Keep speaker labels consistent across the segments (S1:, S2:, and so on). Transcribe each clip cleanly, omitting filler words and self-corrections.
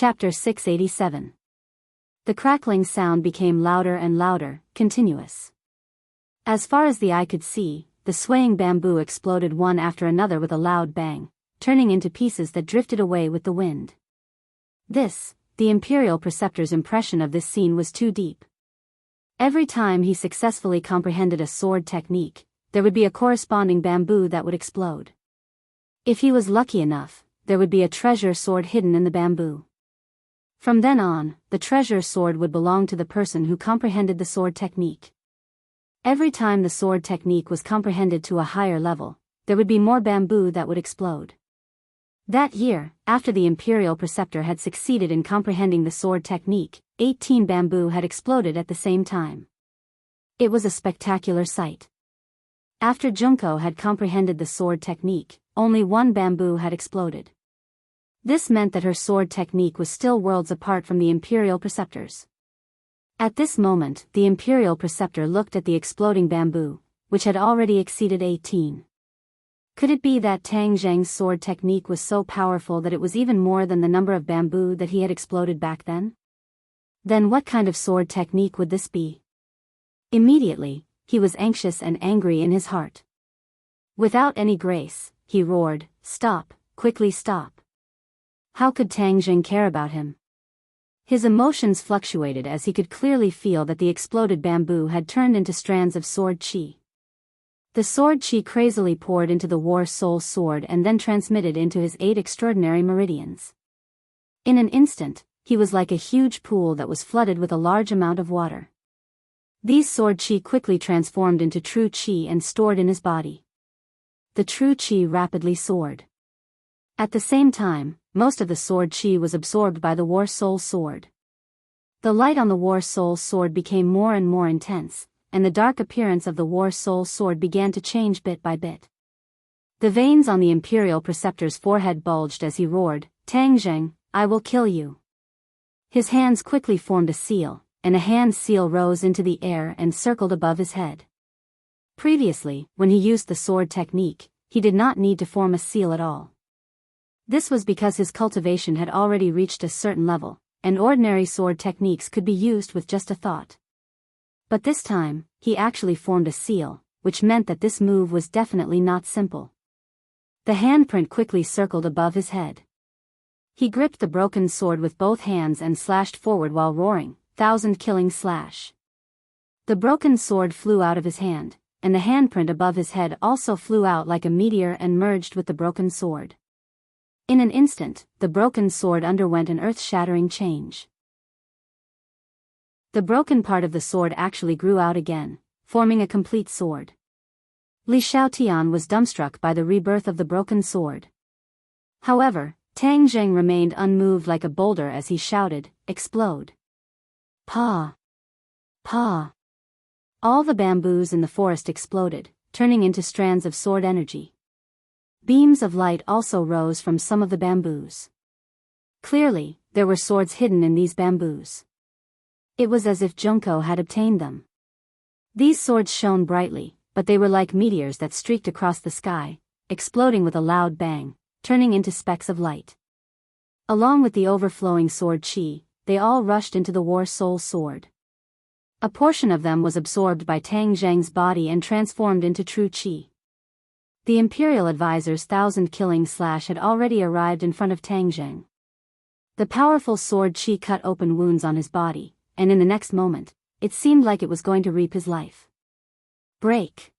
S1: Chapter 687. The crackling sound became louder and louder, continuous. As far as the eye could see, the swaying bamboo exploded one after another with a loud bang, turning into pieces that drifted away with the wind. The Imperial Preceptor's impression of this scene was too deep. Every time he successfully comprehended a sword technique, there would be a corresponding bamboo that would explode. If he was lucky enough, there would be a treasure sword hidden in the bamboo. From then on, the treasure sword would belong to the person who comprehended the sword technique. Every time the sword technique was comprehended to a higher level, there would be more bamboo that would explode. That year, after the Imperial Preceptor had succeeded in comprehending the sword technique, 18 bamboo had exploded at the same time. It was a spectacular sight. After Junko had comprehended the sword technique, only one bamboo had exploded. This meant that her sword technique was still worlds apart from the Imperial Preceptor's. At this moment, the Imperial Preceptor looked at the exploding bamboo, which had already exceeded 18. Could it be that Tang Zheng's sword technique was so powerful that it was even more than the number of bamboo that he had exploded back then? Then what kind of sword technique would this be? Immediately, he was anxious and angry in his heart. Without any grace, he roared, "Stop, quickly stop." How could Tang Zheng care about him? His emotions fluctuated as he could clearly feel that the exploded bamboo had turned into strands of sword chi. The sword chi crazily poured into the War Soul Sword and then transmitted into his 8 extraordinary meridians. In an instant, he was like a huge pool that was flooded with a large amount of water. These sword chi quickly transformed into true chi and stored in his body. The true chi rapidly soared. At the same time, most of the sword chi was absorbed by the War Soul Sword. The light on the War Soul Sword became more and more intense, and the dark appearance of the War Soul Sword began to change bit by bit. The veins on the Imperial Preceptor's forehead bulged as he roared, "Tang Zheng, I will kill you." His hands quickly formed a seal, and a hand seal rose into the air and circled above his head. Previously, when he used the sword technique, he did not need to form a seal at all. This was because his cultivation had already reached a certain level, and ordinary sword techniques could be used with just a thought. But this time, he actually formed a seal, which meant that this move was definitely not simple. The handprint quickly circled above his head. He gripped the broken sword with both hands and slashed forward while roaring, "1,000-killing slash." The broken sword flew out of his hand, and the handprint above his head also flew out like a meteor and merged with the broken sword. In an instant, the broken sword underwent an earth-shattering change. The broken part of the sword actually grew out again, forming a complete sword. Li Xiaotian was dumbstruck by the rebirth of the broken sword. However, Tang Zheng remained unmoved like a boulder as he shouted, "Explode! Pa! Pa!" All the bamboos in the forest exploded, turning into strands of sword energy. Beams of light also rose from some of the bamboos. Clearly, there were swords hidden in these bamboos. It was as if Junko had obtained them. These swords shone brightly, but they were like meteors that streaked across the sky, exploding with a loud bang, turning into specks of light. Along with the overflowing sword chi, they all rushed into the War Soul Sword. A portion of them was absorbed by Tang Zheng's body and transformed into true chi. The Imperial Advisor's 1,000-killing slash had already arrived in front of Tang Zheng. The powerful sword chi cut open wounds on his body, and in the next moment, it seemed like it was going to reap his life. Break!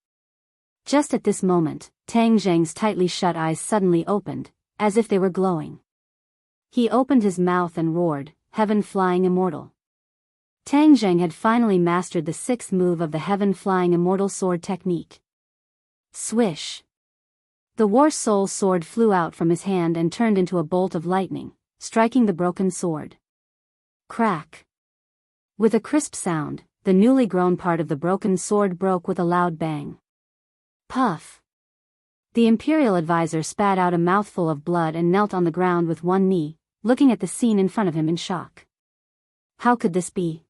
S1: Just at this moment, Tang Zheng's tightly shut eyes suddenly opened, as if they were glowing. He opened his mouth and roared, "Heaven-flying immortal." Tang Zheng had finally mastered the 6th move of the heaven-flying immortal sword technique. Swish! The War Soul Sword flew out from his hand and turned into a bolt of lightning, striking the broken sword. Crack! With a crisp sound, the newly grown part of the broken sword broke with a loud bang. Puff! The Imperial Advisor spat out a mouthful of blood and knelt on the ground with one knee, looking at the scene in front of him in shock. How could this be?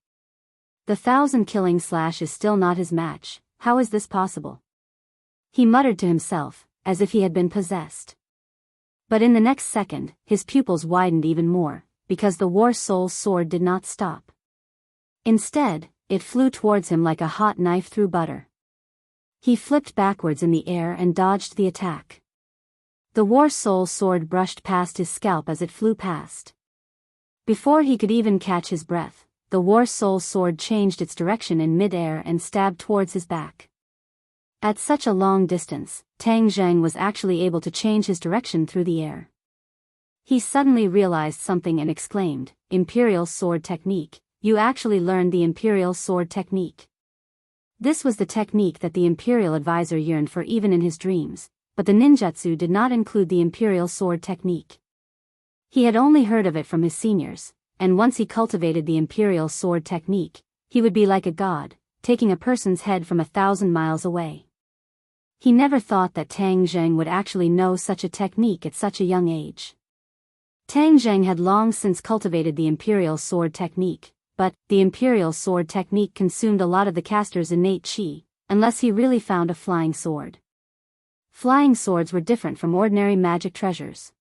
S1: The 1,000-killing slash is still not his match. How is this possible? He muttered to himself, as if he had been possessed. But in the next second, his pupils widened even more, because the war soul's sword did not stop. Instead, it flew towards him like a hot knife through butter. He flipped backwards in the air and dodged the attack. The war soul's sword brushed past his scalp as it flew past. Before he could even catch his breath, the war soul's sword changed its direction in mid-air and stabbed towards his back. At such a long distance, Tang Zheng was actually able to change his direction through the air. He suddenly realized something and exclaimed, "Imperial Sword Technique, you actually learned the Imperial Sword Technique." This was the technique that the Imperial Advisor yearned for even in his dreams, but the ninjutsu did not include the Imperial Sword Technique. He had only heard of it from his seniors, and once he cultivated the Imperial Sword Technique, he would be like a god, taking a person's head from 1,000 miles away. He never thought that Tang Zheng would actually know such a technique at such a young age. Tang Zheng had long since cultivated the Imperial Sword Technique, but the Imperial Sword Technique consumed a lot of the caster's innate chi, unless he really found a flying sword. Flying swords were different from ordinary magic treasures.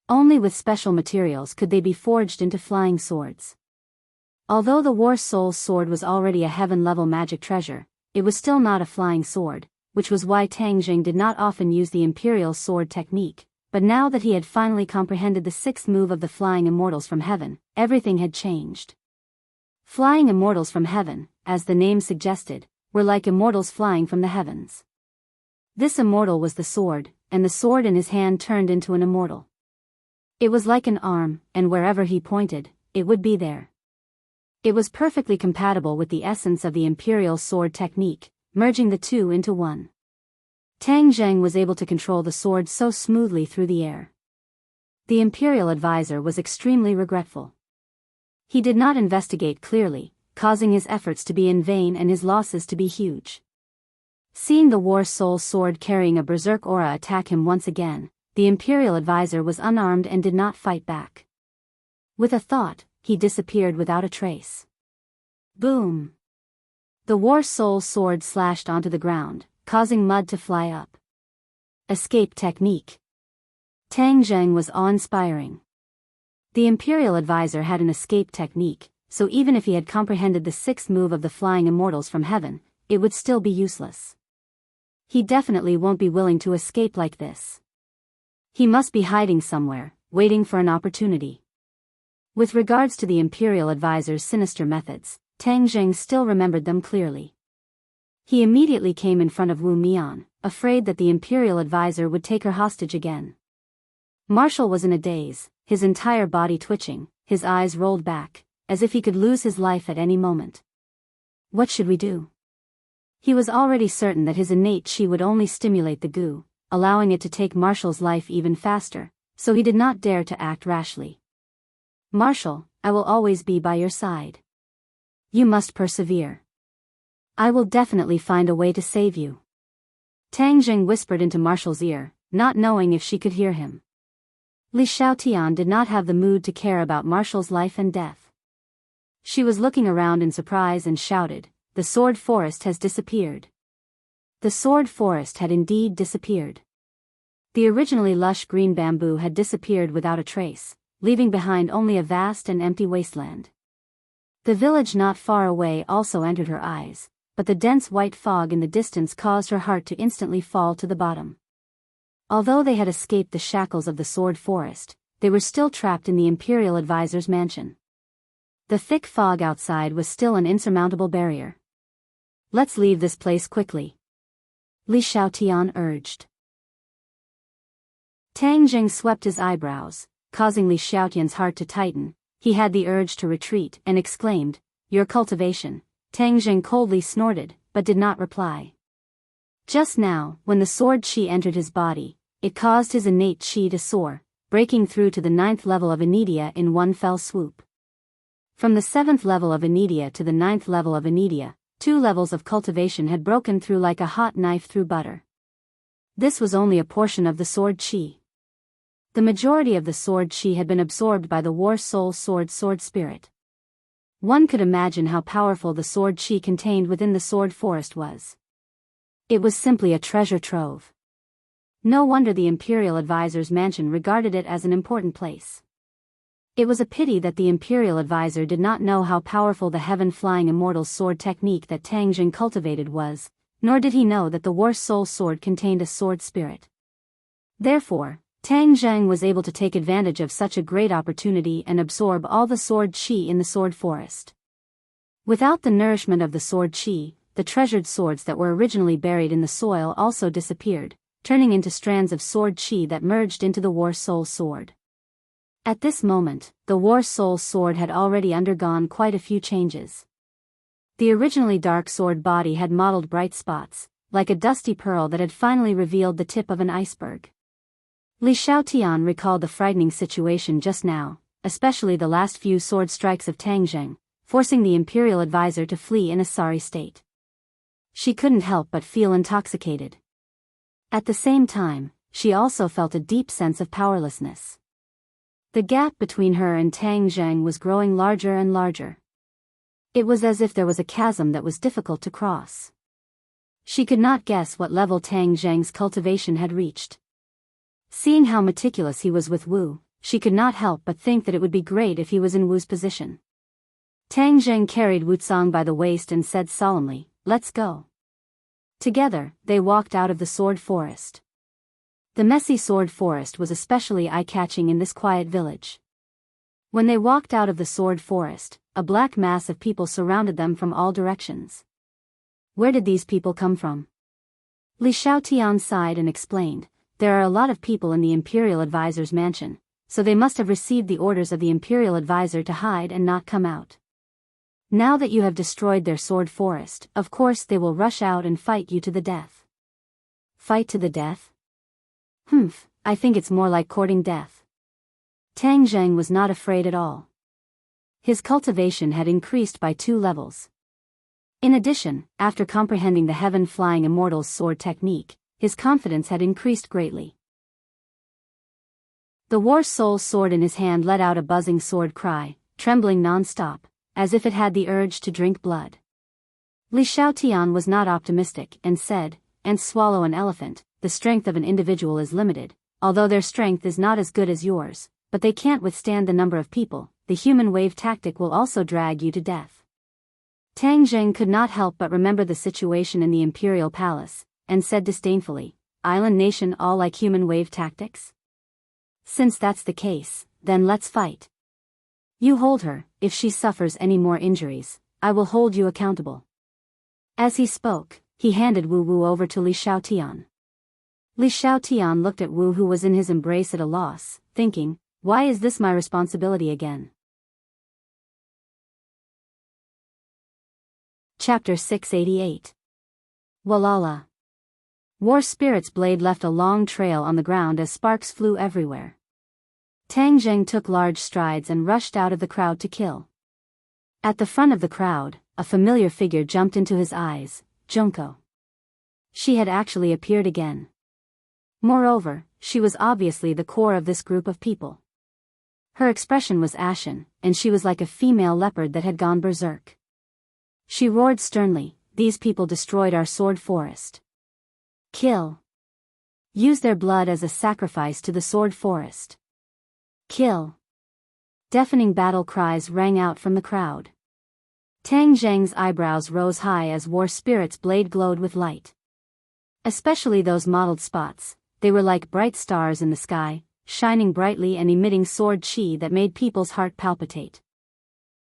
S1: Only with special materials could they be forged into flying swords. Although the War Soul's sword was already a heaven-level magic treasure, it was still not a flying sword, which was why Tang Zheng did not often use the Imperial Sword Technique, but now that he had finally comprehended the sixth move of the Flying Immortals from Heaven, everything had changed. Flying Immortals from Heaven, as the name suggested, were like immortals flying from the heavens. This immortal was the sword, and the sword in his hand turned into an immortal. It was like an arm, and wherever he pointed, it would be there. It was perfectly compatible with the essence of the Imperial Sword Technique, merging the two into one. Tang Zheng was able to control the sword so smoothly through the air. The Imperial Advisor was extremely regretful. He did not investigate clearly, causing his efforts to be in vain and his losses to be huge. Seeing the War Soul sword carrying a berserk aura attack him once again, the Imperial Advisor was unarmed and did not fight back. With a thought, he disappeared without a trace. Boom! The War Soul sword slashed onto the ground, causing mud to fly up. Escape technique. Tang Zheng was awe-inspiring. The Imperial Advisor had an escape technique, so even if he had comprehended the sixth move of the Flying Immortals from Heaven, it would still be useless. He definitely won't be willing to escape like this. He must be hiding somewhere, waiting for an opportunity. With regards to the Imperial Advisor's sinister methods, Tang Zheng still remembered them clearly. He immediately came in front of Wu Mian, afraid that the Imperial Advisor would take her hostage again. Marshall was in a daze, his entire body twitching, his eyes rolled back, as if he could lose his life at any moment. What should we do? He was already certain that his innate chi would only stimulate the goo, allowing it to take Marshall's life even faster, so he did not dare to act rashly. Marshall, I will always be by your side. You must persevere. I will definitely find a way to save you. Tang Zheng whispered into Marshall's ear, not knowing if she could hear him. Li Xiaotian did not have the mood to care about Marshall's life and death. She was looking around in surprise and shouted, "The sword forest has disappeared." The sword forest had indeed disappeared. The originally lush green bamboo had disappeared without a trace, leaving behind only a vast and empty wasteland. The village not far away also entered her eyes, but the dense white fog in the distance caused her heart to instantly fall to the bottom. Although they had escaped the shackles of the sword forest, they were still trapped in the Imperial Advisor's mansion. The thick fog outside was still an insurmountable barrier. Let's leave this place quickly, Li Xiaotian urged. Tang Zheng swept his eyebrows, causing Li Xiaotian's heart to tighten. He had the urge to retreat and exclaimed, "Your cultivation." Tang Zheng coldly snorted, but did not reply. Just now, when the sword chi entered his body, it caused his innate chi to soar, breaking through to the 9th level of Anidia in one fell swoop. From the 7th level of Anidia to the 9th level of Anidia, 2 levels of cultivation had broken through like a hot knife through butter. This was only a portion of the sword chi. The majority of the sword chi had been absorbed by the War Soul sword spirit. One could imagine how powerful the sword chi contained within the sword forest was. It was simply a treasure trove. No wonder the Imperial Advisor's mansion regarded it as an important place. It was a pity that the Imperial advisor did not know how powerful the heaven-flying immortal sword technique that Tang Jing cultivated was, nor did he know that the War Soul sword contained a sword spirit. Therefore, Tang Zheng was able to take advantage of such a great opportunity and absorb all the sword qi in the sword forest. Without the nourishment of the sword qi, the treasured swords that were originally buried in the soil also disappeared, turning into strands of sword qi that merged into the War Soul sword. At this moment, the War Soul sword had already undergone quite a few changes. The originally dark sword body had mottled bright spots, like a dusty pearl that had finally revealed the tip of an iceberg. Li Xiaotian recalled the frightening situation just now, especially the last few sword strikes of Tang Zheng, forcing the Imperial advisor to flee in a sorry state. She couldn't help but feel intoxicated. At the same time, she also felt a deep sense of powerlessness. The gap between her and Tang Zheng was growing larger and larger. It was as if there was a chasm that was difficult to cross. She could not guess what level Tang Zheng's cultivation had reached. Seeing how meticulous he was with Wu, she could not help but think that it would be great if he was in Wu's position. Tang Zheng carried Wu Tsang by the waist and said solemnly, "Let's go." Together, they walked out of the sword forest. The messy sword forest was especially eye-catching in this quiet village. When they walked out of the sword forest, a black mass of people surrounded them from all directions. Where did these people come from? Li Xiaotian sighed and explained, "There are a lot of people in the Imperial Advisor's mansion, so they must have received the orders of the Imperial Advisor to hide and not come out. Now that you have destroyed their sword forest, of course they will rush out and fight you to the death." Fight to the death? I think it's more like courting death. Tang Zheng was not afraid at all. His cultivation had increased by 2 levels. In addition, after comprehending the heaven-flying immortal's sword technique, his confidence had increased greatly. The War Soul sword in his hand let out a buzzing sword cry, trembling non-stop, as if it had the urge to drink blood. Li Xiaotian was not optimistic and said, "And swallow an elephant, the strength of an individual is limited, although their strength is not as good as yours, but they can't withstand the number of people, the human wave tactic will also drag you to death." Tang Zheng could not help but remember the situation in the Imperial Palace, and said disdainfully, "Island nation all like human wave tactics? Since that's the case, then let's fight. You hold her, if she suffers any more injuries, I will hold you accountable." As he spoke, he handed Wu over to Li Xiaotian. Li Xiaotian looked at Wu, who was in his embrace at a loss, thinking, "Why is this my responsibility again?" Chapter 688. Walala. War Spirit's blade left a long trail on the ground as sparks flew everywhere. Tang Zheng took large strides and rushed out of the crowd to kill. At the front of the crowd, a familiar figure jumped into his eyes, Junko. She had actually appeared again. Moreover, she was obviously the core of this group of people. Her expression was ashen, and she was like a female leopard that had gone berserk. She roared sternly, "These people destroyed our sword forest. Kill. Use their blood as a sacrifice to the sword forest. Kill." Deafening battle cries rang out from the crowd. Tang Zheng's eyebrows rose high as War Spirit's blade glowed with light. Especially those mottled spots, they were like bright stars in the sky, shining brightly and emitting sword qi that made people's heart palpitate.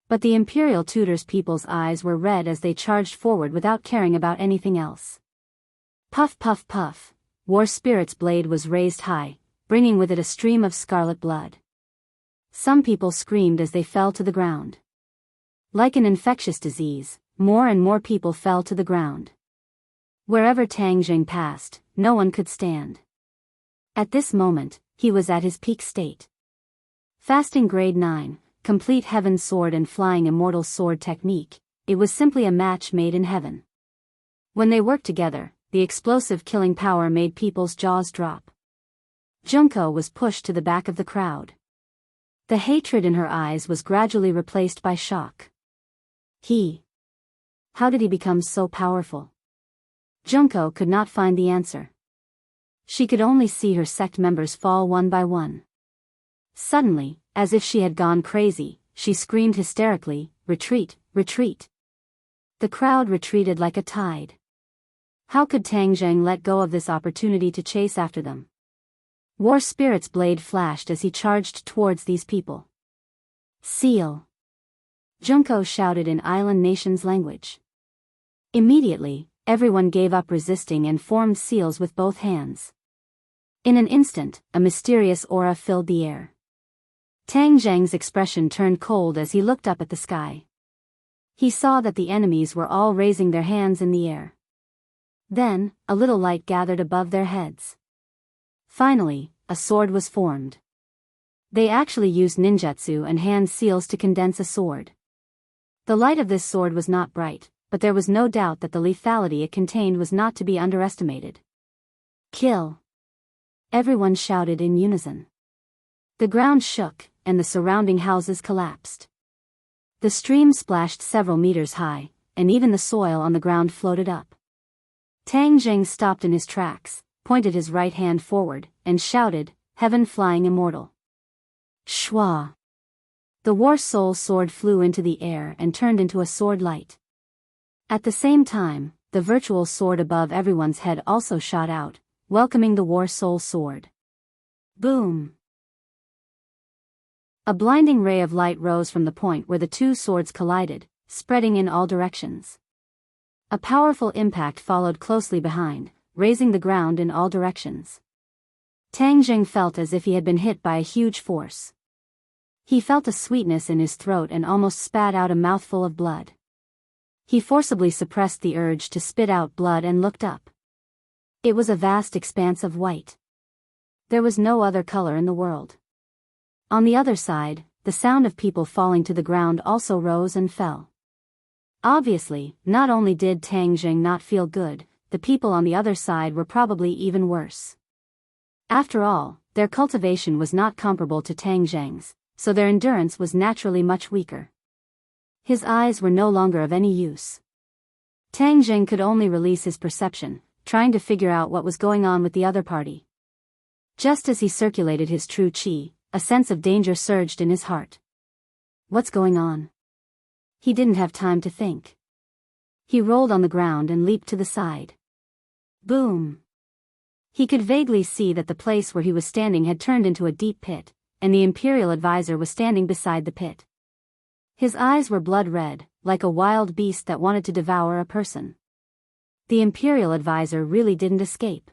S1: But the Imperial Tutor's people's eyes were red as they charged forward without caring about anything else. Puff puff puff, War Spirit's blade was raised high, bringing with it a stream of scarlet blood. Some people screamed as they fell to the ground. Like an infectious disease, more and more people fell to the ground. Wherever Tang Zheng passed, no one could stand. At this moment, he was at his peak state. Fasting grade 9, complete heaven sword and flying immortal sword technique, it was simply a match made in heaven. When they worked together, the explosive killing power made people's jaws drop. Junko was pushed to the back of the crowd. The hatred in her eyes was gradually replaced by shock. How did he become so powerful? Junko could not find the answer. She could only see her sect members fall one by one. Suddenly, as if she had gone crazy, she screamed hysterically, "Retreat, retreat!" The crowd retreated like a tide. How could Tang Zheng let go of this opportunity to chase after them? War Spirit's blade flashed as he charged towards these people. "Seal!" Junko shouted in Island Nation's language. Immediately, everyone gave up resisting and formed seals with both hands. In an instant, a mysterious aura filled the air. Tang Zheng's expression turned cold as he looked up at the sky. He saw that the enemies were all raising their hands in the air. Then, a little light gathered above their heads. Finally, a sword was formed. They actually used ninjutsu and hand seals to condense a sword. The light of this sword was not bright, but there was no doubt that the lethality it contained was not to be underestimated. "Kill!" Everyone shouted in unison. The ground shook, and the surrounding houses collapsed. The stream splashed several meters high, and even the soil on the ground floated up. Tang Zheng stopped in his tracks, pointed his right hand forward, and shouted, "Heaven flying immortal!" Shwa! The War Soul sword flew into the air and turned into a sword light. At the same time, the virtual sword above everyone's head also shot out, welcoming the War Soul sword. Boom! A blinding ray of light rose from the point where the two swords collided, spreading in all directions. A powerful impact followed closely behind, raising the ground in all directions. Tang Zheng felt as if he had been hit by a huge force. He felt a sweetness in his throat and almost spat out a mouthful of blood. He forcibly suppressed the urge to spit out blood and looked up. It was a vast expanse of white. There was no other color in the world. On the other side, the sound of people falling to the ground also rose and fell. Obviously, not only did Tang Zheng not feel good, the people on the other side were probably even worse. After all, their cultivation was not comparable to Tang Zheng's, so their endurance was naturally much weaker. His eyes were no longer of any use. Tang Zheng could only release his perception, trying to figure out what was going on with the other party. Just as he circulated his true qi, a sense of danger surged in his heart. What's going on? He didn't have time to think. He rolled on the ground and leaped to the side. Boom! He could vaguely see that the place where he was standing had turned into a deep pit, and the Imperial advisor was standing beside the pit. His eyes were blood red, like a wild beast that wanted to devour a person. The Imperial advisor really didn't escape.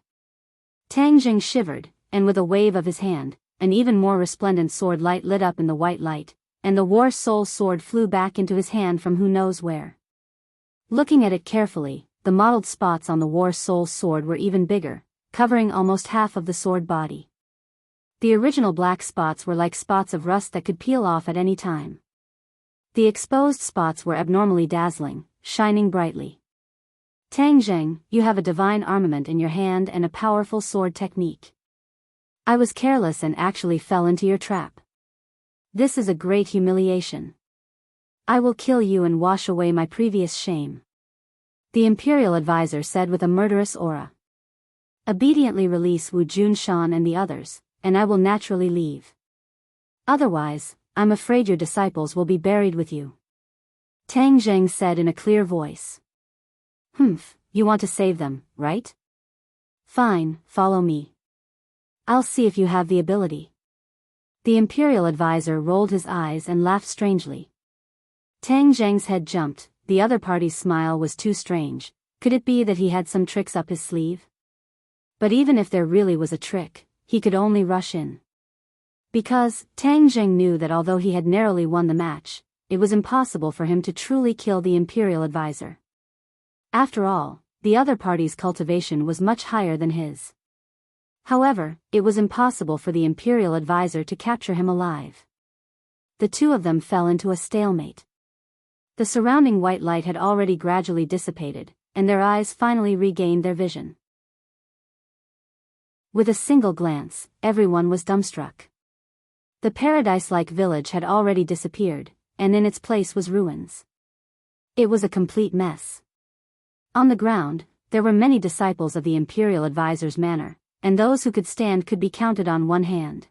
S1: Tang Zheng shivered, and with a wave of his hand, an even more resplendent sword light lit up in the white light, and the War Soul sword flew back into his hand from who knows where. Looking at it carefully, the mottled spots on the War Soul sword were even bigger, covering almost half of the sword body. The original black spots were like spots of rust that could peel off at any time. The exposed spots were abnormally dazzling, shining brightly. Tang Zheng, you have a divine armament in your hand and a powerful sword technique. I was careless and actually fell into your trap. This is a great humiliation. I will kill you and wash away my previous shame. The Imperial advisor said with a murderous aura. Obediently release Wu Junshan and the others, and I will naturally leave. Otherwise, I'm afraid your disciples will be buried with you. Tang Zheng said in a clear voice. You want to save them, right? Fine, follow me. I'll see if you have the ability. The Imperial advisor rolled his eyes and laughed strangely. Tang Zheng's head jumped, the other party's smile was too strange. Could it be that he had some tricks up his sleeve? But even if there really was a trick, he could only rush in. Because, Tang Zheng knew that although he had narrowly won the match, it was impossible for him to truly kill the Imperial advisor. After all, the other party's cultivation was much higher than his. However, it was impossible for the Imperial advisor to capture him alive. The two of them fell into a stalemate. The surrounding white light had already gradually dissipated, and their eyes finally regained their vision. With a single glance, everyone was dumbstruck. The paradise-like village had already disappeared, and in its place was ruins. It was a complete mess. On the ground, there were many disciples of the Imperial advisor's manner, and those who could stand could be counted on one hand.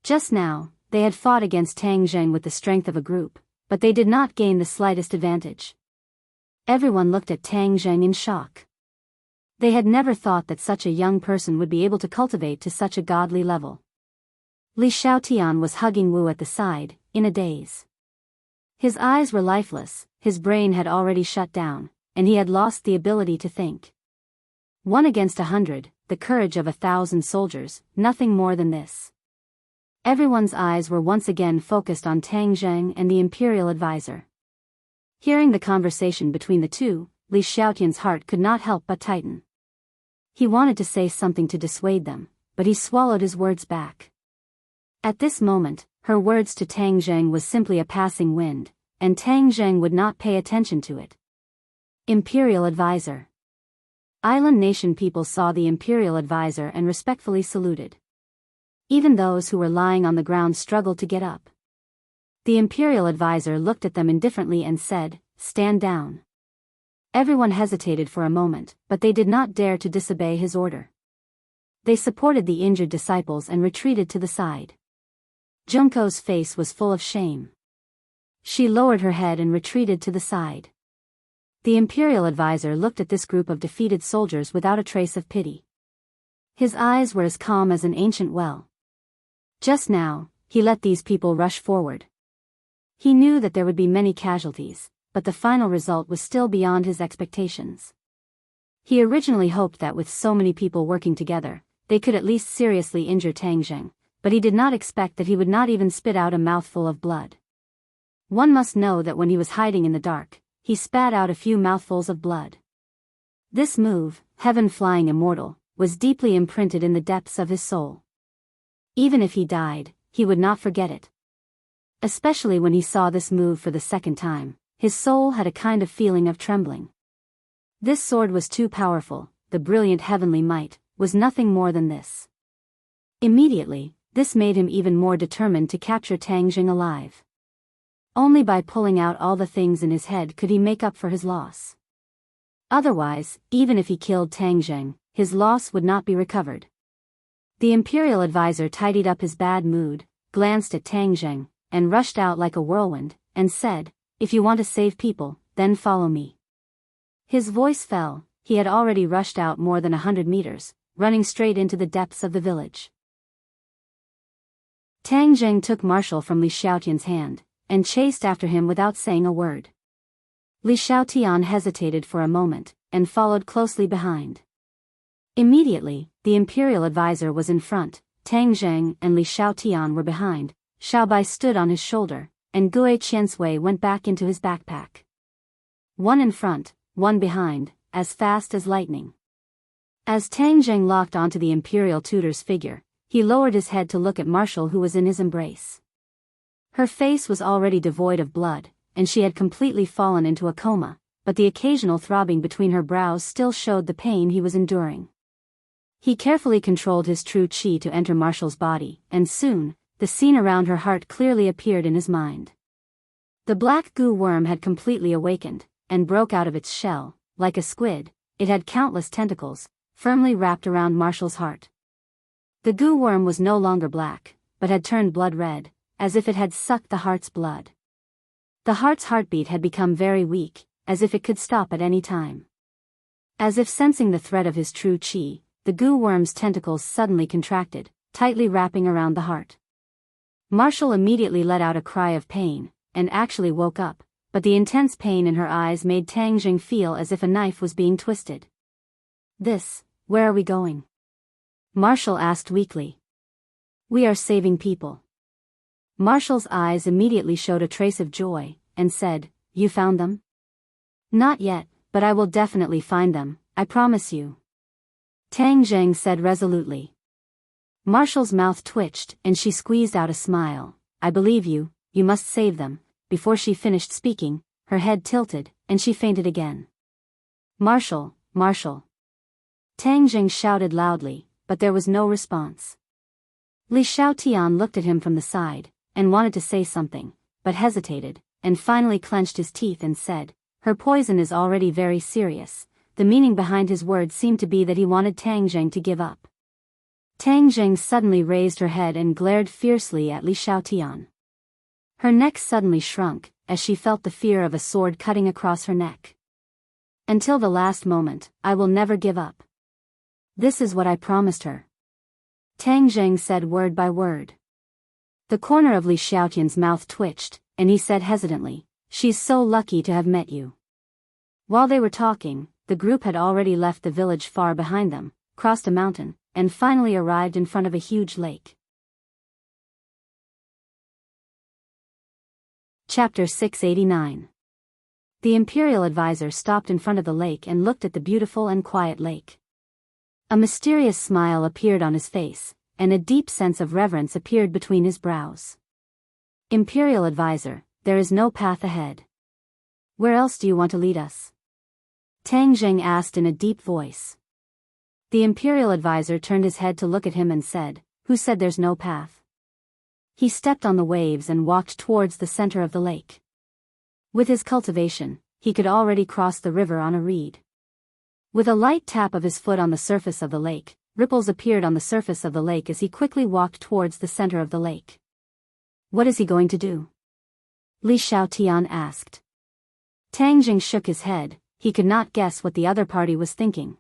S1: Just now, they had fought against Tang Zheng with the strength of a group, but they did not gain the slightest advantage. Everyone looked at Tang Zheng in shock. They had never thought that such a young person would be able to cultivate to such a godly level. Li Xiaotian was hugging Wu at the side, in a daze. His eyes were lifeless, his brain had already shut down, and he had lost the ability to think. 1 against 100, the courage of 1,000 soldiers, nothing more than this. Everyone's eyes were once again focused on Tang Zheng and the imperial advisor. Hearing the conversation between the two, Li Xiaotian's heart could not help but tighten. He wanted to say something to dissuade them, but he swallowed his words back. At this moment, her words to Tang Zheng was simply a passing wind, and Tang Zheng would not pay attention to it. Imperial advisor. Island nation people saw the imperial advisor and respectfully saluted. Even those who were lying on the ground struggled to get up. The imperial advisor looked at them indifferently and said, "Stand down." Everyone hesitated for a moment, but they did not dare to disobey his order. They supported the injured disciples and retreated to the side. Junko's face was full of shame. She lowered her head and retreated to the side. The imperial advisor looked at this group of defeated soldiers without a trace of pity. His eyes were as calm as an ancient well. Just now, he let these people rush forward. He knew that there would be many casualties, but the final result was still beyond his expectations. He originally hoped that with so many people working together, they could at least seriously injure Tang Zheng, but he did not expect that he would not even spit out a mouthful of blood. One must know that when he was hiding in the dark, he spat out a few mouthfuls of blood. This move, heaven flying immortal, was deeply imprinted in the depths of his soul. Even if he died, he would not forget it. Especially when he saw this move for the second time, his soul had a kind of feeling of trembling. This sword was too powerful, the brilliant heavenly might, was nothing more than this. Immediately, this made him even more determined to capture Tang Zheng alive. Only by pulling out all the things in his head could he make up for his loss. Otherwise, even if he killed Tang Zheng, his loss would not be recovered. The imperial advisor tidied up his bad mood, glanced at Tang Zheng, and rushed out like a whirlwind, and said, "If you want to save people, then follow me." His voice fell, he had already rushed out more than 100 meters, running straight into the depths of the village. Tang Zheng took Marshal from Li Xiaotian's hand, and chased after him without saying a word. Li Xiaotian hesitated for a moment, and followed closely behind. Immediately, the imperial advisor was in front, Tang Zheng and Li Xiaotian were behind, Xiaobai stood on his shoulder, and Gue Qiansui went back into his backpack. One in front, one behind, as fast as lightning. As Tang Zheng locked onto the imperial tutor's figure, he lowered his head to look at Marshal, who was in his embrace. Her face was already devoid of blood, and she had completely fallen into a coma, but the occasional throbbing between her brows still showed the pain he was enduring. He carefully controlled his true qi to enter Marshal's body, and soon, the scene around her heart clearly appeared in his mind. The black goo worm had completely awakened, and broke out of its shell. Like a squid, it had countless tentacles, firmly wrapped around Marshal's heart. The goo worm was no longer black, but had turned blood red, as if it had sucked the heart's blood. The heart's heartbeat had become very weak, as if it could stop at any time. As if sensing the threat of his true qi, the goo worm's tentacles suddenly contracted, tightly wrapping around the heart. Marshal immediately let out a cry of pain, and actually woke up, but the intense pain in her eyes made Tang Zheng feel as if a knife was being twisted. Where are we going?" Marshal asked weakly. "We are saving people." Marshal's eyes immediately showed a trace of joy, and said, "You found them?" "Not yet, but I will definitely find them, I promise you," Tang Zheng said resolutely. Marshal's mouth twitched, and she squeezed out a smile. "I believe you, you must save them." Before she finished speaking, her head tilted, and she fainted again. "Marshal, Marshal!" Tang Zheng shouted loudly, but there was no response. Li Xiaotian looked at him from the side, and wanted to say something, but hesitated, and finally clenched his teeth and said, "Her poison is already very serious." The meaning behind his words seemed to be that he wanted Tang Zheng to give up. Tang Jing suddenly raised her head and glared fiercely at Li Xiaotian. Her neck suddenly shrunk, as she felt the fear of a sword cutting across her neck. Until the last moment, I will never give up. This is what I promised her. Tang Jing said word by word. The corner of Li Xiaotian's mouth twitched, and he said hesitantly, "She's so lucky to have met you." While they were talking, the group had already left the village far behind them, crossed a mountain, and finally arrived in front of a huge lake. Chapter 689. The Imperial Advisor stopped in front of the lake and looked at the beautiful and quiet lake. A mysterious smile appeared on his face, and a deep sense of reverence appeared between his brows. Imperial Advisor, there is no path ahead. Where else do you want to lead us? Tang Jing asked in a deep voice. The Imperial Advisor turned his head to look at him and said, "Who said there's no path?" He stepped on the waves and walked towards the center of the lake. With his cultivation, he could already cross the river on a reed. With a light tap of his foot on the surface of the lake, ripples appeared on the surface of the lake as he quickly walked towards the center of the lake. What is he going to do? Li Xiaotian asked. Tang Jing shook his head. He could not guess what the other party was thinking.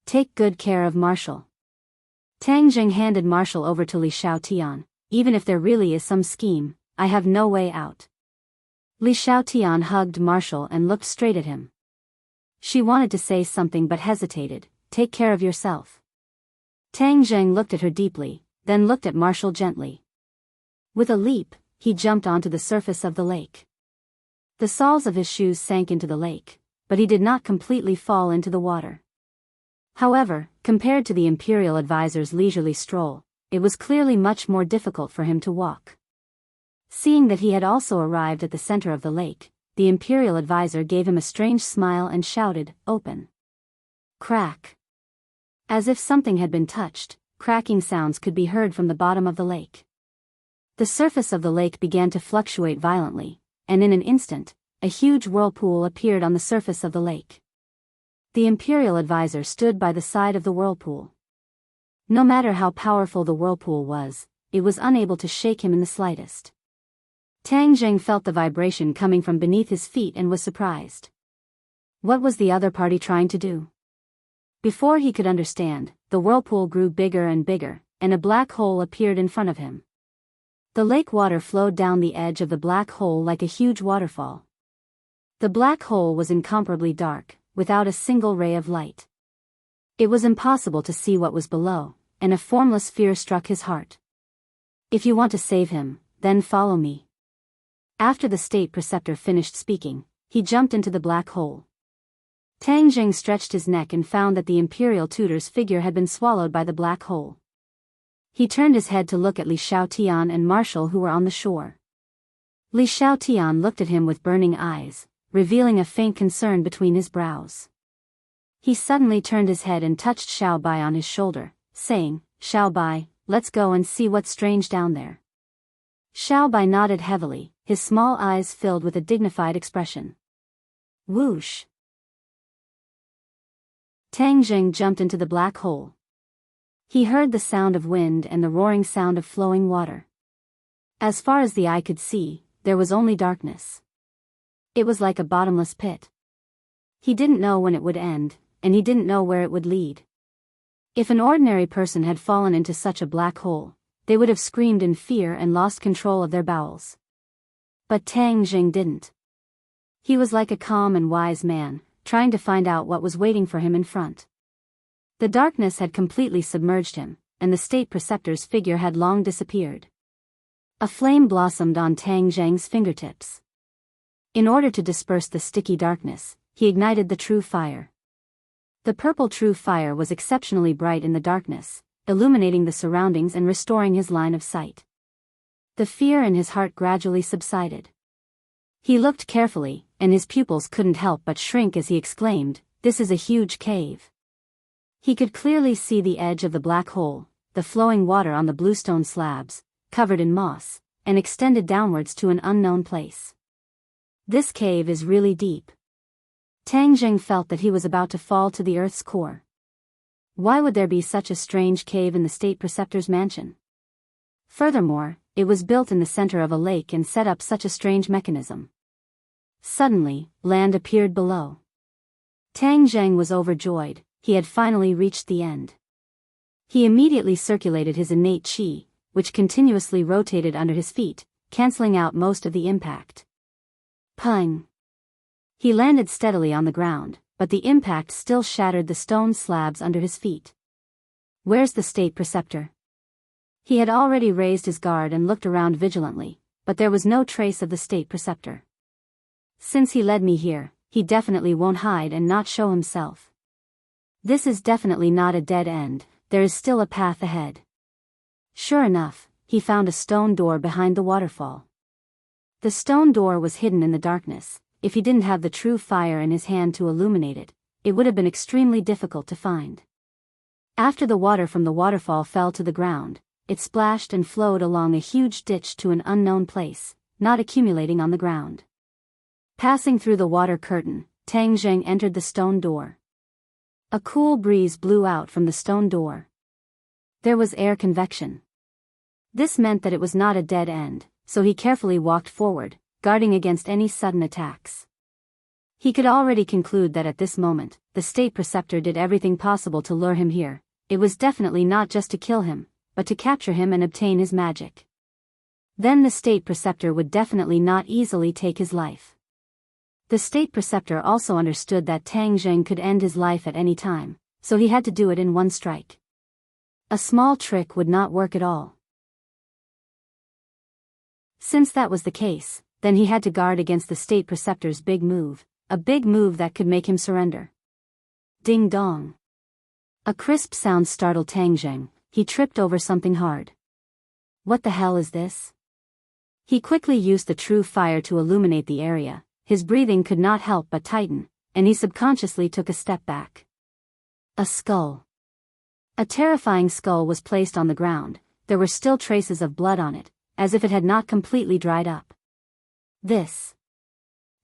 S1: Take good care of Marshall. Tang Jing handed Marshall over to Li Xiaotian. Even if there really is some scheme, I have no way out. Li Xiaotian hugged Marshall and looked straight at him. She wanted to say something but hesitated. Take care of yourself. Tang Jing looked at her deeply, then looked at Marshall gently. With a leap, he jumped onto the surface of the lake. The soles of his shoes sank into the lake, but he did not completely fall into the water. However, compared to the Imperial Advisor's leisurely stroll, it was clearly much more difficult for him to walk. Seeing that he had also arrived at the center of the lake, the Imperial Advisor gave him a strange smile and shouted, "Open." Crack. As if something had been touched, cracking sounds could be heard from the bottom of the lake. The surface of the lake began to fluctuate violently, and in an instant, a huge whirlpool appeared on the surface of the lake. The Imperial Advisor stood by the side of the whirlpool. No matter how powerful the whirlpool was, it was unable to shake him in the slightest. Tang Jing felt the vibration coming from beneath his feet and was surprised. What was the other party trying to do? Before he could understand, the whirlpool grew bigger and bigger, and a black hole appeared in front of him. The lake water flowed down the edge of the black hole like a huge waterfall. The black hole was incomparably dark, without a single ray of light. It was impossible to see what was below, and a formless fear struck his heart. If you want to save him, then follow me. After the state preceptor finished speaking, he jumped into the black hole. Tang Jing stretched his neck and found that the imperial tutor's figure had been swallowed by the black hole. He turned his head to look at Li Xiaotian and Marshall who were on the shore. Li Xiaotian looked at him with burning eyes, revealing a faint concern between his brows. He suddenly turned his head and touched Xiao Bai on his shoulder, saying, "Xiao Bai, let's go and see what's strange down there." Xiao Bai nodded heavily, his small eyes filled with a dignified expression. Whoosh! Tang Jing jumped into the black hole. He heard the sound of wind and the roaring sound of flowing water. As far as the eye could see, there was only darkness. It was like a bottomless pit. He didn't know when it would end, and he didn't know where it would lead. If an ordinary person had fallen into such a black hole, they would have screamed in fear and lost control of their bowels. But Tang Jing didn't. He was like a calm and wise man, trying to find out what was waiting for him in front. The darkness had completely submerged him, and the state preceptor's figure had long disappeared. A flame blossomed on Tang Jing's fingertips. In order to disperse the sticky darkness, he ignited the true fire. The purple true fire was exceptionally bright in the darkness, illuminating the surroundings and restoring his line of sight. The fear in his heart gradually subsided. He looked carefully, and his pupils couldn't help but shrink as he exclaimed, "This is a huge cave." He could clearly see the edge of the black hole, the flowing water on the bluestone slabs, covered in moss, and extended downwards to an unknown place. This cave is really deep. Tang Jing felt that he was about to fall to the earth's core. Why would there be such a strange cave in the state preceptor's mansion? Furthermore, it was built in the center of a lake and set up such a strange mechanism. Suddenly, land appeared below. Tang Zheng was overjoyed. He had finally reached the end. He immediately circulated his innate qi, which continuously rotated under his feet, canceling out most of the impact. Pung! He landed steadily on the ground, but the impact still shattered the stone slabs under his feet. Where's the state preceptor? He had already raised his guard and looked around vigilantly, but there was no trace of the state preceptor. Since he led me here, he definitely won't hide and not show himself. This is definitely not a dead end, there is still a path ahead. Sure enough, he found a stone door behind the waterfall. The stone door was hidden in the darkness. If he didn't have the true fire in his hand to illuminate it, it would have been extremely difficult to find. After the water from the waterfall fell to the ground, it splashed and flowed along a huge ditch to an unknown place, not accumulating on the ground. Passing through the water curtain, Tang Zheng entered the stone door. A cool breeze blew out from the stone door. There was air convection. This meant that it was not a dead end, so he carefully walked forward, guarding against any sudden attacks. He could already conclude that at this moment, the state preceptor did everything possible to lure him here. It was definitely not just to kill him, but to capture him and obtain his magic. Then the state preceptor would definitely not easily take his life. The state preceptor also understood that Tang Zheng could end his life at any time, so he had to do it in one strike. A small trick would not work at all. Since that was the case, then he had to guard against the state preceptor's big move, a big move that could make him surrender. Ding dong. A crisp sound startled Tang Zheng. He tripped over something hard. What the hell is this? He quickly used the true fire to illuminate the area. His breathing could not help but tighten, and he subconsciously took a step back. A skull. A terrifying skull was placed on the ground. There were still traces of blood on it, as if it had not completely dried up. This.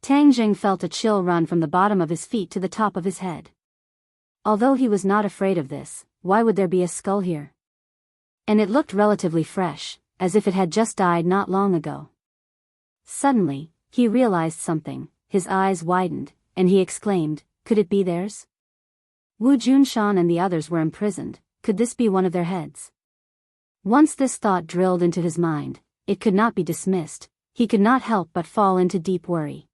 S1: Tang Zheng felt a chill run from the bottom of his feet to the top of his head. Although he was not afraid of this, why would there be a skull here? And it looked relatively fresh, as if it had just died not long ago. Suddenly, he realized something. His eyes widened, and he exclaimed, could it be theirs? Wu Junshan and the others were imprisoned. Could this be one of their heads? Once this thought drilled into his mind, it could not be dismissed. He could not help but fall into deep worry.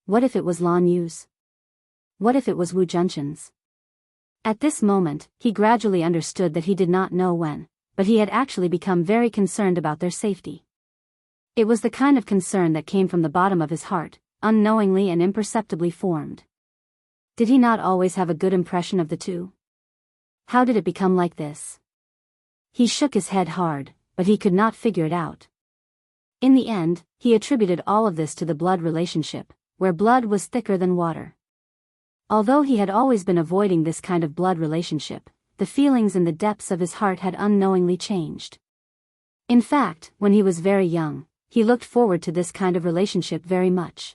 S1: What if it was Lan Yu's? What if it was Wu Junshan's? At this moment, he gradually understood that he did not know when, but he had actually become very concerned about their safety. It was the kind of concern that came from the bottom of his heart, unknowingly and imperceptibly formed. Did he not always have a good impression of the two? How did it become like this? He shook his head hard, but he could not figure it out. In the end, he attributed all of this to the blood relationship, where blood was thicker than water. Although he had always been avoiding this kind of blood relationship, the feelings in the depths of his heart had unknowingly changed. In fact, when he was very young, he looked forward to this kind of relationship very much.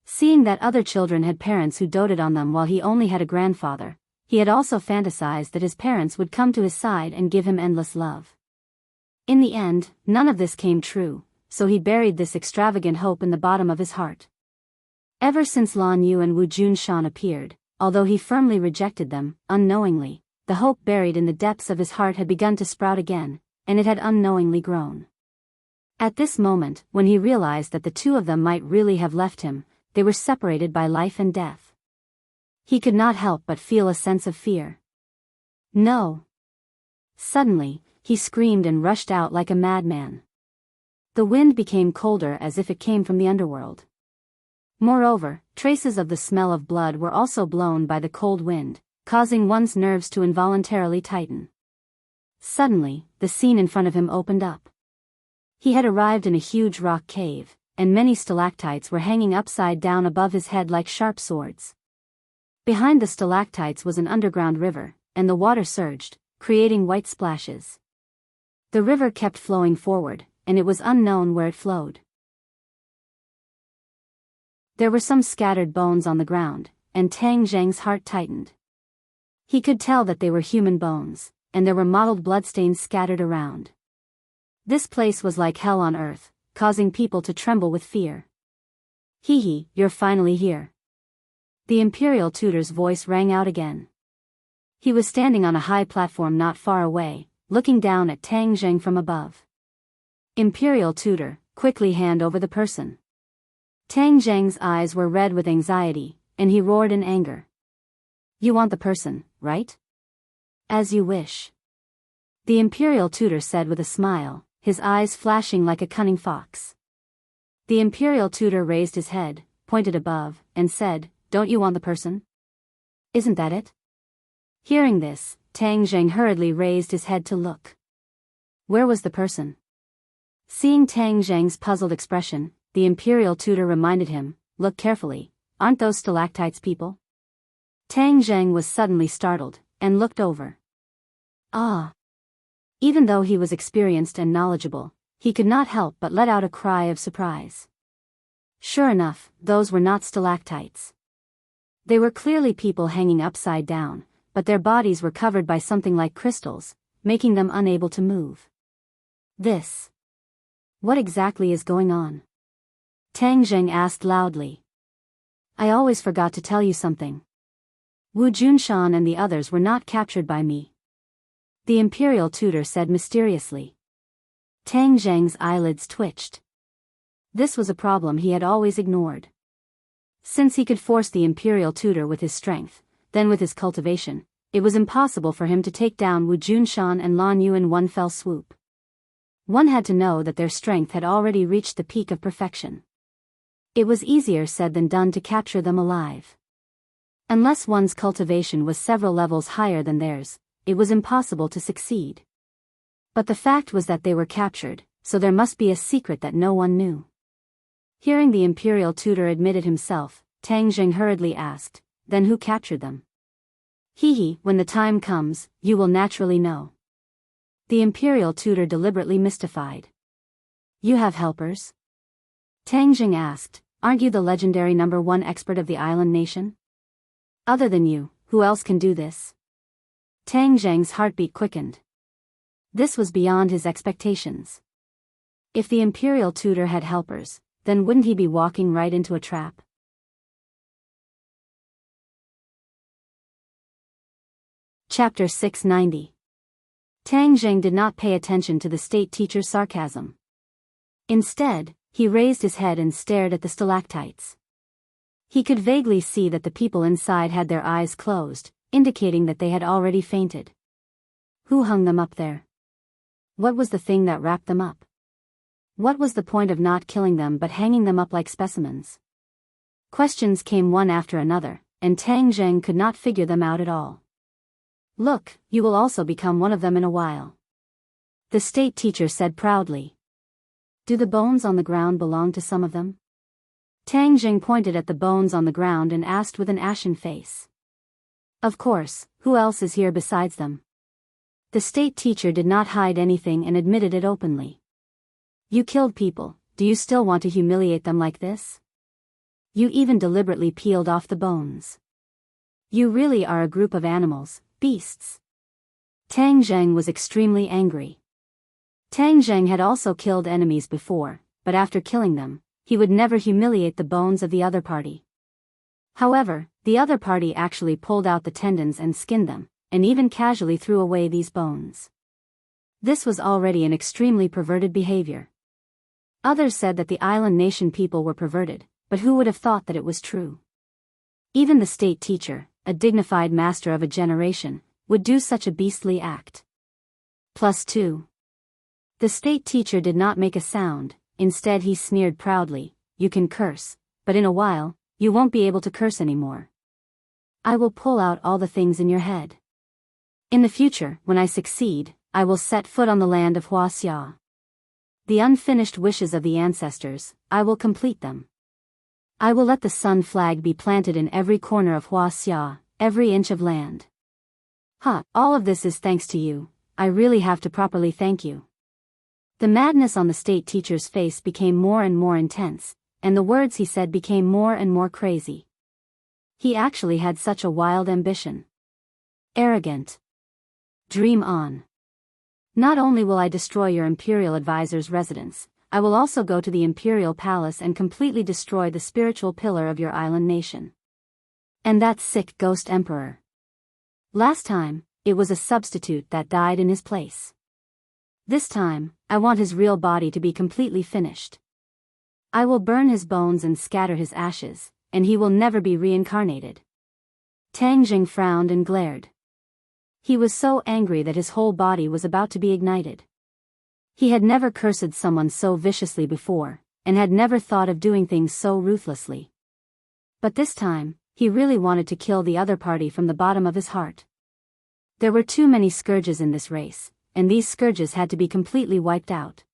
S1: Seeing that other children had parents who doted on them while he only had a grandfather, he had also fantasized that his parents would come to his side and give him endless love. In the end, none of this came true, so he buried this extravagant hope in the bottom of his heart. Ever since Lan Yu and Wu Junshan appeared, although he firmly rejected them, unknowingly, the hope buried in the depths of his heart had begun to sprout again, and it had unknowingly grown. At this moment, when he realized that the two of them might really have left him, they were separated by life and death. He could not help but feel a sense of fear. No! Suddenly, he screamed and rushed out like a madman. The wind became colder as if it came from the underworld. Moreover, traces of the smell of blood were also blown by the cold wind, causing one's nerves to involuntarily tighten. Suddenly, the scene in front of him opened up. He had arrived in a huge rock cave, and many stalactites were hanging upside down above his head like sharp swords. Behind the stalactites was an underground river, and the water surged, creating white splashes. The river kept flowing forward, and it was unknown where it flowed. There were some scattered bones on the ground, and Tang Zheng's heart tightened. He could tell that they were human bones, and there were mottled bloodstains scattered around. This place was like hell on earth, causing people to tremble with fear. Hee, you're finally here. The Imperial Tutor's voice rang out again. He was standing on a high platform not far away, looking down at Tang Zheng from above. Imperial Tutor, quickly hand over the person. Tang Zheng's eyes were red with anxiety, and he roared in anger. You want the person, right? As you wish. The Imperial Tutor said with a smile, his eyes flashing like a cunning fox. The Imperial Tutor raised his head, pointed above, and said, Don't you want the person? Isn't that it? Hearing this, Tang Zheng hurriedly raised his head to look. Where was the person? Seeing Tang Zheng's puzzled expression, the Imperial Tutor reminded him, Look carefully, aren't those stalactites people? Tang Zheng was suddenly startled, and looked over. Ah! Even though he was experienced and knowledgeable, he could not help but let out a cry of surprise. Sure enough, those were not stalactites. They were clearly people hanging upside down, but their bodies were covered by something like crystals, making them unable to move. What exactly is going on? Tang Zheng asked loudly. I always forgot to tell you something. Wu Junshan and the others were not captured by me. The Imperial Tutor said mysteriously. Tang Zheng's eyelids twitched. This was a problem he had always ignored. Since he could force the Imperial Tutor with his strength, then with his cultivation, it was impossible for him to take down Wu Junshan and Lan Yu in one fell swoop. One had to know that their strength had already reached the peak of perfection. It was easier said than done to capture them alive. Unless one's cultivation was several levels higher than theirs, it was impossible to succeed. But the fact was that they were captured, so there must be a secret that no one knew. Hearing the Imperial Tutor admitted himself, Tang Zheng hurriedly asked, Then who captured them? When the time comes, you will naturally know. The Imperial Tutor deliberately mystified. You have helpers? Tang Zheng asked, Aren't you the legendary #1 expert of the island nation? Other than you, who else can do this? Tang Zheng's heartbeat quickened. This was beyond his expectations. If the Imperial Tutor had helpers, then wouldn't he be walking right into a trap? Chapter 690. Tang Zheng did not pay attention to the state teacher's sarcasm. Instead, he raised his head and stared at the stalactites. He could vaguely see that the people inside had their eyes closed, indicating that they had already fainted. Who hung them up there? What was the thing that wrapped them up? What was the point of not killing them but hanging them up like specimens? Questions came one after another, and Tang Zheng could not figure them out at all. Look, you will also become one of them in a while. The state teacher said proudly. Do the bones on the ground belong to some of them? Tang Zheng pointed at the bones on the ground and asked with an ashen face. Of course, who else is here besides them? The state teacher did not hide anything and admitted it openly. You killed people, do you still want to humiliate them like this? You even deliberately peeled off the bones. You really are a group of animals, beasts. Tang Zheng was extremely angry. Tang Zheng had also killed enemies before, but after killing them, he would never humiliate the bones of the other party. However, the other party actually pulled out the tendons and skinned them, and even casually threw away these bones. This was already an extremely perverted behavior. Others said that the island nation people were perverted, but who would have thought that it was true? Even the state teacher, a dignified master of a generation, would do such a beastly act. +2. The state teacher did not make a sound, instead he sneered proudly, You can curse, but in a while, you won't be able to curse anymore. I will pull out all the things in your head. In the future, when I succeed, I will set foot on the land of Huaxia. The unfinished wishes of the ancestors, I will complete them. I will let the sun flag be planted in every corner of Huaxia, every inch of land. All of this is thanks to you, I really have to properly thank you. The madness on the state teacher's face became more and more intense, and the words he said became more and more crazy. He actually had such a wild ambition. Arrogant. Dream on. Not only will I destroy your Imperial Advisor's residence, I will also go to the Imperial Palace and completely destroy the spiritual pillar of your island nation. And that sick ghost emperor. Last time, it was a substitute that died in his place. This time, I want his real body to be completely finished. I will burn his bones and scatter his ashes, and he will never be reincarnated. Tang Jing frowned and glared. He was so angry that his whole body was about to be ignited. He had never cursed someone so viciously before, and had never thought of doing things so ruthlessly. But this time, he really wanted to kill the other party from the bottom of his heart. There were too many scourges in this race, and these scourges had to be completely wiped out.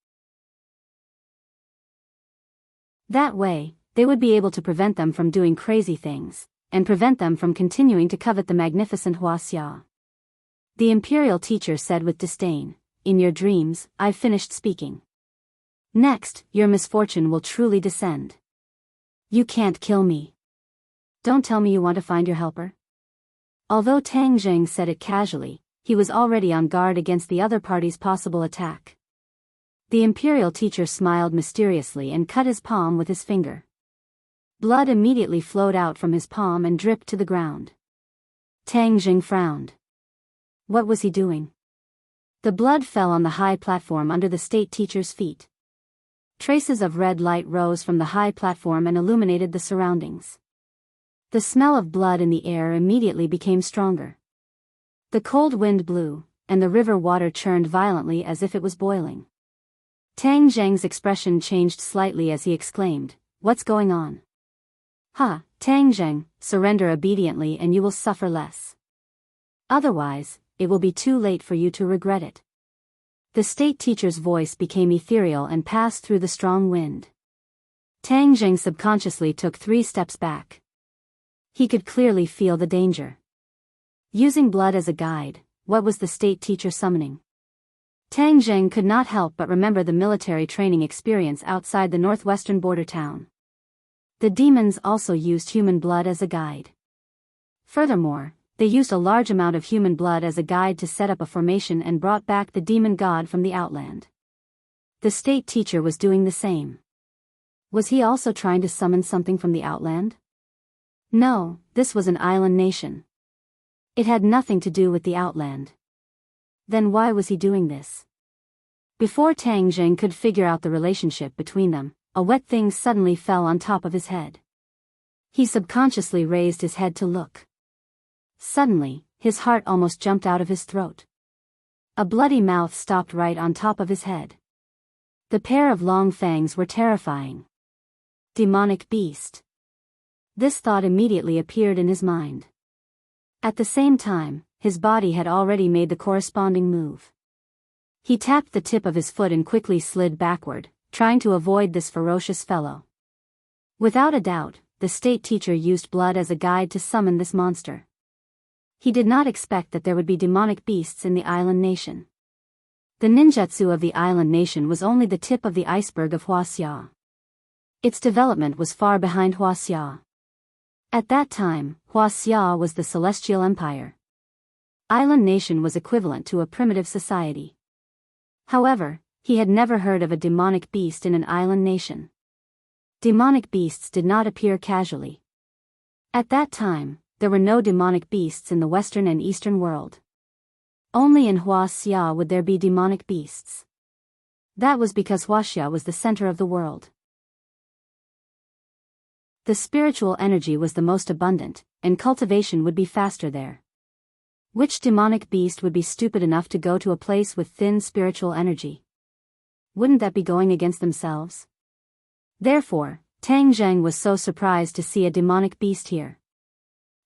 S1: That way, they would be able to prevent them from doing crazy things, and prevent them from continuing to covet the magnificent Huaxia. The imperial teacher said with disdain, "In your dreams, I've finished speaking. Next, your misfortune will truly descend. You can't kill me. Don't tell me you want to find your helper." Although Tang Jing said it casually, he was already on guard against the other party's possible attack. The imperial teacher smiled mysteriously and cut his palm with his finger. Blood immediately flowed out from his palm and dripped to the ground. Tang Jing frowned. What was he doing? The blood fell on the high platform under the state teacher's feet. Traces of red light rose from the high platform and illuminated the surroundings. The smell of blood in the air immediately became stronger. The cold wind blew, and the river water churned violently as if it was boiling. Tang Zheng's expression changed slightly as he exclaimed, "What's going on?" "Ha, Tang Zheng, surrender obediently and you will suffer less. Otherwise, it will be too late for you to regret it." The state teacher's voice became ethereal and passed through the strong wind. Tang Zheng subconsciously took 3 steps back. He could clearly feel the danger. Using blood as a guide, what was the state teacher summoning? Tang Zheng could not help but remember the military training experience outside the northwestern border town. The demons also used human blood as a guide. Furthermore, they used a large amount of human blood as a guide to set up a formation and brought back the demon god from the outland. The state teacher was doing the same. Was he also trying to summon something from the outland? No, this was an island nation. It had nothing to do with the outland. Then why was he doing this? Before Tang Jing could figure out the relationship between them, a wet thing suddenly fell on top of his head. He subconsciously raised his head to look. Suddenly, his heart almost jumped out of his throat. A bloody mouth stopped right on top of his head. The pair of long fangs were terrifying. Demonic beast. This thought immediately appeared in his mind. At the same time, his body had already made the corresponding move. He tapped the tip of his foot and quickly slid backward, trying to avoid this ferocious fellow. Without a doubt, the state teacher used blood as a guide to summon this monster. He did not expect that there would be demonic beasts in the island nation. The ninjutsu of the island nation was only the tip of the iceberg of Huaxia. Its development was far behind Huaxia. At that time, Huaxia was the Celestial Empire. Island nation was equivalent to a primitive society. However, he had never heard of a demonic beast in an island nation. Demonic beasts did not appear casually. At that time, there were no demonic beasts in the western and eastern world. Only in Huaxia would there be demonic beasts. That was because Huaxia was the center of the world. The spiritual energy was the most abundant, and cultivation would be faster there. Which demonic beast would be stupid enough to go to a place with thin spiritual energy? Wouldn't that be going against themselves? Therefore, Tang Zheng was so surprised to see a demonic beast here.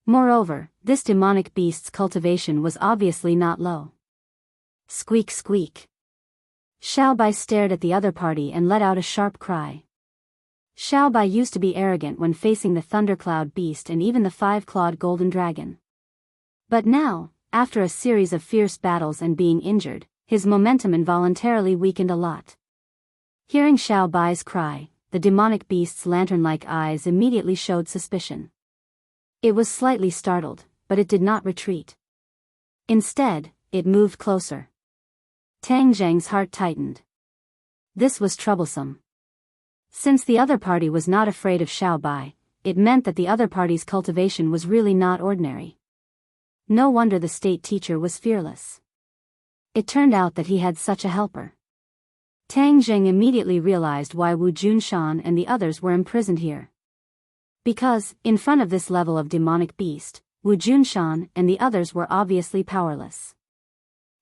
S1: Moreover, this demonic beast's cultivation was obviously not low. Squeak squeak. Xiao Bai stared at the other party and let out a sharp cry. Xiao Bai used to be arrogant when facing the thundercloud beast and even the 5-clawed golden dragon. But now, after a series of fierce battles and being injured, his momentum involuntarily weakened a lot. Hearing Xiao Bai's cry, the demonic beast's lantern-like eyes immediately showed suspicion. It was slightly startled, but it did not retreat. Instead, it moved closer. Tang Zheng's heart tightened. This was troublesome. Since the other party was not afraid of Xiao Bai, it meant that the other party's cultivation was really not ordinary. No wonder the state teacher was fearless. It turned out that he had such a helper. Tang Zheng immediately realized why Wu Junshan and the others were imprisoned here. Because, in front of this level of demonic beast, Wu Junshan and the others were obviously powerless.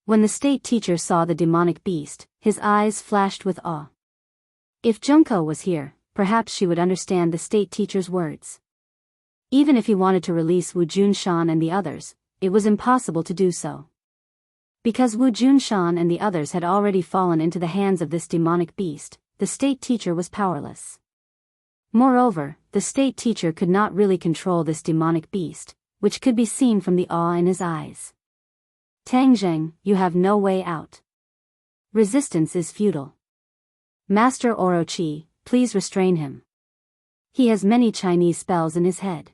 S1: When the state teacher saw the demonic beast, his eyes flashed with awe. If Junko was here, perhaps she would understand the state teacher's words. Even if he wanted to release Wu Junshan and the others, it was impossible to do so. Because Wu Junshan and the others had already fallen into the hands of this demonic beast, the state teacher was powerless. Moreover, the state teacher could not really control this demonic beast, which could be seen from the awe in his eyes. Tang Zheng, you have no way out. Resistance is futile. Master Orochi, please restrain him. He has many Chinese spells in his head.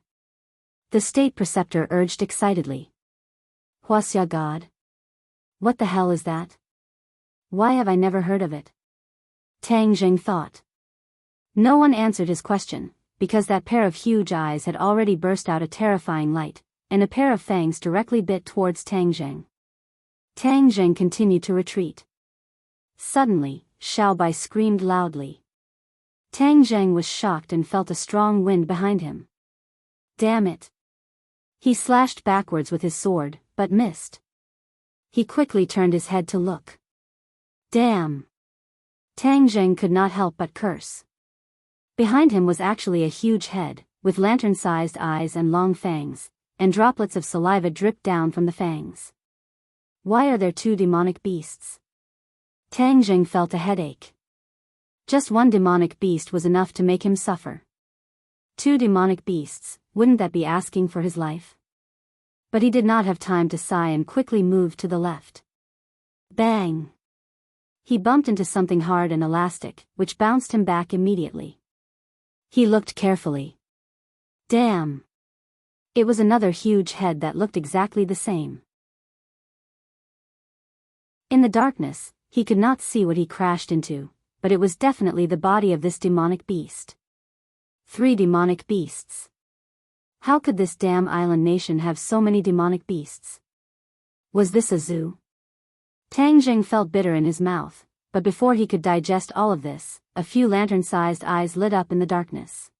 S1: The state preceptor urged excitedly. Huaxia God? What the hell is that? Why have I never heard of it? Tang Zheng thought. No one answered his question, because that pair of huge eyes had already burst out a terrifying light, and a pair of fangs directly bit towards Tang Zheng. Tang Zheng continued to retreat. Suddenly, Xiao Bai screamed loudly. Tang Zheng was shocked and felt a strong wind behind him. Damn it! He slashed backwards with his sword, but missed. He quickly turned his head to look. Damn! Tang Zheng could not help but curse. Behind him was actually a huge head, with lantern-sized eyes and long fangs, and droplets of saliva dripped down from the fangs. Why are there two demonic beasts? Tang Zheng felt a headache. Just one demonic beast was enough to make him suffer. Two demonic beasts, wouldn't that be asking for his life? But he did not have time to sigh and quickly moved to the left. Bang! He bumped into something hard and elastic, which bounced him back immediately. He looked carefully. Damn! It was another huge head that looked exactly the same. In the darkness, he could not see what he crashed into, but it was definitely the body of this demonic beast. 3 demonic beasts. How could this damn island nation have so many demonic beasts? Was this a zoo? Tang Zheng felt bitter in his mouth, but before he could digest all of this, a few lantern-sized eyes lit up in the darkness.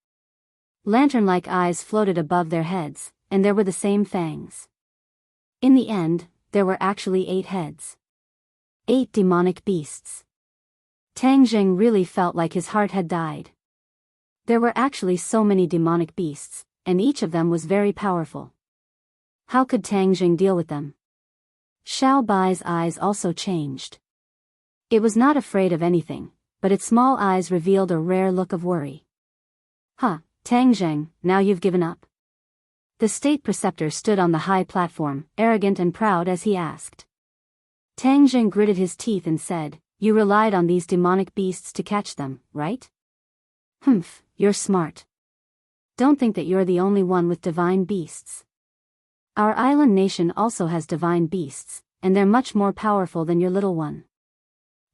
S1: Lantern-like eyes floated above their heads, and there were the same fangs. In the end, there were actually 8 heads. 8 demonic beasts. Tang Zheng really felt like his heart had died. There were actually so many demonic beasts, and each of them was very powerful. How could Tang Zheng deal with them? Xiao Bai's eyes also changed. It was not afraid of anything, but its small eyes revealed a rare look of worry. Huh, Tang Zheng, now you've given up? The state preceptor stood on the high platform, arrogant and proud as he asked. Tang Zheng gritted his teeth and said, You relied on these demonic beasts to catch them, right? Humph, you're smart. Don't think that you're the only one with divine beasts. Our island nation also has divine beasts, and they're much more powerful than your little one.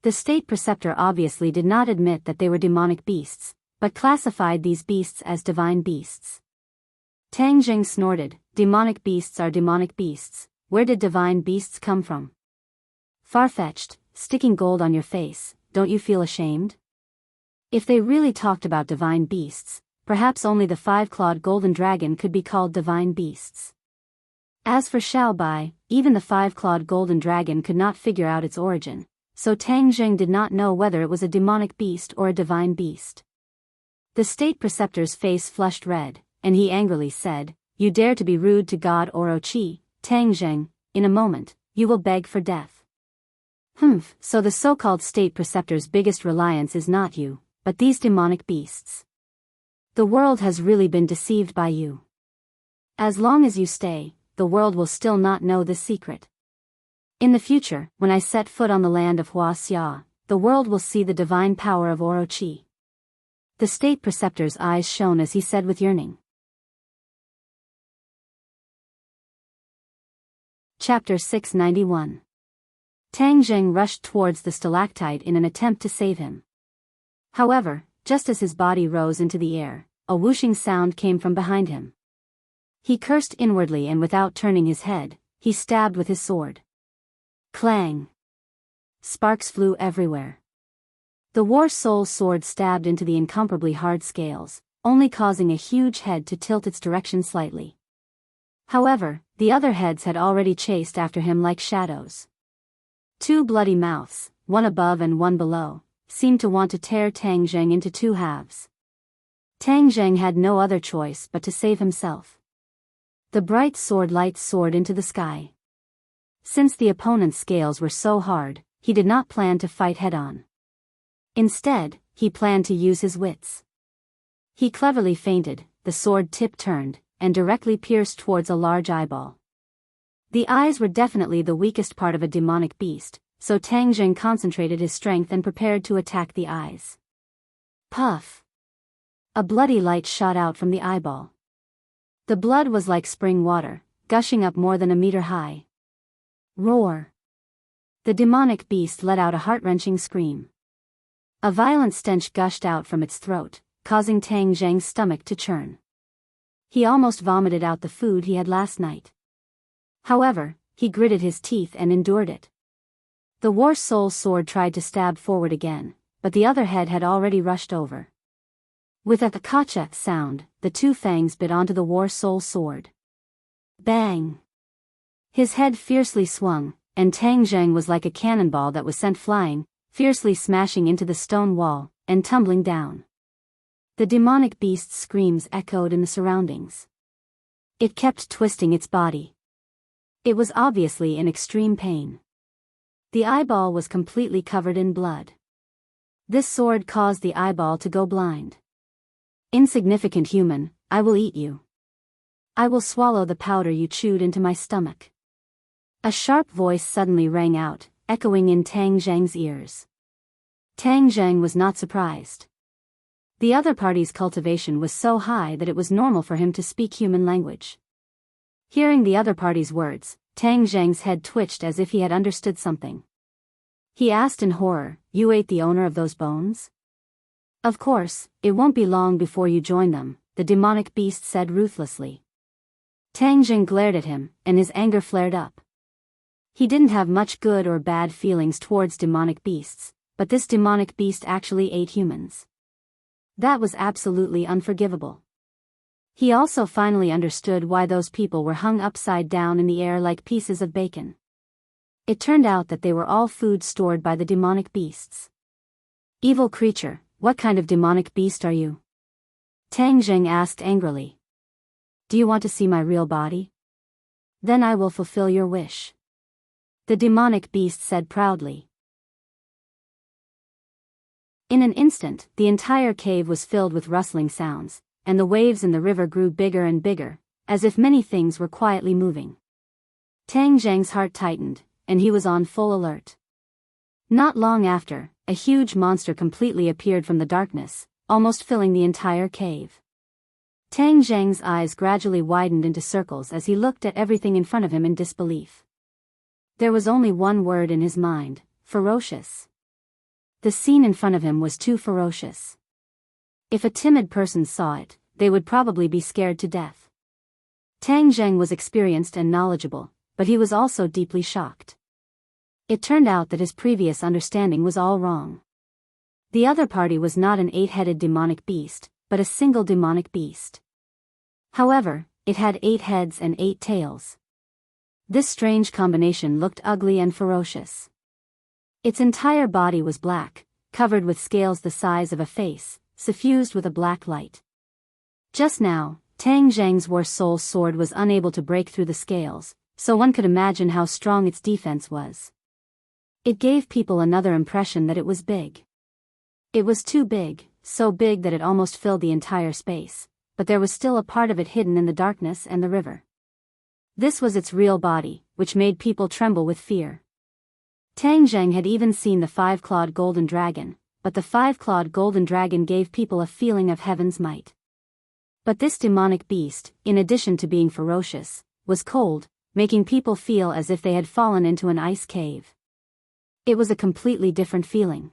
S1: The state preceptor obviously did not admit that they were demonic beasts, but classified these beasts as divine beasts. Tang Zheng snorted, Demonic beasts are demonic beasts, where did divine beasts come from? Far-fetched, sticking gold on your face, don't you feel ashamed? If they really talked about divine beasts, perhaps only the 5-clawed golden dragon could be called divine beasts. As for Xiao Bai, even the 5-clawed golden dragon could not figure out its origin, so Tang Zheng did not know whether it was a demonic beast or a divine beast. The state preceptor's face flushed red, and he angrily said, You dare to be rude to God Orochi, Tang Zheng, in a moment, you will beg for death. Humph, so the so-called state preceptor's biggest reliance is not you, but these demonic beasts. The world has really been deceived by you. As long as you stay, the world will still not know this secret. In the future, when I set foot on the land of Huaxia, the world will see the divine power of Orochi. The state preceptor's eyes shone as he said with yearning. Chapter 691. Tang Zheng rushed towards the stalactite in an attempt to save him. However, just as his body rose into the air, a whooshing sound came from behind him. He cursed inwardly and without turning his head, he stabbed with his sword. Clang! Sparks flew everywhere. The War Soul sword stabbed into the incomparably hard scales, only causing a huge head to tilt its direction slightly. However, the other heads had already chased after him like shadows. Two bloody mouths, one above and one below, seemed to want to tear Tang Zheng into two halves. Tang Zheng had no other choice but to save himself. The bright sword light soared into the sky. Since the opponent's scales were so hard, he did not plan to fight head-on. Instead, he planned to use his wits. He cleverly feinted, the sword tip turned, and directly pierced towards a large eyeball. The eyes were definitely the weakest part of a demonic beast, so Tang Zheng concentrated his strength and prepared to attack the eyes. Puff! A bloody light shot out from the eyeball. The blood was like spring water, gushing up more than a meter high. Roar! The demonic beast let out a heart-wrenching scream. A violent stench gushed out from its throat, causing Tang Zheng's stomach to churn. He almost vomited out the food he had last night. However, he gritted his teeth and endured it. The War Soul sword tried to stab forward again, but the other head had already rushed over. With a kacha sound, the two fangs bit onto the War Soul sword. Bang! His head fiercely swung, and Tang Zheng was like a cannonball that was sent flying, fiercely smashing into the stone wall, and tumbling down. The demonic beast's screams echoed in the surroundings. It kept twisting its body. It was obviously in extreme pain. The eyeball was completely covered in blood. This sword caused the eyeball to go blind. Insignificant human, I will eat you. I will swallow the powder you chewed into my stomach. A sharp voice suddenly rang out, echoing in Tang Zheng's ears. Tang Zheng was not surprised. The other party's cultivation was so high that it was normal for him to speak human language. Hearing the other party's words, Tang Zheng's head twitched as if he had understood something. He asked in horror, "You ate the owner of those bones?" "Of course, it won't be long before you join them," the demonic beast said ruthlessly. Tang Zheng glared at him, and his anger flared up. He didn't have much good or bad feelings towards demonic beasts, but this demonic beast actually ate humans. That was absolutely unforgivable. He also finally understood why those people were hung upside down in the air like pieces of bacon. It turned out that they were all food stored by the demonic beasts. "Evil creature, what kind of demonic beast are you?" Tang Zheng asked angrily. "Do you want to see my real body? Then I will fulfill your wish," the demonic beast said proudly. In an instant, the entire cave was filled with rustling sounds, and the waves in the river grew bigger and bigger, as if many things were quietly moving. Tang Zheng's heart tightened, and he was on full alert. Not long after, a huge monster completely appeared from the darkness, almost filling the entire cave. Tang Zheng's eyes gradually widened into circles as he looked at everything in front of him in disbelief. There was only one word in his mind: ferocious. The scene in front of him was too ferocious. If a timid person saw it, they would probably be scared to death. Tang Zheng was experienced and knowledgeable, but he was also deeply shocked. It turned out that his previous understanding was all wrong. The other party was not an 8-headed demonic beast, but a single demonic beast. However, it had 8 heads and 8 tails. This strange combination looked ugly and ferocious. Its entire body was black, covered with scales the size of a face, suffused with a black light. Just now, Tang Zheng's War Soul sword was unable to break through the scales, so one could imagine how strong its defense was. It gave people another impression that it was big. It was too big, so big that it almost filled the entire space, but there was still a part of it hidden in the darkness and the river. This was its real body, which made people tremble with fear. Tang Zheng had even seen the 5-clawed golden dragon, but the 5-clawed golden dragon gave people a feeling of heaven's might. But this demonic beast, in addition to being ferocious, was cold, making people feel as if they had fallen into an ice cave. It was a completely different feeling.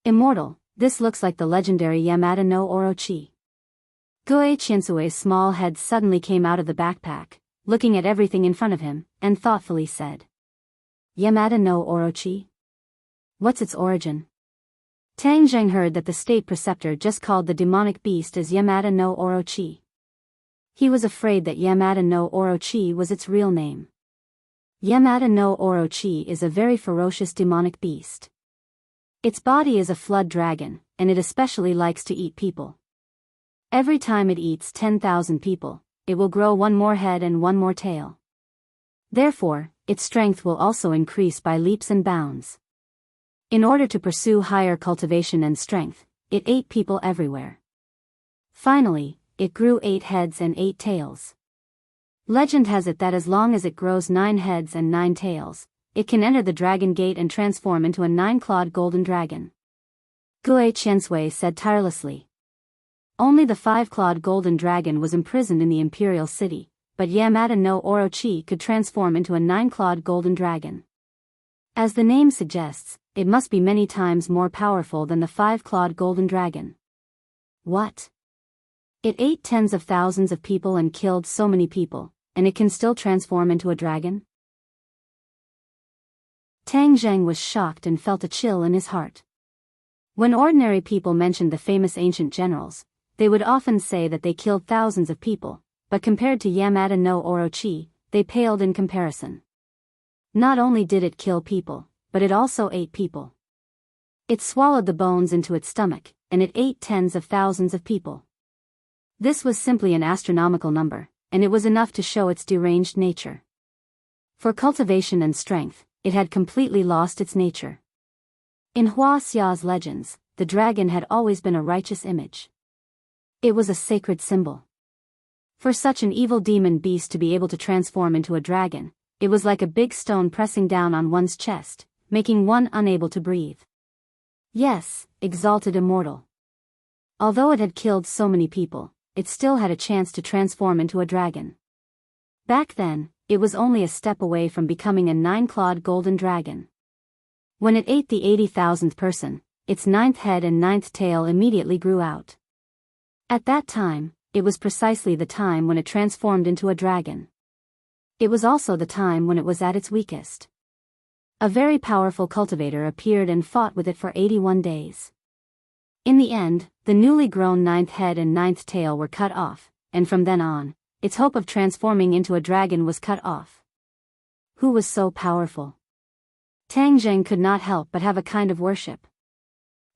S1: Immortal, this looks like the legendary Yamada no Orochi. Goei Chinsue's small head suddenly came out of the backpack, looking at everything in front of him, and thoughtfully said. Yamada no Orochi? What's its origin? Tang Zheng heard that the state preceptor just called the demonic beast as Yamada no Orochi. He was afraid that Yamada no Orochi was its real name. Yamada no Orochi is a very ferocious demonic beast. Its body is a flood dragon, and it especially likes to eat people. Every time it eats 10,000 people, it will grow one more head and one more tail. Therefore, its strength will also increase by leaps and bounds. In order to pursue higher cultivation and strength, it ate people everywhere. Finally, it grew 8 heads and 8 tails. Legend has it that as long as it grows 9 heads and 9 tails, it can enter the dragon gate and transform into a 9-clawed golden dragon. Gue Qiansui said tirelessly. Only the 5-clawed golden dragon was imprisoned in the imperial city, but Yamada no Orochi could transform into a 9-clawed golden dragon. As the name suggests, it must be many times more powerful than the 5-clawed golden dragon. What? It ate tens of thousands of people and killed so many people, and it can still transform into a dragon? Tang Zheng was shocked and felt a chill in his heart. When ordinary people mentioned the famous ancient generals, they would often say that they killed thousands of people, but compared to Yamada no Orochi, they paled in comparison. Not only did it kill people, but it also ate people. It swallowed the bones into its stomach, and it ate tens of thousands of people. This was simply an astronomical number, and it was enough to show its deranged nature. For cultivation and strength, it had completely lost its nature. In Hua Xia's legends, the dragon had always been a righteous image. It was a sacred symbol. For such an evil demon beast to be able to transform into a dragon, it was like a big stone pressing down on one's chest, making one unable to breathe. Yes, exalted immortal. Although it had killed so many people, it still had a chance to transform into a dragon. Back then, it was only a step away from becoming a 9-clawed golden dragon. When it ate the 80,000th person, its 9th head and 9th tail immediately grew out. At that time, it was precisely the time when it transformed into a dragon. It was also the time when it was at its weakest. A very powerful cultivator appeared and fought with it for 81 days. In the end, the newly grown 9th head and 9th tail were cut off, and from then on, its hope of transforming into a dragon was cut off. Who was so powerful? Tang Zheng could not help but have a kind of worship.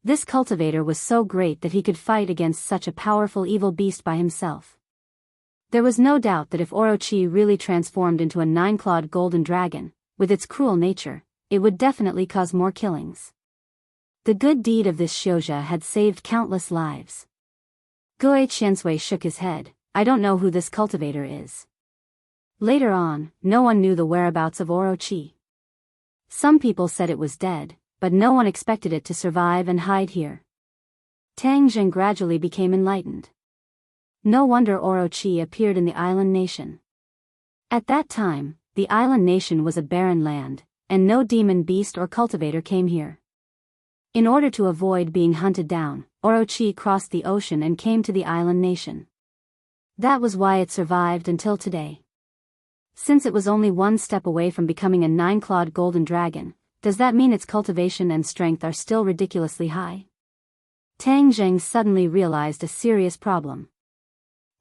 S1: This cultivator was so great that he could fight against such a powerful evil beast by himself. There was no doubt that if Orochi really transformed into a 9-clawed golden dragon, with its cruel nature, it would definitely cause more killings. The good deed of this Xiuzha had saved countless lives. Gue Qiansui shook his head. I don't know who this cultivator is. Later on, no one knew the whereabouts of Orochi. Some people said it was dead, but no one expected it to survive and hide here. Tang Zheng gradually became enlightened. No wonder Orochi appeared in the island nation. At that time, the island nation was a barren land, and no demon beast or cultivator came here. In order to avoid being hunted down, Orochi crossed the ocean and came to the island nation. That was why it survived until today. Since it was only one step away from becoming a 9-clawed golden dragon, does that mean its cultivation and strength are still ridiculously high? Tang Zheng suddenly realized a serious problem.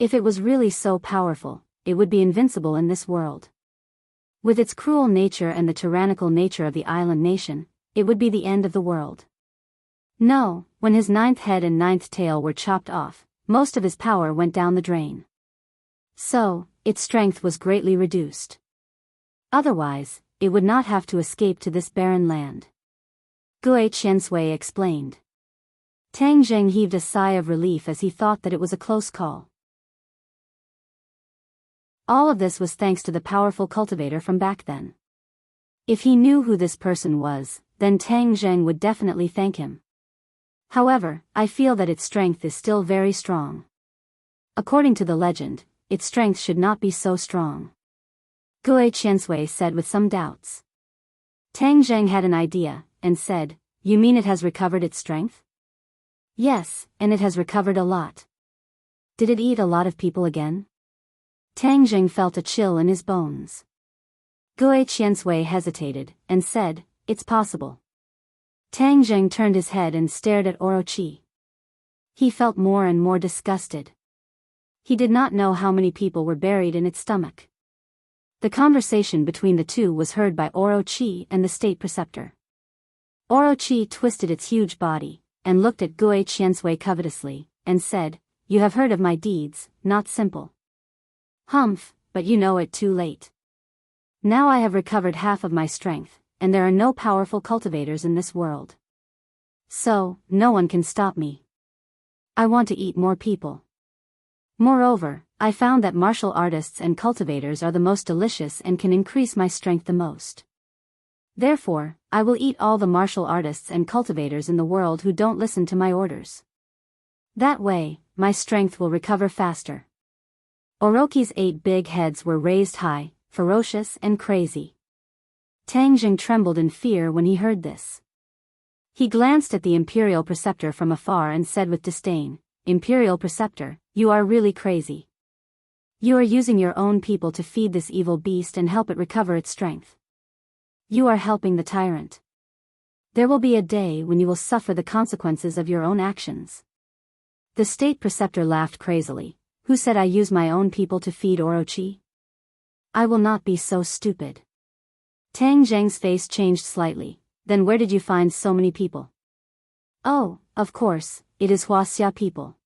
S1: If it was really so powerful, it would be invincible in this world. With its cruel nature and the tyrannical nature of the island nation, it would be the end of the world. No, when his 9th head and 9th tail were chopped off, most of his power went down the drain. So, its strength was greatly reduced. Otherwise, it would not have to escape to this barren land. Gue Qiansui explained. Tang Zheng heaved a sigh of relief as he thought that it was a close call. All of this was thanks to the powerful cultivator from back then. If he knew who this person was, then Tang Zheng would definitely thank him. However, I feel that its strength is still very strong. According to the legend, its strength should not be so strong. Gue Qiansui said with some doubts. Tang Zheng had an idea, and said, "You mean it has recovered its strength?" "Yes, and it has recovered a lot." "Did it eat a lot of people again?" Tang Zheng felt a chill in his bones. Gue Qiansui hesitated, and said, "It's possible." Tang Zheng turned his head and stared at Orochi. He felt more and more disgusted. He did not know how many people were buried in its stomach. The conversation between the two was heard by Orochi and the state preceptor. Orochi twisted its huge body, and looked at Gue Qiansui covetously, and said, "You have heard of my deeds, not simple. Humph, but you know it too late. Now I have recovered half of my strength, and there are no powerful cultivators in this world. So, no one can stop me. I want to eat more people. Moreover, I found that martial artists and cultivators are the most delicious and can increase my strength the most. Therefore, I will eat all the martial artists and cultivators in the world who don't listen to my orders. That way, my strength will recover faster." Orochi's 8 big heads were raised high, ferocious and crazy. Tang Zheng trembled in fear when he heard this. He glanced at the Imperial Preceptor from afar and said with disdain, "Imperial Preceptor, you are really crazy. You are using your own people to feed this evil beast and help it recover its strength. You are helping the tyrant. There will be a day when you will suffer the consequences of your own actions." The state preceptor laughed crazily. "Who said I use my own people to feed Orochi? I will not be so stupid." Tang Zheng's face changed slightly. "Then where did you find so many people?" "Oh, of course, it is Huaxia people.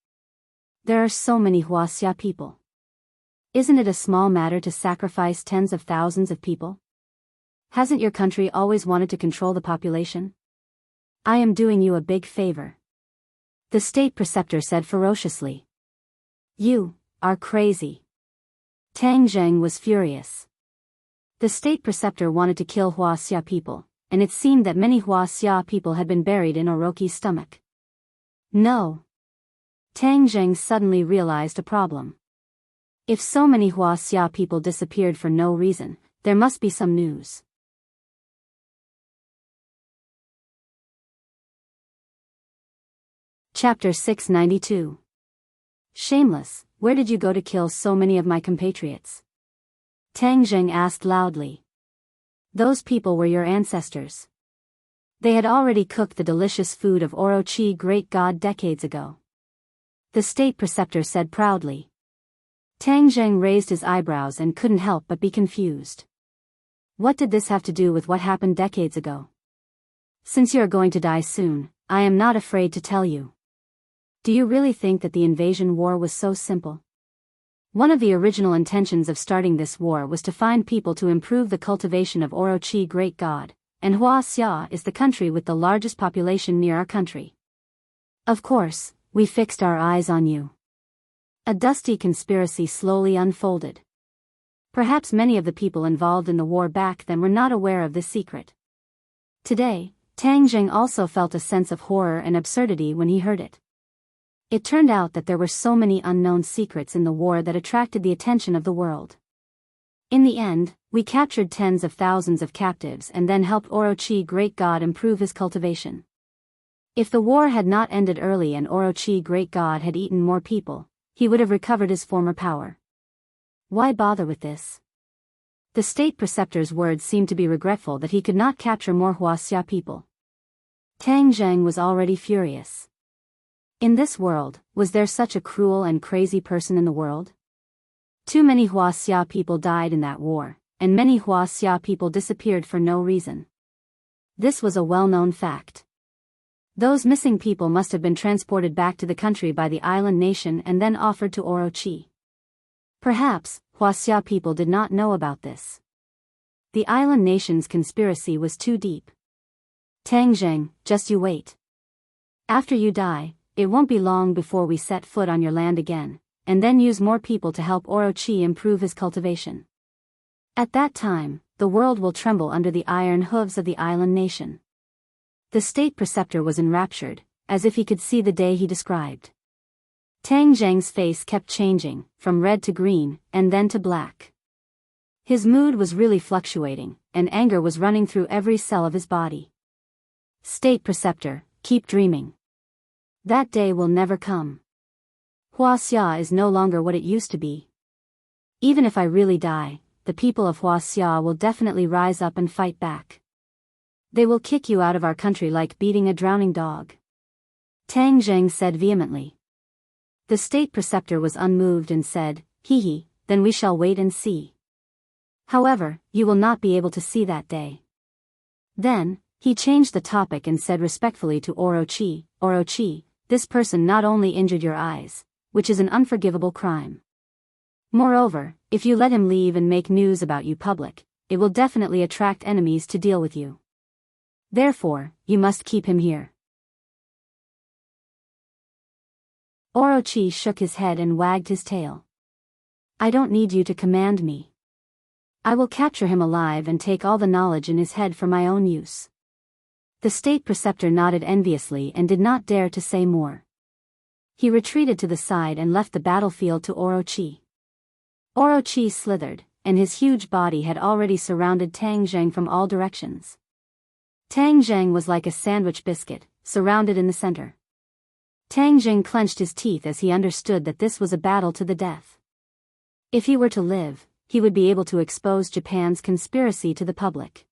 S1: There are so many Huaxia people. Isn't it a small matter to sacrifice tens of thousands of people? Hasn't your country always wanted to control the population? I am doing you a big favor." The state preceptor said ferociously. "You are crazy." Tang Zheng was furious. The state preceptor wanted to kill Huaxia people, and it seemed that many Huaxia people had been buried in Orochi's stomach. No. Tang Zheng suddenly realized a problem. If so many Huaxia people disappeared for no reason, there must be some news. Chapter 692. Shameless, where did you go to kill so many of my compatriots? Tang Zheng asked loudly. Those people were your ancestors. They had already cooked the delicious food of Orochi great god decades ago. The state preceptor said proudly. Tang Zheng raised his eyebrows and couldn't help but be confused. What did this have to do with what happened decades ago? Since you are going to die soon, I am not afraid to tell you. Do you really think that the invasion war was so simple? One of the original intentions of starting this war was to find people to improve the cultivation of Orochi great god, and Huaxia is the country with the largest population near our country. Of course, we fixed our eyes on you. A dusty conspiracy slowly unfolded. Perhaps many of the people involved in the war back then were not aware of this secret. Today, Tang Zheng also felt a sense of horror and absurdity when he heard it. It turned out that there were so many unknown secrets in the war that attracted the attention of the world. In the end, we captured tens of thousands of captives and then helped Orochi great god improve his cultivation. If the war had not ended early and Orochi great god had eaten more people, he would have recovered his former power. Why bother with this? The state preceptor's words seemed to be regretful that he could not capture more Huaxia people. Tang Zheng was already furious. In this world, was there such a cruel and crazy person in the world? Too many Huaxia people died in that war, and many Huaxia people disappeared for no reason. This was a well-known fact. Those missing people must have been transported back to the country by the island nation and then offered to Orochi. Perhaps, Huaxia people did not know about this. The island nation's conspiracy was too deep. Tang Zheng, just you wait. After you die, it won't be long before we set foot on your land again, and then use more people to help Orochi improve his cultivation. At that time, the world will tremble under the iron hooves of the island nation. The state preceptor was enraptured, as if he could see the day he described. Tang Zheng's face kept changing, from red to green, and then to black. His mood was really fluctuating, and anger was running through every cell of his body. State Preceptor, keep dreaming. That day will never come. Huaxia is no longer what it used to be. Even if I really die, the people of Huaxia will definitely rise up and fight back. They will kick you out of our country like beating a drowning dog. Tang Zheng said vehemently. The State Preceptor was unmoved and said, "Hee, then we shall wait and see. However, you will not be able to see that day." Then, he changed the topic and said respectfully to Orochi, "Orochi, this person not only injured your eyes, which is an unforgivable crime. Moreover, if you let him leave and make news about you public, it will definitely attract enemies to deal with you. Therefore, you must keep him here." Orochi shook his head and wagged his tail. "I don't need you to command me. I will capture him alive and take all the knowledge in his head for my own use." The State Preceptor nodded enviously and did not dare to say more. He retreated to the side and left the battlefield to Orochi. Orochi slithered, and his huge body had already surrounded Tang Zheng from all directions. Tang Zheng was like a sandwich biscuit, surrounded in the center. Tang Zheng clenched his teeth as he understood that this was a battle to the death. If he were to live, he would be able to expose Japan's conspiracy to the public.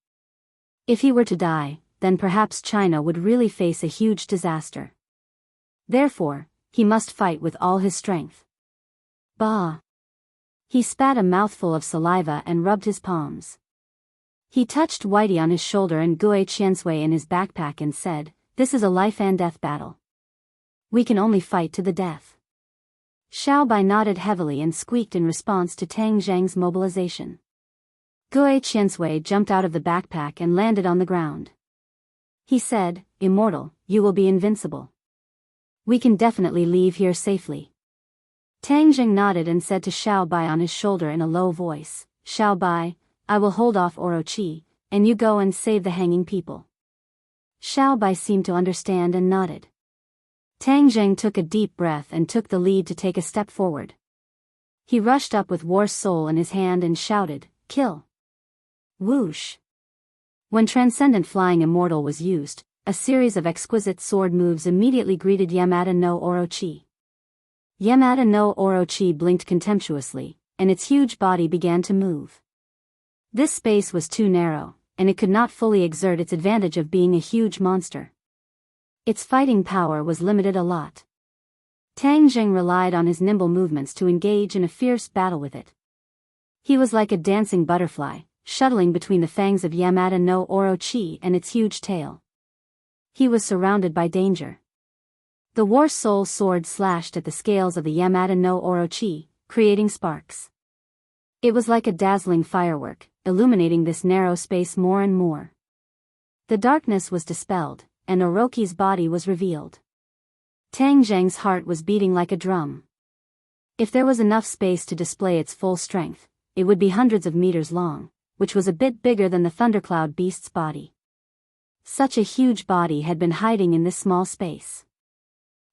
S1: If he were to die, then perhaps China would really face a huge disaster. Therefore, he must fight with all his strength. Bah! He spat a mouthful of saliva and rubbed his palms. He touched Whitey on his shoulder and Gue Qiansui in his backpack and said, "This is a life and death battle. We can only fight to the death." Xiao Bai nodded heavily and squeaked in response to Tang Zheng's mobilization. Gue Qiansui jumped out of the backpack and landed on the ground. He said, "Immortal, you will be invincible. We can definitely leave here safely." Tang Zheng nodded and said to Xiao Bai on his shoulder in a low voice, "Xiao Bai, I will hold off Orochi, and you go and save the hanging people." Xiao Bai seemed to understand and nodded. Tang Zheng took a deep breath and took the lead to take a step forward. He rushed up with War's soul in his hand and shouted, "Kill!" Whoosh! When Transcendent Flying Immortal was used, a series of exquisite sword moves immediately greeted Yamada no Orochi. Yamada no Orochi blinked contemptuously, and its huge body began to move. This space was too narrow, and it could not fully exert its advantage of being a huge monster. Its fighting power was limited a lot. Tang Zheng relied on his nimble movements to engage in a fierce battle with it. He was like a dancing butterfly, shuttling between the fangs of Yamada no Orochi and its huge tail. He was surrounded by danger. The War Soul sword slashed at the scales of the Yamada no Orochi, creating sparks. It was like a dazzling firework, illuminating this narrow space more and more. The darkness was dispelled, and Orochi's body was revealed. Tang Zheng's heart was beating like a drum. If there was enough space to display its full strength, it would be hundreds of meters long, which was a bit bigger than the Thundercloud beast's body. Such a huge body had been hiding in this small space.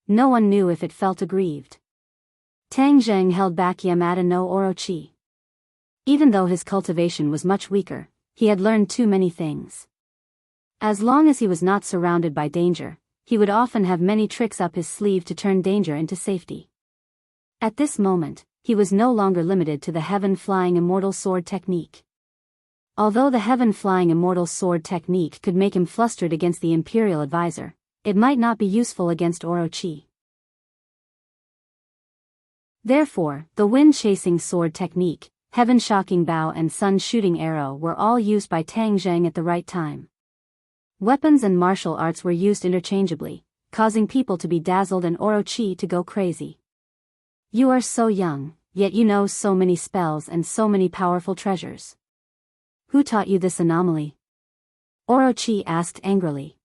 S1: No one knew if it felt aggrieved. Tang Zheng held back Yamada no Orochi. Even though his cultivation was much weaker, he had learned too many things. As long as he was not surrounded by danger, he would often have many tricks up his sleeve to turn danger into safety. At this moment, he was no longer limited to the Heaven-Flying Immortal Sword technique. Although the Heaven-Flying Immortal Sword technique could make him flustered against the Imperial Advisor, it might not be useful against Orochi. Therefore, the Wind-Chasing Sword technique, Heaven-Shocking Bow and Sun-Shooting Arrow were all used by Tang Zheng at the right time. Weapons and martial arts were used interchangeably, causing people to be dazzled and Orochi to go crazy. "You are so young, yet you know so many spells and so many powerful treasures. Who taught you this anomaly?" Orochi asked angrily.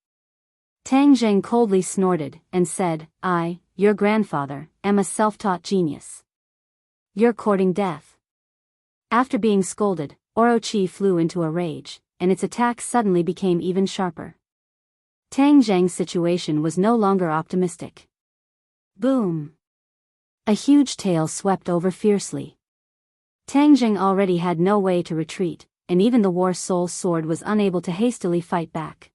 S1: Tang Zheng coldly snorted, and said, "I, your grandfather, am a self-taught genius. You're courting death." After being scolded, Orochi flew into a rage, and its attack suddenly became even sharper. Tang Zheng's situation was no longer optimistic. Boom! A huge tail swept over fiercely. Tang Jing already had no way to retreat, and even the War Soul's sword was unable to hastily fight back.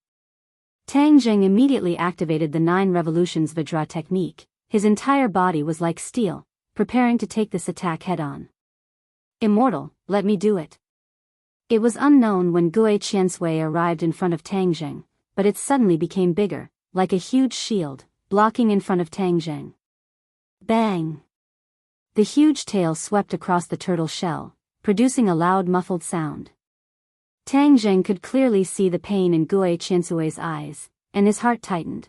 S1: Tang Jing immediately activated the 9 revolutions Vajra technique. His entire body was like steel, preparing to take this attack head-on. Immortal, let me do it. It was unknown when Gue Qiansui arrived in front of Tang Jing, but it suddenly became bigger, like a huge shield, blocking in front of Tang Jing. Bang! The huge tail swept across the turtle shell, producing a loud muffled sound. Tang Jing could clearly see the pain in Gue Qiansui's eyes, and his heart tightened.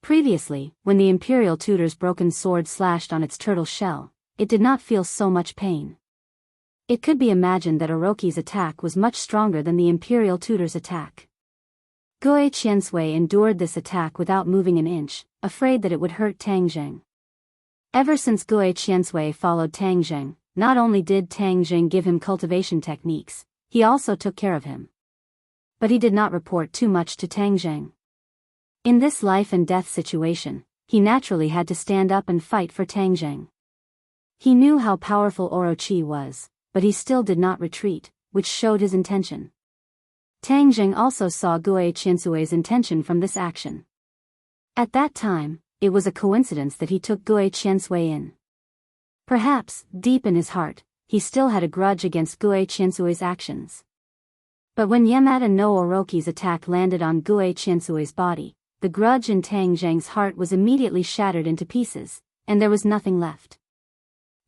S1: Previously, when the Imperial Tutor's broken sword slashed on its turtle shell, it did not feel so much pain. It could be imagined that Orochi's attack was much stronger than the Imperial Tutor's attack. Gue Qiansui endured this attack without moving an inch, afraid that it would hurt Tang Jing. Ever since Gue Qiansui followed Tang Jing, not only did Tang Jing give him cultivation techniques, he also took care of him. But he did not report too much to Tang Jing. In this life and death situation, he naturally had to stand up and fight for Tang Jing. He knew how powerful Orochi was, but he still did not retreat, which showed his intention. Tang Jing also saw Gue Qiansui's intention from this action. At that time, it was a coincidence that he took Gue Qiansui in. Perhaps, deep in his heart, he still had a grudge against Gue Qiansui's actions. But when Yamada no Orochi's attack landed on Gue Qiansui's body, the grudge in Tang Jing's heart was immediately shattered into pieces, and there was nothing left.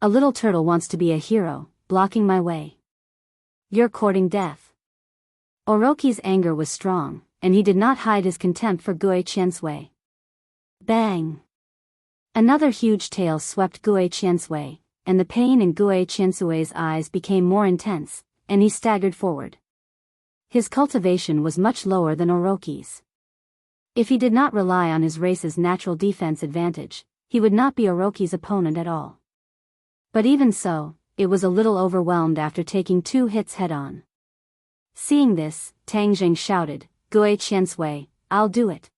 S1: A little turtle wants to be a hero, blocking my way. You're courting death. Orochi's anger was strong, and he did not hide his contempt for Gue Qiansui. Bang! Another huge tail swept Gue Qiansui, and the pain in Gue Qiansui's eyes became more intense, and he staggered forward. His cultivation was much lower than Orochi's. If he did not rely on his race's natural defense advantage, he would not be Orochi's opponent at all. But even so, it was a little overwhelmed after taking 2 hits head-on. Seeing this, Tang Jing shouted, Gue Qiansui, I'll do it.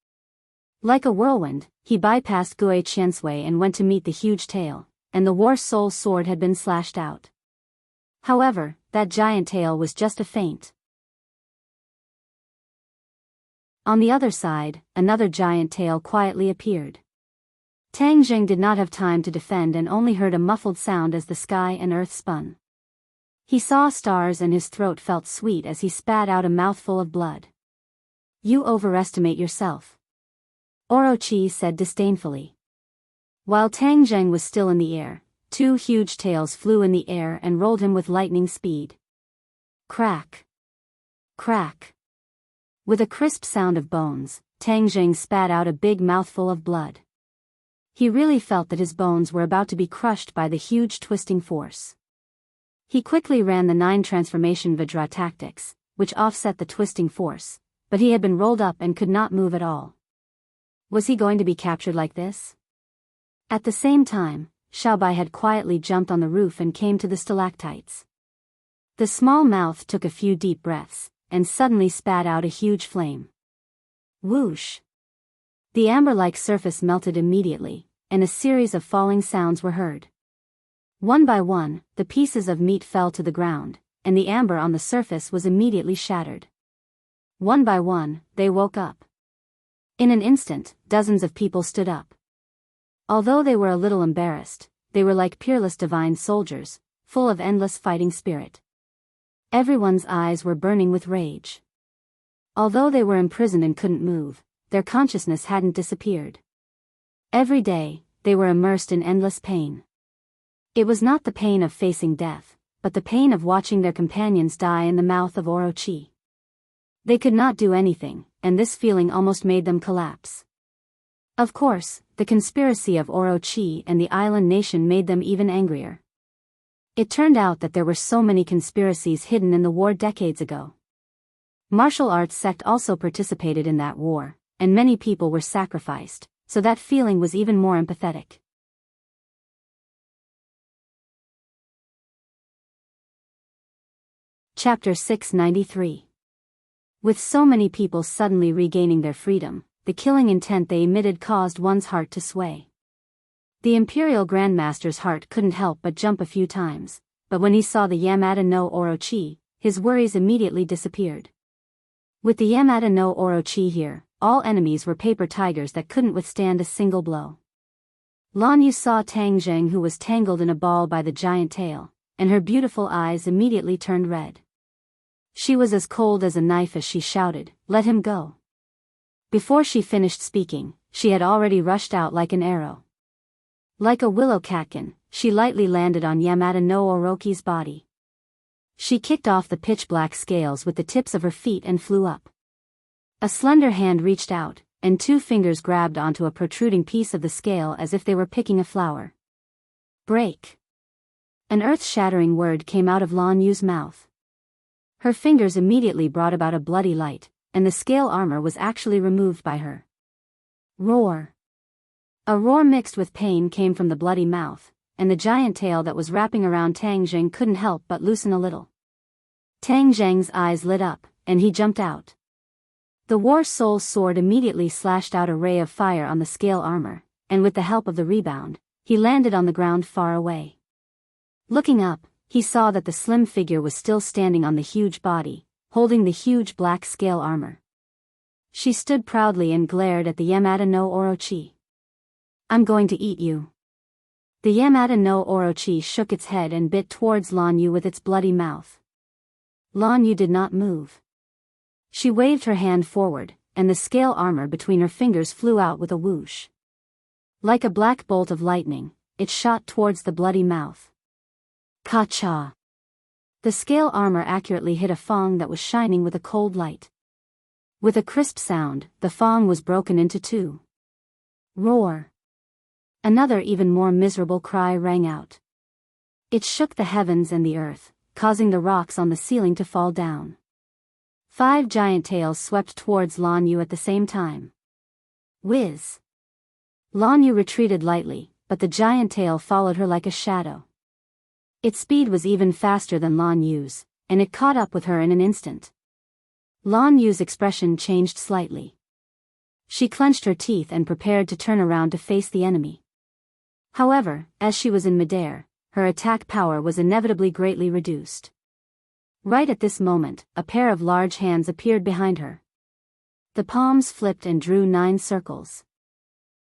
S1: Like a whirlwind, he bypassed Gue Qiansui and went to meet the huge tail, and the War Soul's sword had been slashed out. However, that giant tail was just a feint. On the other side, another giant tail quietly appeared. Tang Jing did not have time to defend and only heard a muffled sound as the sky and earth spun. He saw stars and his throat felt sweet as he spat out a mouthful of blood. You overestimate yourself, Orochi said disdainfully. While Tang Jing was still in the air, 2 huge tails flew in the air and rolled him with lightning speed. Crack! Crack! With a crisp sound of bones, Tang Jing spat out a big mouthful of blood. He really felt that his bones were about to be crushed by the huge twisting force. He quickly ran the 9 transformation Vajra tactics, which offset the twisting force, but he had been rolled up and could not move at all. Was he going to be captured like this? At the same time, Xiaobai had quietly jumped on the roof and came to the stalactites. The small mouth took a few deep breaths, and suddenly spat out a huge flame. Whoosh! The amber-like surface melted immediately, and a series of falling sounds were heard. One by one, the pieces of meat fell to the ground, and the amber on the surface was immediately shattered. One by one, they woke up. In an instant, dozens of people stood up. Although they were a little embarrassed, they were like peerless divine soldiers, full of endless fighting spirit. Everyone's eyes were burning with rage. Although they were imprisoned and couldn't move, their consciousness hadn't disappeared. Every day, they were immersed in endless pain. It was not the pain of facing death, but the pain of watching their companions die in the mouth of Orochi. They could not do anything, and this feeling almost made them collapse. Of course, the conspiracy of Orochi and the island nation made them even angrier. It turned out that there were so many conspiracies hidden in the war decades ago. Martial arts sect also participated in that war, and many people were sacrificed, so that feeling was even more empathetic. Chapter 693. With so many people suddenly regaining their freedom, the killing intent they emitted caused one's heart to sway. The Imperial Grandmaster's heart couldn't help but jump a few times, but when he saw the Yamada no Orochi, his worries immediately disappeared. With the Yamada no Orochi here, all enemies were paper tigers that couldn't withstand a single blow. Lan Yu saw Tang Zheng, who was tangled in a ball by the giant tail, and her beautiful eyes immediately turned red. She was as cold as a knife as she shouted, "Let him go." Before she finished speaking, she had already rushed out like an arrow. Like a willow catkin, she lightly landed on Yamada no Orochi's body. She kicked off the pitch-black scales with the tips of her feet and flew up. A slender hand reached out, and 2 fingers grabbed onto a protruding piece of the scale as if they were picking a flower. "Break." An earth-shattering word came out of Lan Yu's mouth. Her fingers immediately brought about a bloody light, and the scale armor was actually removed by her. Roar. A roar mixed with pain came from the bloody mouth, and the giant tail that was wrapping around Tang Zheng couldn't help but loosen a little. Tang Zheng's eyes lit up, and he jumped out. The War Soul's sword immediately slashed out a ray of fire on the scale armor, and with the help of the rebound, he landed on the ground far away. Looking up, he saw that the slim figure was still standing on the huge body, holding the huge black scale armor. She stood proudly and glared at the Yamada no Orochi. "I'm going to eat you." The Yamada no Orochi shook its head and bit towards Lan Yu with its bloody mouth. Lan Yu did not move. She waved her hand forward, and the scale armor between her fingers flew out with a whoosh. Like a black bolt of lightning, it shot towards the bloody mouth. Ka-cha! The scale armor accurately hit a fang that was shining with a cold light. With a crisp sound, the fang was broken into 2. Roar! Another even more miserable cry rang out. It shook the heavens and the earth, causing the rocks on the ceiling to fall down. 5 giant tails swept towards Lan Yu at the same time. Whiz! Lan Yu retreated lightly, but the giant tail followed her like a shadow. Its speed was even faster than Lan Yu's, and it caught up with her in an instant. Lan Yu's expression changed slightly. She clenched her teeth and prepared to turn around to face the enemy. However, as she was in midair, her attack power was inevitably greatly reduced. Right at this moment, a pair of large hands appeared behind her. The palms flipped and drew 9 circles.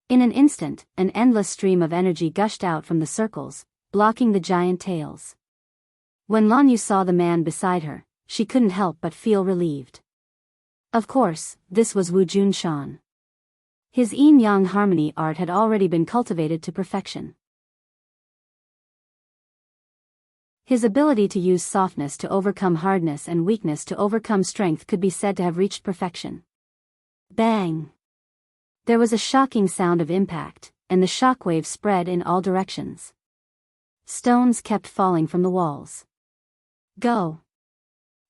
S1: In an instant, an endless stream of energy gushed out from the circles, blocking the giant tails. When Lan Yu saw the man beside her, she couldn't help but feel relieved. Of course, this was Wu Junshan. His yin-yang harmony art had already been cultivated to perfection. His ability to use softness to overcome hardness and weakness to overcome strength could be said to have reached perfection. Bang! There was a shocking sound of impact, and the shockwave spread in all directions. Stones kept falling from the walls. Go!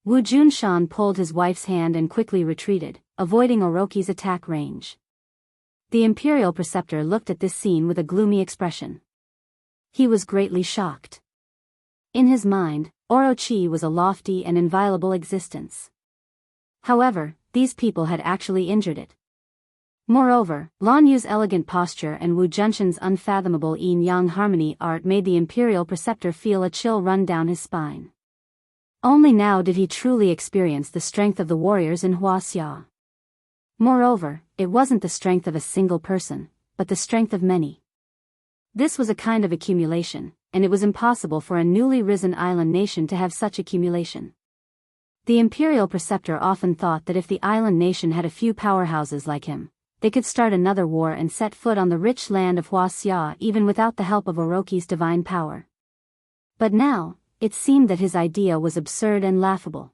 S1: Wu Junshan pulled his wife's hand and quickly retreated, avoiding Orochi's attack range. The Imperial Preceptor looked at this scene with a gloomy expression. He was greatly shocked. In his mind, Orochi was a lofty and inviolable existence. However, these people had actually injured it. Moreover, Lan Yu's elegant posture and Wu Junshan's unfathomable yin-yang harmony art made the Imperial Preceptor feel a chill run down his spine. Only now did he truly experience the strength of the warriors in Huaxia. Moreover, it wasn't the strength of a single person, but the strength of many. This was a kind of accumulation, and it was impossible for a newly risen island nation to have such accumulation. The Imperial Preceptor often thought that if the island nation had a few powerhouses like him, they could start another war and set foot on the rich land of Huaxia even without the help of Orochi's divine power. But now, it seemed that his idea was absurd and laughable.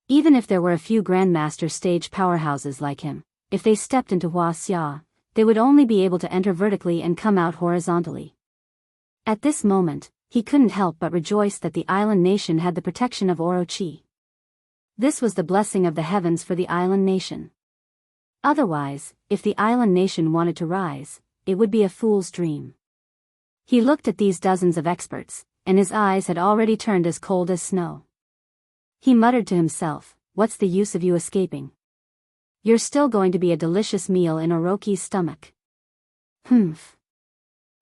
S1: Even if there were a few Grandmaster stage powerhouses like him, if they stepped into Huaxia, they would only be able to enter vertically and come out horizontally. At this moment, he couldn't help but rejoice that the island nation had the protection of Orochi. This was the blessing of the heavens for the island nation. Otherwise, if the island nation wanted to rise, it would be a fool's dream. He looked at these dozens of experts, and his eyes had already turned as cold as snow. He muttered to himself, "What's the use of you escaping? You're still going to be a delicious meal in Orochi's stomach." Humph.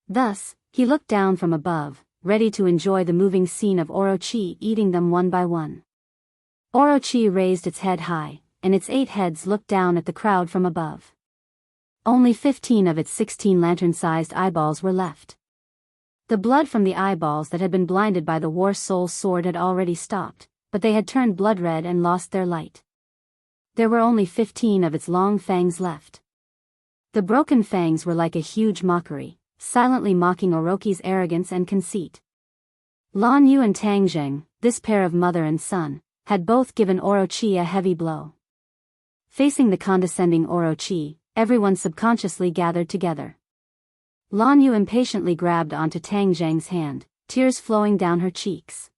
S1: Thus, he looked down from above, ready to enjoy the moving scene of Orochi eating them one by one. Orochi raised its head high, and its 8 heads looked down at the crowd from above. Only 15 of its 16 lantern-sized eyeballs were left. The blood from the eyeballs that had been blinded by the War Soul's sword had already stopped, but they had turned blood red and lost their light. There were only 15 of its long fangs left. The broken fangs were like a huge mockery, silently mocking Orochi's arrogance and conceit. Lan Yu and Tang Zheng, this pair of mother and son, had both given Orochi a heavy blow. Facing the condescending Orochi, everyone subconsciously gathered together. Lan Yu impatiently grabbed onto Tang Zheng's hand, tears flowing down her cheeks.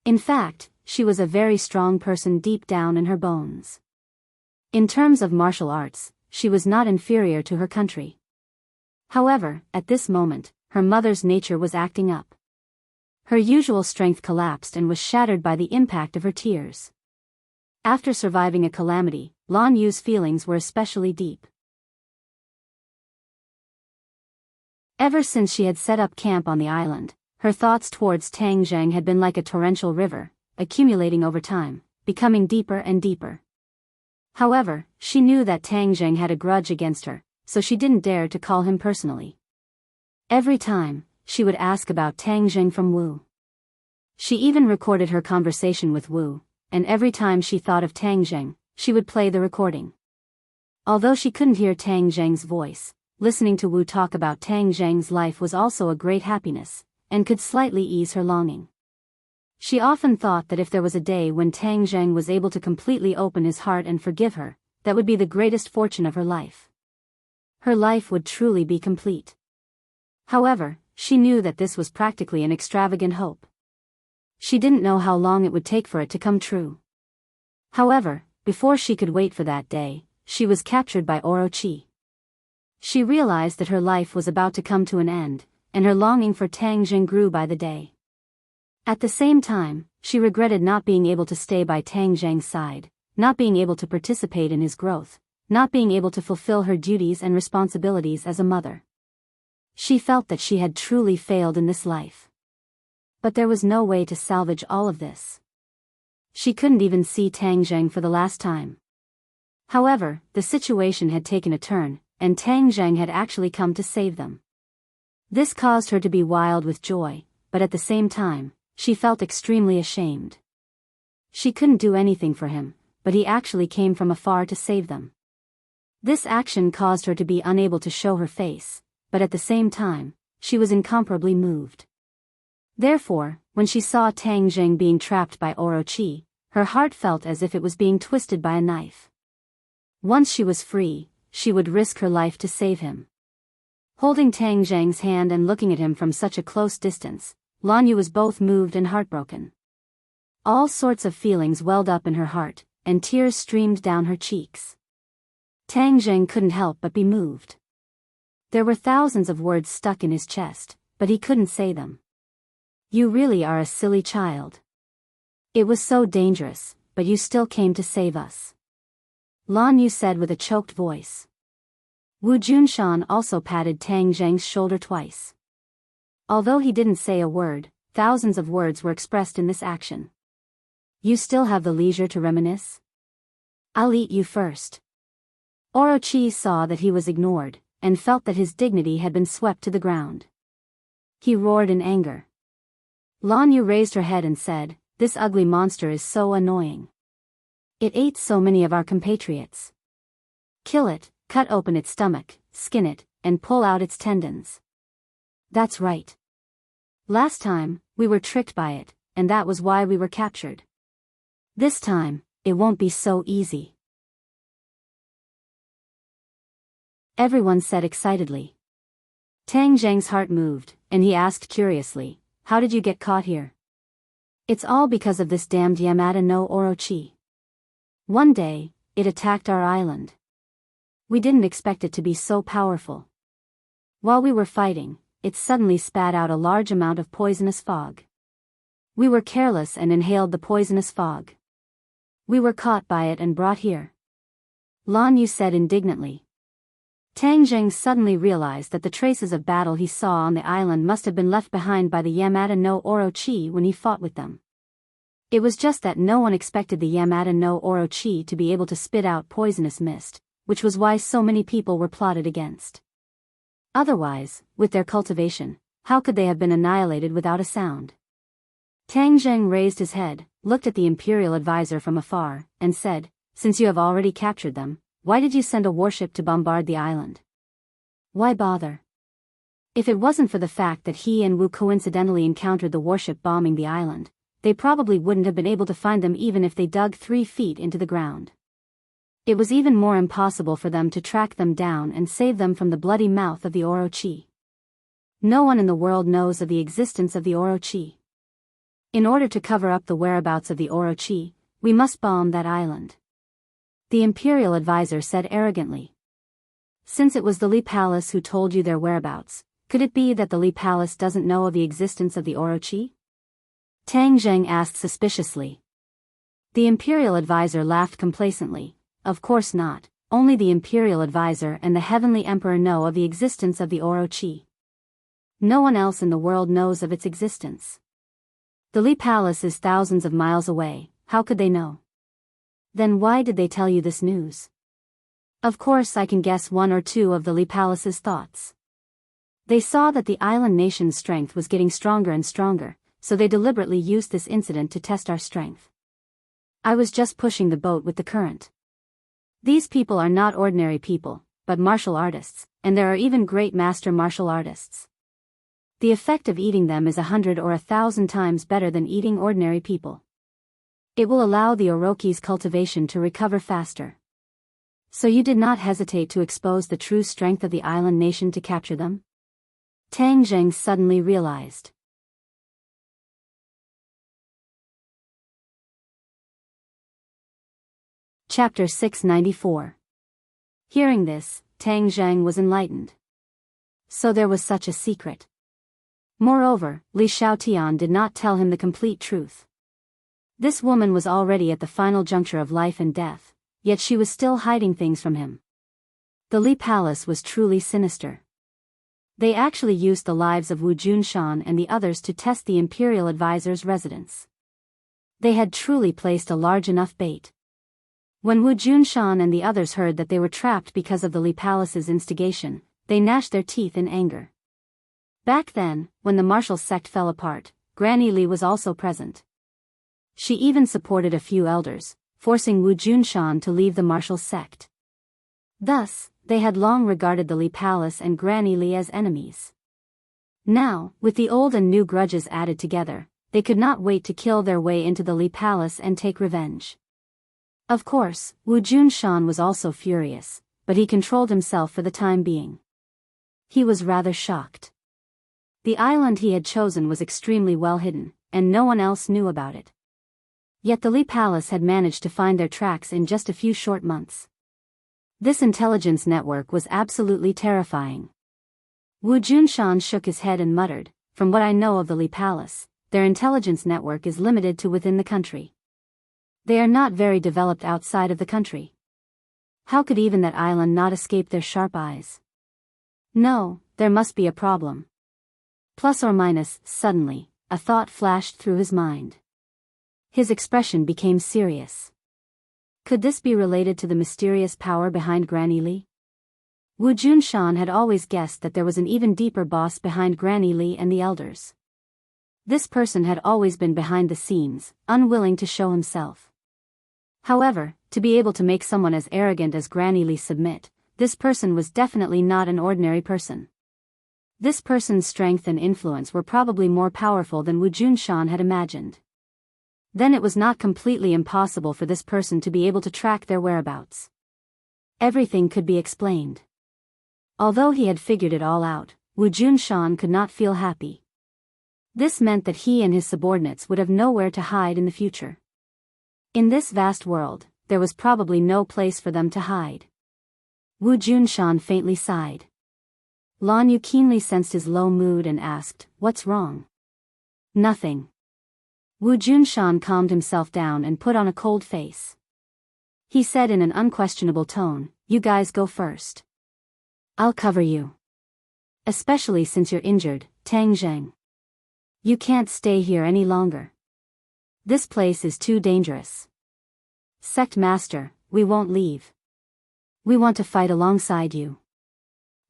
S1: In fact, she was a very strong person deep down in her bones. In terms of martial arts, she was not inferior to her country. However, at this moment, her mother's nature was acting up. Her usual strength collapsed and was shattered by the impact of her tears. After surviving a calamity, Lan Yu's feelings were especially deep. Ever since she had set up camp on the island, her thoughts towards Tang Zheng had been like a torrential river, accumulating over time, becoming deeper and deeper. However, she knew that Tang Zheng had a grudge against her, so she didn't dare to call him personally. Every time, she would ask about Tang Zheng from Wu. She even recorded her conversation with Wu, and every time she thought of Tang Zheng, she would play the recording. Although she couldn't hear Tang Zheng's voice, listening to Wu talk about Tang Zheng's life was also a great happiness, and could slightly ease her longing. She often thought that if there was a day when Tang Zheng was able to completely open his heart and forgive her, that would be the greatest fortune of her life. Her life would truly be complete. However, she knew that this was practically an extravagant hope. She didn't know how long it would take for it to come true. However, before she could wait for that day, she was captured by Orochi. She realized that her life was about to come to an end, and her longing for Tang Zheng grew by the day. At the same time, she regretted not being able to stay by Tang Zheng's side, not being able to participate in his growth, not being able to fulfill her duties and responsibilities as a mother. She felt that she had truly failed in this life. But there was no way to salvage all of this. She couldn't even see Tang Zheng for the last time. However, the situation had taken a turn, and Tang Zheng had actually come to save them. This caused her to be wild with joy, but at the same time, she felt extremely ashamed. She couldn't do anything for him, but he actually came from afar to save them. This action caused her to be unable to show her face, but at the same time, she was incomparably moved. Therefore, when she saw Tang Zheng being trapped by Orochi, her heart felt as if it was being twisted by a knife. Once she was free, she would risk her life to save him. Holding Tang Zheng's hand and looking at him from such a close distance, Lan Yu was both moved and heartbroken. All sorts of feelings welled up in her heart, and tears streamed down her cheeks. Tang Zheng couldn't help but be moved. There were thousands of words stuck in his chest, but he couldn't say them. "You really are a silly child. It was so dangerous, but you still came to save us," Lan Yu said with a choked voice. Wu Junshan also patted Tang Zheng's shoulder twice. Although he didn't say a word, thousands of words were expressed in this action. "You still have the leisure to reminisce? I'll eat you first." Orochi saw that he was ignored, and felt that his dignity had been swept to the ground. He roared in anger. Lan Yu raised her head and said, "This ugly monster is so annoying. It ate so many of our compatriots. Kill it, cut open its stomach, skin it, and pull out its tendons." "That's right. Last time, we were tricked by it, and that was why we were captured. This time, it won't be so easy," everyone said excitedly. Tang Zheng's heart moved, and he asked curiously, "How did you get caught here?" "It's all because of this damned Yamada no Orochi. One day, it attacked our island. We didn't expect it to be so powerful. While we were fighting, it suddenly spat out a large amount of poisonous fog. We were careless and inhaled the poisonous fog. We were caught by it and brought here," Lan Yu said indignantly. Tang Zheng suddenly realized that the traces of battle he saw on the island must have been left behind by the Yamada no Orochi when he fought with them. It was just that no one expected the Yamada no Orochi to be able to spit out poisonous mist, which was why so many people were plotted against. Otherwise, with their cultivation, how could they have been annihilated without a sound? Tang Zheng raised his head, looked at the imperial advisor from afar, and said, "Since you have already captured them, why did you send a warship to bombard the island? Why bother? If it wasn't for the fact that he and Wu coincidentally encountered the warship bombing the island, they probably wouldn't have been able to find them even if they dug 3 feet into the ground. It was even more impossible for them to track them down and save them from the bloody mouth of the Orochi. No one in the world knows of the existence of the Orochi. In order to cover up the whereabouts of the Orochi, we must bomb that island," the imperial advisor said arrogantly. "Since it was the Li Palace who told you their whereabouts, could it be that the Li Palace doesn't know of the existence of the Orochi?" Tang Zheng asked suspiciously. The imperial advisor laughed complacently. "Of course not, only the imperial advisor and the heavenly emperor know of the existence of the Orochi. No one else in the world knows of its existence. The Li Palace is thousands of miles away, how could they know? Then why did they tell you this news?" "Of course I can guess 1 or 2 of the Li Palace's thoughts. They saw that the island nation's strength was getting stronger and stronger, so they deliberately used this incident to test our strength. I was just pushing the boat with the current. These people are not ordinary people, but martial artists, and there are even great master martial artists. The effect of eating them is 100 or 1,000 times better than eating ordinary people. It will allow the Orochi's cultivation to recover faster. So you did not hesitate to expose the true strength of the island nation to capture them?" Tang Zheng suddenly realized. Chapter 694. Hearing this, Tang Zheng was enlightened. So there was such a secret. Moreover, Li Xiaotian did not tell him the complete truth. This woman was already at the final juncture of life and death, yet she was still hiding things from him. The Li Palace was truly sinister. They actually used the lives of Wu Junshan and the others to test the imperial advisor's residence. They had truly placed a large enough bait. When Wu Junshan and the others heard that they were trapped because of the Li Palace's instigation, they gnashed their teeth in anger. Back then, when the martial sect fell apart, Granny Li was also present. She even supported a few elders, forcing Wu Junshan to leave the martial sect. Thus, they had long regarded the Li Palace and Granny Li as enemies. Now, with the old and new grudges added together, they could not wait to kill their way into the Li Palace and take revenge. Of course, Wu Junshan was also furious, but he controlled himself for the time being. He was rather shocked. The island he had chosen was extremely well hidden, and no one else knew about it. Yet the Li Palace had managed to find their tracks in just a few short months. This intelligence network was absolutely terrifying. Wu Junshan shook his head and muttered, "From what I know of the Li Palace, their intelligence network is limited to within the country. They are not very developed outside of the country. How could even that island not escape their sharp eyes? No, there must be a problem." Plus or minus, suddenly, a thought flashed through his mind. His expression became serious. Could this be related to the mysterious power behind Granny Li? Wu Junshan had always guessed that there was an even deeper boss behind Granny Li and the elders. This person had always been behind the scenes, unwilling to show himself. However, to be able to make someone as arrogant as Granny Li submit, this person was definitely not an ordinary person. This person's strength and influence were probably more powerful than Wu Junshan had imagined. Then it was not completely impossible for this person to be able to track their whereabouts. Everything could be explained. Although he had figured it all out, Wu Junshan could not feel happy. This meant that he and his subordinates would have nowhere to hide in the future. In this vast world, there was probably no place for them to hide. Wu Junshan faintly sighed. Lan Yu keenly sensed his low mood and asked, "What's wrong?" "Nothing." Wu Junshan calmed himself down and put on a cold face. He said in an unquestionable tone, "You guys go first." I'll cover you. Especially since you're injured, Tang Zheng. You can't stay here any longer. This place is too dangerous. Sect Master, we won't leave. We want to fight alongside you.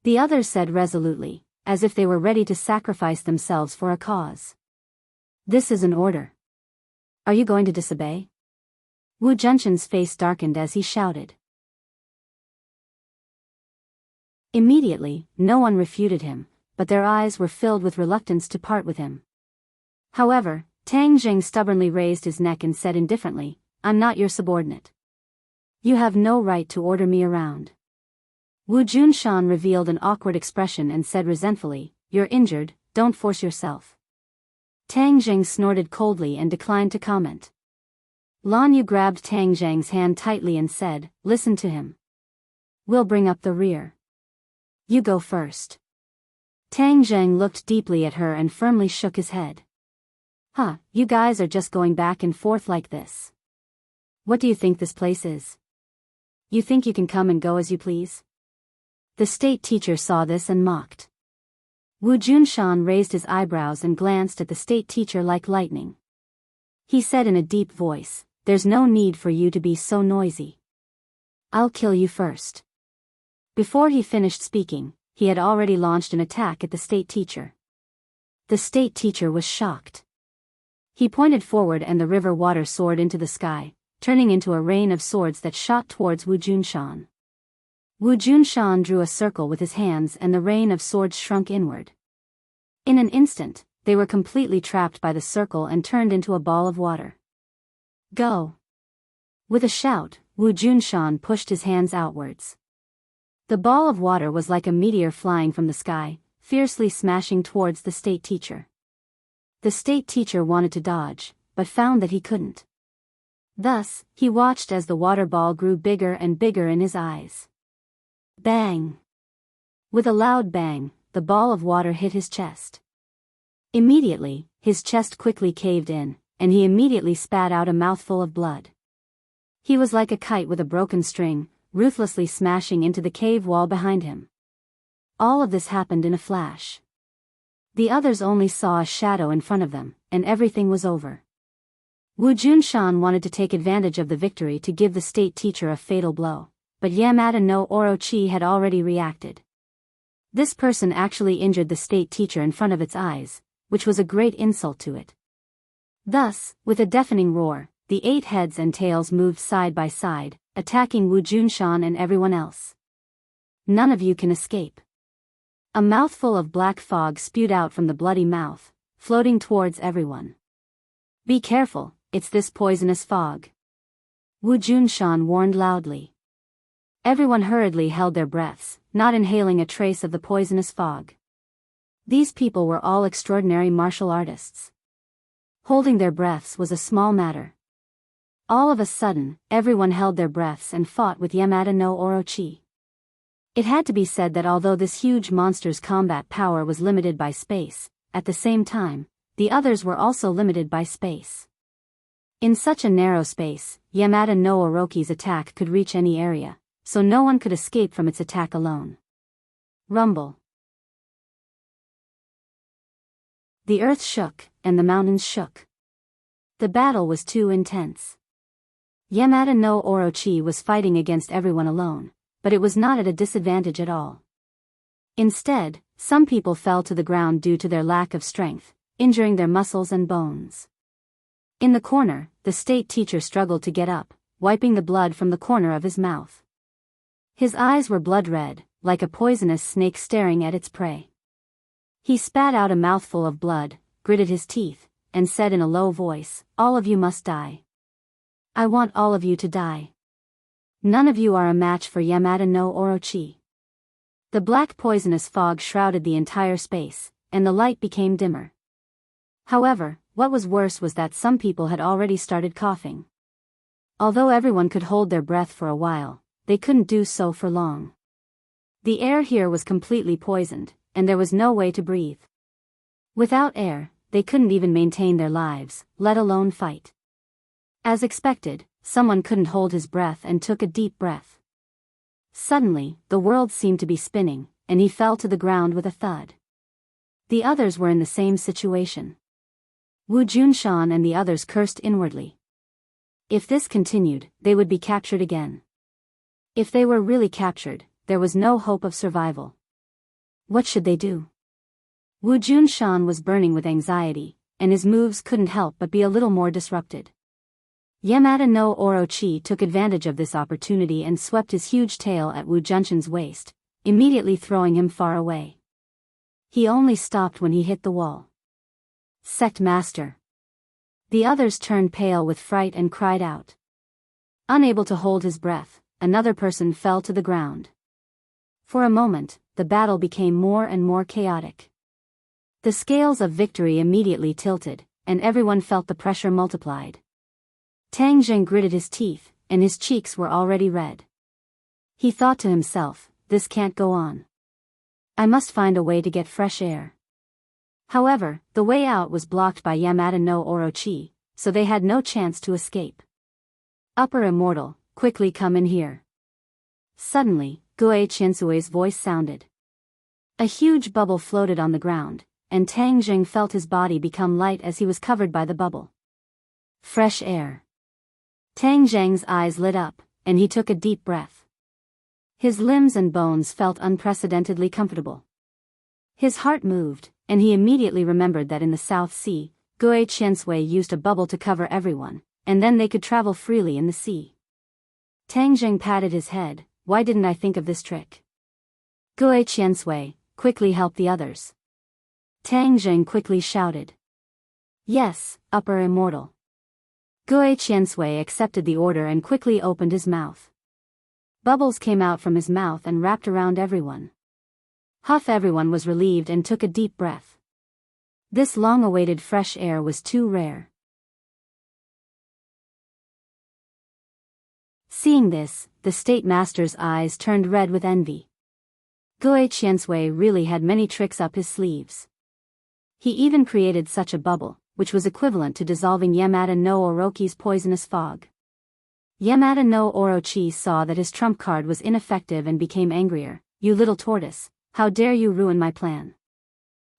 S1: The others said resolutely, as if they were ready to sacrifice themselves for a cause. This is an order. Are you going to disobey? Wu Junshan's face darkened as he shouted. Immediately, no one refuted him, but their eyes were filled with reluctance to part with him. However, Tang Jing stubbornly raised his neck and said indifferently, I'm not your subordinate. You have no right to order me around. Wu Junshan revealed an awkward expression and said resentfully, You're injured, don't force yourself. Tang Jing snorted coldly and declined to comment. Lan Yu grabbed Tang Zheng's hand tightly and said, Listen to him. We'll bring up the rear. You go first. Tang Zheng looked deeply at her and firmly shook his head. You guys are just going back and forth like this. What do you think this place is? You think you can come and go as you please? The state teacher saw this and mocked. Wu Junshan raised his eyebrows and glanced at the state teacher like lightning. He said in a deep voice, There's no need for you to be so noisy. I'll kill you first. Before he finished speaking, he had already launched an attack at the state teacher. The state teacher was shocked. He pointed forward and the river water soared into the sky, turning into a rain of swords that shot towards Wu Junshan. Wu Junshan drew a circle with his hands and the rain of swords shrunk inward. In an instant, they were completely trapped by the circle and turned into a ball of water. Go! With a shout, Wu Junshan pushed his hands outwards. The ball of water was like a meteor flying from the sky, fiercely smashing towards the state teacher. The state teacher wanted to dodge, but found that he couldn't. Thus, he watched as the water ball grew bigger and bigger in his eyes. Bang! With a loud bang, the ball of water hit his chest. Immediately, his chest quickly caved in, and he immediately spat out a mouthful of blood. He was like a kite with a broken string, ruthlessly smashing into the cave wall behind him. All of this happened in a flash. The others only saw a shadow in front of them, and everything was over. Wu Junshan wanted to take advantage of the victory to give the state teacher a fatal blow, but Yamada no Orochi had already reacted. This person actually injured the state teacher in front of its eyes, which was a great insult to it. Thus, with a deafening roar, the 8 heads and tails moved side by side, attacking Wu Junshan and everyone else. None of you can escape. A mouthful of black fog spewed out from the bloody mouth, floating towards everyone. Be careful, it's this poisonous fog. Wu Junshan warned loudly. Everyone hurriedly held their breaths, not inhaling a trace of the poisonous fog. These people were all extraordinary martial artists. Holding their breaths was a small matter. All of a sudden, everyone held their breaths and fought with Yamada no Orochi. It had to be said that although this huge monster's combat power was limited by space, at the same time, the others were also limited by space. In such a narrow space, Yamada no Orochi's attack could reach any area, so no one could escape from its attack alone. Rumble. The earth shook, and the mountains shook. The battle was too intense. Yamada no Orochi was fighting against everyone alone, but it was not at a disadvantage at all. Instead, some people fell to the ground due to their lack of strength, injuring their muscles and bones. In the corner, the state teacher struggled to get up, wiping the blood from the corner of his mouth. His eyes were blood red, like a poisonous snake staring at its prey. He spat out a mouthful of blood, gritted his teeth, and said in a low voice, All of you must die. I want all of you to die. None of you are a match for Yamada no Orochi. The black poisonous fog shrouded the entire space, and the light became dimmer. However, what was worse was that some people had already started coughing. Although everyone could hold their breath for a while, they couldn't do so for long. The air here was completely poisoned, and there was no way to breathe. Without air, they couldn't even maintain their lives, let alone fight. As expected, someone couldn't hold his breath and took a deep breath. Suddenly, the world seemed to be spinning, and he fell to the ground with a thud. The others were in the same situation. Wu Junshan and the others cursed inwardly. If this continued, they would be captured again. If they were really captured, there was no hope of survival. What should they do? Wu Junshan was burning with anxiety, and his moves couldn't help but be a little more disrupted. Yamada no Orochi took advantage of this opportunity and swept his huge tail at Wu Junshan's waist, immediately throwing him far away. He only stopped when he hit the wall. Sect Master. The others turned pale with fright and cried out. Unable to hold his breath, another person fell to the ground. For a moment, the battle became more and more chaotic. The scales of victory immediately tilted, and everyone felt the pressure multiplied. Tang Zheng gritted his teeth, and his cheeks were already red. He thought to himself, this can't go on. I must find a way to get fresh air. However, the way out was blocked by Yamada no Orochi, so they had no chance to escape. Upper Immortal, quickly come in here. Suddenly, Gue Qiansui's voice sounded. A huge bubble floated on the ground, and Tang Zheng felt his body become light as he was covered by the bubble. Fresh air. Tang Zheng's eyes lit up, and he took a deep breath. His limbs and bones felt unprecedentedly comfortable. His heart moved, and he immediately remembered that in the South Sea, Gue Qiansui used a bubble to cover everyone, and then they could travel freely in the sea. Tang Zheng patted his head. Why didn't I think of this trick? Gue Qiansui, quickly help the others. Tang Zheng quickly shouted. Yes, Upper Immortal. Gue Qiansui accepted the order and quickly opened his mouth. Bubbles came out from his mouth and wrapped around everyone. Huff! Everyone was relieved and took a deep breath. This long-awaited fresh air was too rare. Seeing this, the State Master's eyes turned red with envy. Gue Qiansui really had many tricks up his sleeves. He even created such a bubble, which was equivalent to dissolving Yamada no Orochi's poisonous fog. Yamada no Orochi saw that his trump card was ineffective and became angrier. You little tortoise, how dare you ruin my plan?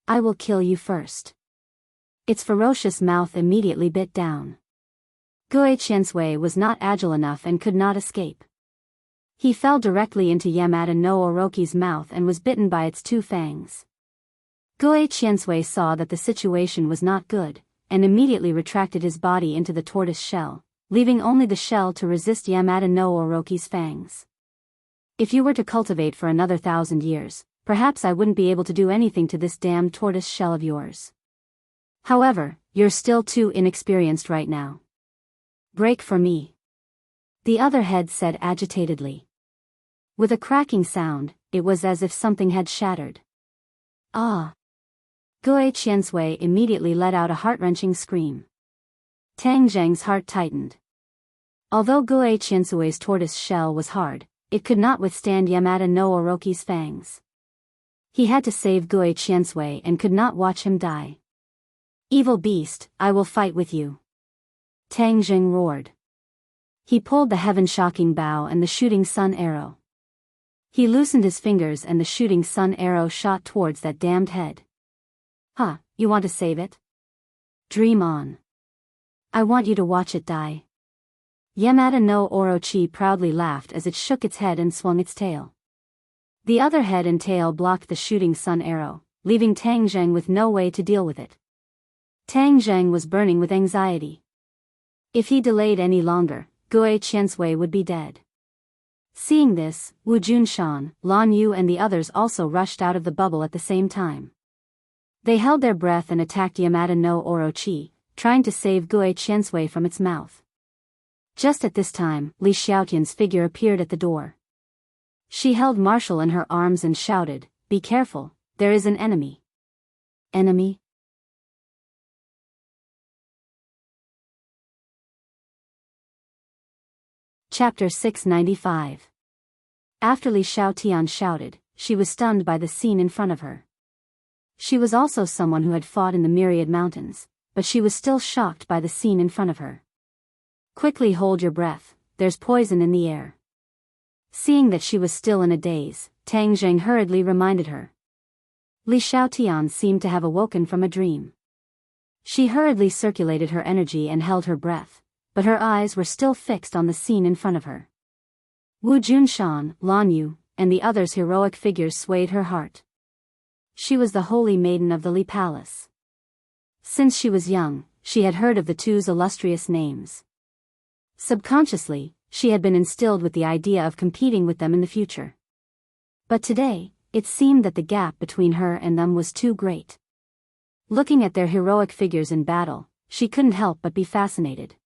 S1: I will kill you first. Its ferocious mouth immediately bit down. Gue Qiansui was not agile enough and could not escape. He fell directly into Yamada no Orochi's mouth and was bitten by its two fangs. Gue Qiansui saw that the situation was not good, and immediately retracted his body into the tortoise shell, leaving only the shell to resist Yamada no Orochi's fangs. If you were to cultivate for another 1,000 years, perhaps I wouldn't be able to do anything to this damned tortoise shell of yours. However, you're still too inexperienced right now. Break for me. The other head said agitatedly. With a cracking sound, it was as if something had shattered. Ah! Gue Qiansui immediately let out a heart-wrenching scream. Tang Zheng's heart tightened. Although Gue Qiansui's tortoise shell was hard, it could not withstand Yamada no Orochi's fangs. He had to save Gue Qiansui and could not watch him die. Evil beast, I will fight with you. Tang Zheng roared. He pulled the heaven-shocking bow and the shooting sun arrow. He loosened his fingers and the shooting sun arrow shot towards that damned head. Huh, you want to save it? Dream on. I want you to watch it die. Yamada no Orochi proudly laughed as it shook its head and swung its tail. The other head and tail blocked the shooting sun arrow, leaving Tang Zheng with no way to deal with it. Tang Zheng was burning with anxiety. If he delayed any longer, Gue Qiansui would be dead. Seeing this, Wu Junshan, Lan Yu and the others also rushed out of the bubble at the same time. They held their breath and attacked Yamada no Orochi, trying to save Gue Qiansui from its mouth. Just at this time, Li Xiaotian's figure appeared at the door. She held Marshall in her arms and shouted, "Be careful, there is an enemy." Enemy? Chapter 695. After Li Xiaotian shouted, she was stunned by the scene in front of her. She was also someone who had fought in the Myriad Mountains, but she was still shocked by the scene in front of her. Quickly hold your breath, there's poison in the air. Seeing that she was still in a daze, Tang Zheng hurriedly reminded her. Li Xiaotian seemed to have awoken from a dream. She hurriedly circulated her energy and held her breath, but her eyes were still fixed on the scene in front of her. Wu Junshan, Lan Yu, and the others' heroic figures swayed her heart. She was the holy maiden of the Li Palace. Since she was young, she had heard of the two's illustrious names. Subconsciously, she had been instilled with the idea of competing with them in the future. But today, it seemed that the gap between her and them was too great. Looking at their heroic figures in battle, she couldn't help but be fascinated.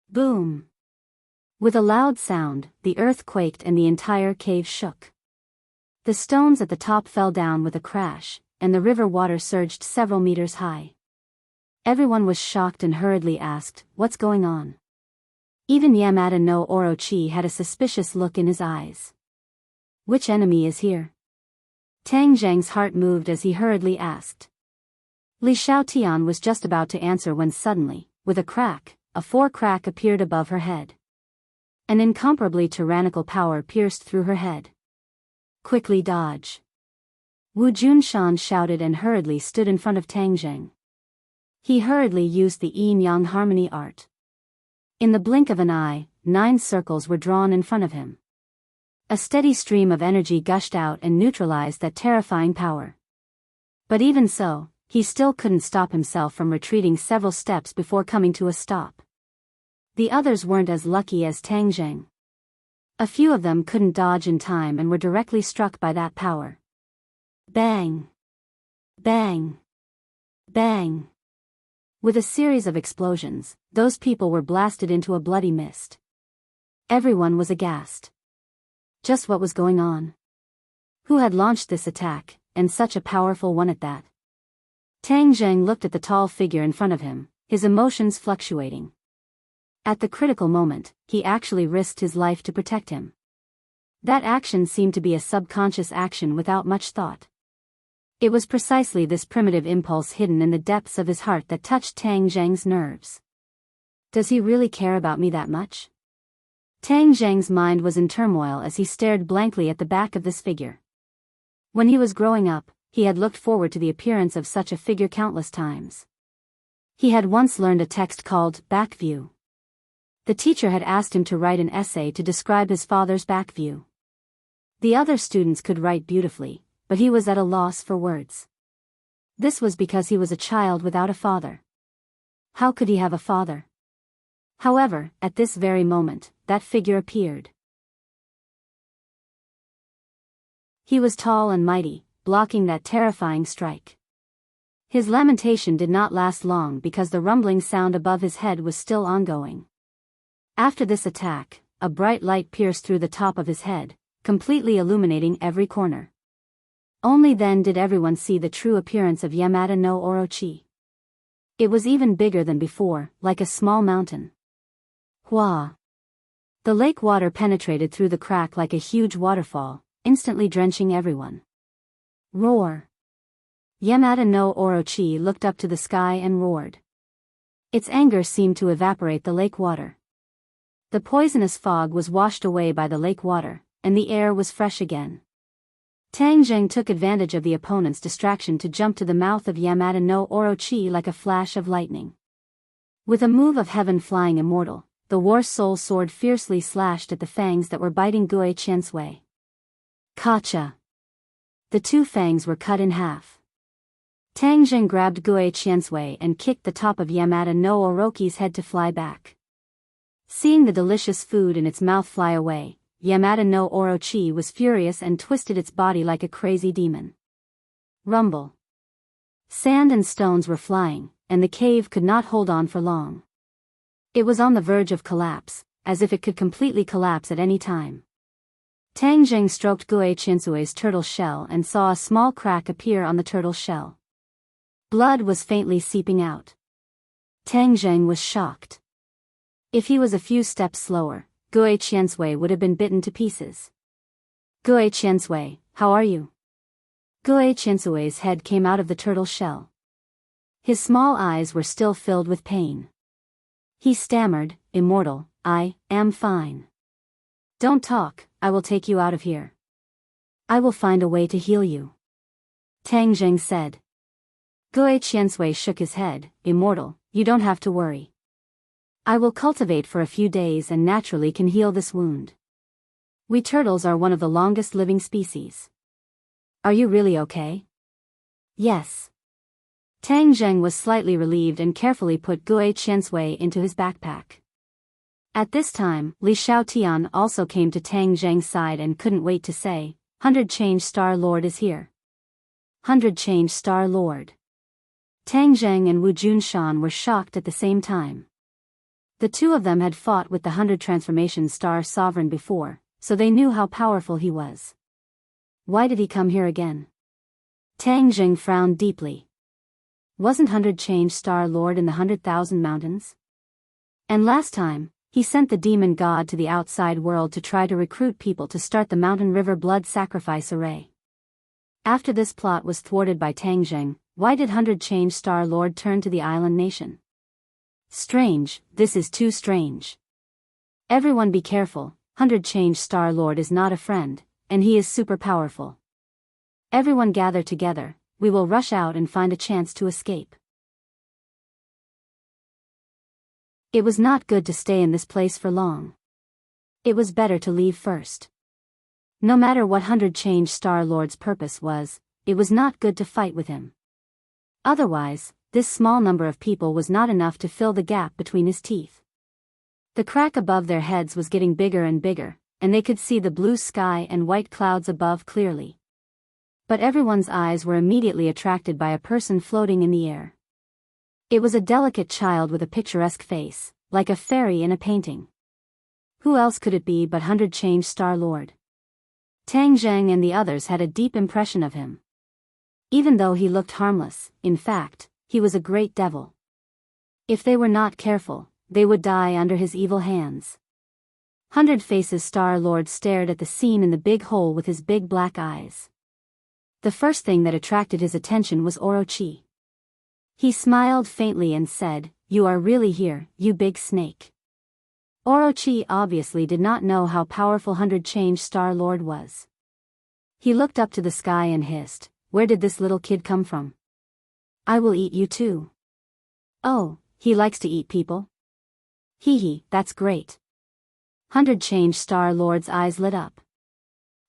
S1: Boom! With a loud sound, the earth quaked and the entire cave shook. The stones at the top fell down with a crash, and the river water surged several meters high. Everyone was shocked and hurriedly asked, "What's going on?" Even Yamada no Orochi had a suspicious look in his eyes. "Which enemy is here?" Tang Zheng's heart moved as he hurriedly asked. Li Xiaotian was just about to answer when suddenly, with a crack, a forecrack appeared above her head. An incomparably tyrannical power pierced through her head. "Quickly dodge!" Wu Junshan shouted and hurriedly stood in front of Tang Zheng. He hurriedly used the yin-yang harmony art. In the blink of an eye, 9 circles were drawn in front of him. A steady stream of energy gushed out and neutralized that terrifying power. But even so, he still couldn't stop himself from retreating several steps before coming to a stop. The others weren't as lucky as Tang Zheng. A few of them couldn't dodge in time and were directly struck by that power. Bang! Bang! Bang! With a series of explosions, those people were blasted into a bloody mist. Everyone was aghast. Just what was going on? Who had launched this attack, and such a powerful one at that? Tang Zheng looked at the tall figure in front of him, his emotions fluctuating. At the critical moment, he actually risked his life to protect him. That action seemed to be a subconscious action without much thought. It was precisely this primitive impulse hidden in the depths of his heart that touched Tang Zheng's nerves. Does he really care about me that much? Tang Zheng's mind was in turmoil as he stared blankly at the back of this figure. When he was growing up, he had looked forward to the appearance of such a figure countless times. He had once learned a text called Back View. The teacher had asked him to write an essay to describe his father's back view. The other students could write beautifully, but he was at a loss for words. This was because he was a child without a father. How could he have a father? However, at this very moment, that figure appeared. He was tall and mighty, blocking that terrifying strike. His lamentation did not last long because the rumbling sound above his head was still ongoing. After this attack, a bright light pierced through the top of his head, completely illuminating every corner. Only then did everyone see the true appearance of Yamada no Orochi. It was even bigger than before, like a small mountain. Hua! The lake water penetrated through the crack like a huge waterfall, instantly drenching everyone. Roar! Yamada no Orochi looked up to the sky and roared. Its anger seemed to evaporate the lake water. The poisonous fog was washed away by the lake water, and the air was fresh again. Tang Zheng took advantage of the opponent's distraction to jump to the mouth of Yamada no Orochi like a flash of lightning. With a move of heaven flying immortal, the war soul sword fiercely slashed at the fangs that were biting Gue Qiansui. Kacha! The 2 fangs were cut in half. Tang Zheng grabbed Gue Qiansui and kicked the top of Yamada no Orochi's head to fly back. Seeing the delicious food in its mouth fly away, Yamada no Orochi was furious and twisted its body like a crazy demon. Rumble. Sand and stones were flying, and the cave could not hold on for long. It was on the verge of collapse, as if it could completely collapse at any time. Tang Zheng stroked Gue Qiansui's turtle shell and saw a small crack appear on the turtle shell. Blood was faintly seeping out. Tang Zheng was shocked. If he was a few steps slower, Gue Qiansui would have been bitten to pieces. Gue Qiansui, how are you? Gue Qiansui's head came out of the turtle shell. His small eyes were still filled with pain. He stammered, "Immortal, I am fine. Don't talk, I will take you out of here." I will find a way to heal you. Tang Zheng said. Gui Qiansui shook his head. Immortal, you don't have to worry. I will cultivate for a few days and naturally can heal this wound. We turtles are one of the longest living species. Are you really okay? Yes. Tang Zheng was slightly relieved and carefully put Gui Qiansui into his backpack. At this time, Li Xiaotian also came to Tang Zheng's side and couldn't wait to say, 100 Change Star Lord is here. 100 Change Star Lord. Tang Zheng and Wu Junshan were shocked at the same time. The two of them had fought with the 100 Transformation Star Sovereign before, so they knew how powerful he was. Why did he come here again? Tang Zheng frowned deeply. Wasn't 100 Change Star Lord in the 100,000 mountains? And last time, he sent the demon god to the outside world to try to recruit people to start the Mountain River blood sacrifice array. After this plot was thwarted by Tang Zheng, why did 100 Change Star Lord turn to the island nation? Strange, this is too strange. Everyone be careful, 100 Change Star Lord is not a friend, and he is super powerful. Everyone gather together, we will rush out and find a chance to escape. It was not good to stay in this place for long. It was better to leave first. No matter what 100 Change Star Lord's purpose was, it was not good to fight with him. Otherwise, this small number of people was not enough to fill the gap between his teeth. The crack above their heads was getting bigger and bigger, and they could see the blue sky and white clouds above clearly. But everyone's eyes were immediately attracted by a person floating in the air. It was a delicate child with a picturesque face, like a fairy in a painting. Who else could it be but 100 Change Star Lord? Tang Zheng and the others had a deep impression of him. Even though he looked harmless, in fact, he was a great devil. If they were not careful, they would die under his evil hands. 100 Faces Star Lord stared at the scene in the big hole with his big black eyes. The first thing that attracted his attention was Orochi. He smiled faintly and said, "You are really here, you big snake." Orochi obviously did not know how powerful 100 Change Star Lord was. He looked up to the sky and hissed, "Where did this little kid come from? I will eat you too." Oh, he likes to eat people? Hee hee, that's great. 100 Change Star Lord's eyes lit up.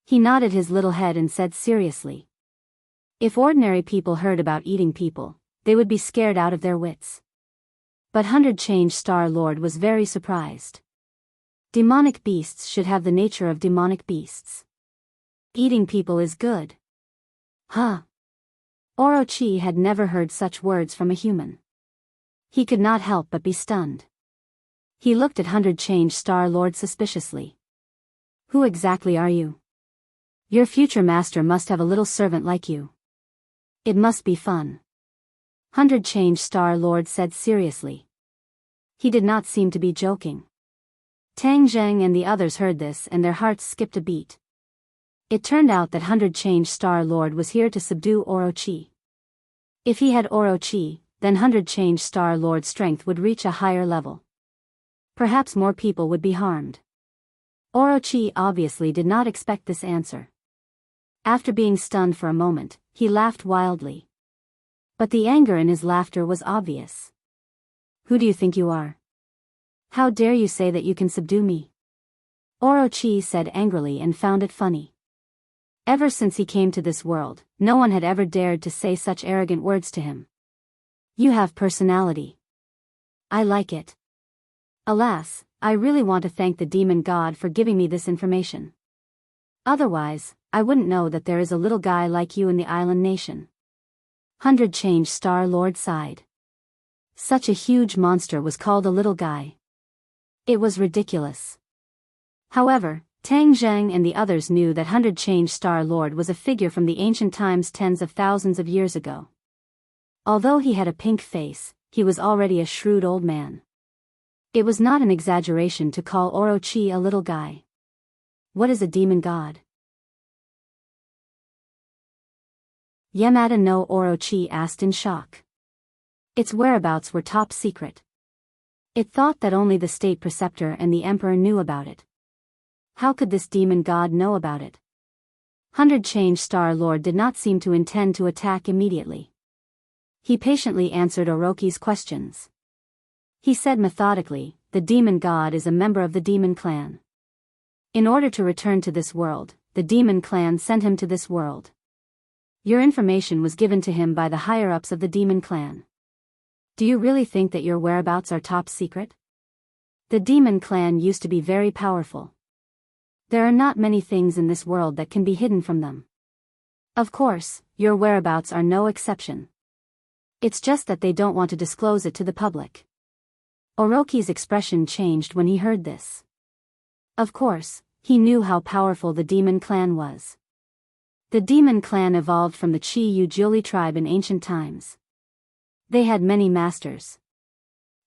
S1: He nodded his little head and said seriously. If ordinary people heard about eating people, they would be scared out of their wits. But 100 Change Star Lord was very surprised. Demonic beasts should have the nature of demonic beasts. Eating people is good. Huh? Orochi had never heard such words from a human. He could not help but be stunned. He looked at 100 Change Star Lord suspiciously. Who exactly are you? Your future master must have a little servant like you. It must be fun. 100 Change Star Lord said seriously. He did not seem to be joking. Tang Zheng and the others heard this and their hearts skipped a beat. It turned out that 100 Change Star Lord was here to subdue Orochi. If he had Orochi, then 100 Change Star Lord's strength would reach a higher level. Perhaps more people would be harmed. Orochi obviously did not expect this answer. After being stunned for a moment, he laughed wildly. But the anger in his laughter was obvious. Who do you think you are? How dare you say that you can subdue me? Orochi said angrily and found it funny. Ever since he came to this world, no one had ever dared to say such arrogant words to him. You have personality. I like it. Alas, I really want to thank the demon god for giving me this information. Otherwise, I wouldn't know that there is a little guy like you in the island nation. 100 Change Star Lord sighed. Such a huge monster was called a little guy. It was ridiculous. However, Tang Zheng and the others knew that 100 Change Star Lord was a figure from the ancient times tens of thousands of years ago. Although he had a pink face, he was already a shrewd old man. It was not an exaggeration to call Orochi a little guy. What is a demon god? Yamada no Orochi asked in shock. Its whereabouts were top secret. It thought that only the state preceptor and the emperor knew about it. How could this demon god know about it? Hundred Change Star Lord did not seem to intend to attack immediately. He patiently answered Orochi's questions. He said methodically, the demon god is a member of the demon clan. In order to return to this world, the demon clan sent him to this world. Your information was given to him by the higher-ups of the demon clan. Do you really think that your whereabouts are top secret? The demon clan used to be very powerful. There are not many things in this world that can be hidden from them. Of course, your whereabouts are no exception. It's just that they don't want to disclose it to the public. Orochi's expression changed when he heard this. Of course, he knew how powerful the demon clan was. The demon clan evolved from the Chi-Yu-Jiuli tribe in ancient times. They had many masters.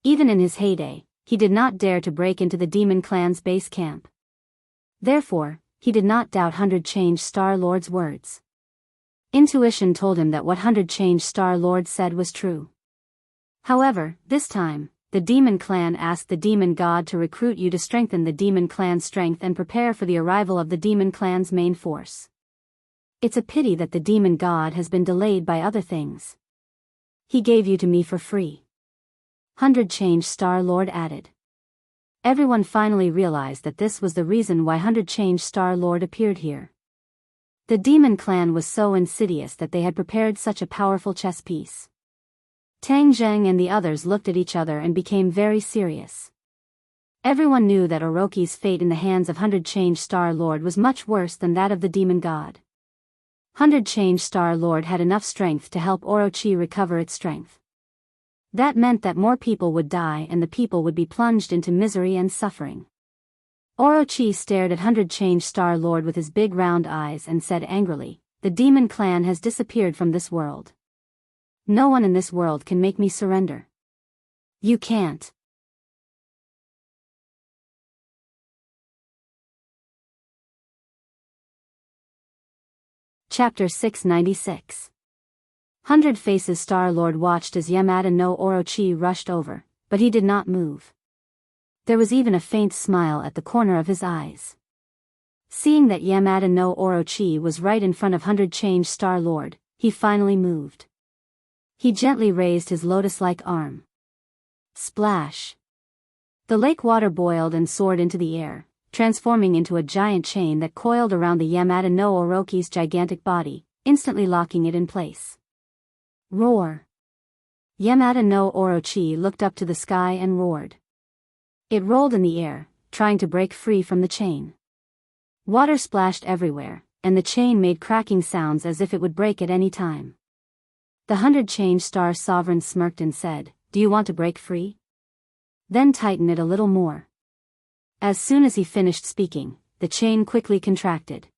S1: Even in his heyday, he did not dare to break into the demon clan's base camp. Therefore, he did not doubt Hundred Change Star Lord's words. Intuition told him that what Hundred Change Star Lord said was true. However, this time, the demon clan asked the demon god to recruit you to strengthen the demon clan's strength and prepare for the arrival of the demon clan's main force. It's a pity that the demon god has been delayed by other things. He gave you to me for free. Hundred Change Star Lord added. Everyone finally realized that this was the reason why Hundred Change Star Lord appeared here. The demon clan was so insidious that they had prepared such a powerful chess piece. Tang Zheng and the others looked at each other and became very serious. Everyone knew that Orochi's fate in the hands of Hundred Change Star Lord was much worse than that of the demon god. Hundred Change Star Lord had enough strength to help Orochi recover its strength. That meant that more people would die and the people would be plunged into misery and suffering. Orochi stared at Hundred Change Star Lord with his big round eyes and said angrily, the demon clan has disappeared from this world. No one in this world can make me surrender. You can't. Chapter 696. Hundred Faces Star Lord watched as Yamada no Orochi rushed over, but he did not move. There was even a faint smile at the corner of his eyes. Seeing that Yamada no Orochi was right in front of Hundred Change Star Lord, he finally moved. He gently raised his lotus-like arm. Splash! The lake water boiled and soared into the air, transforming into a giant chain that coiled around the Yamada no Orochi's gigantic body, instantly locking it in place. Roar! Yamada no Orochi looked up to the sky and roared. It rolled in the air, trying to break free from the chain. Water splashed everywhere, and the chain made cracking sounds as if it would break at any time. The Hundred Change Star Sovereign smirked and said, "Do you want to break free? Then tighten it a little more." As soon as he finished speaking, the chain quickly contracted.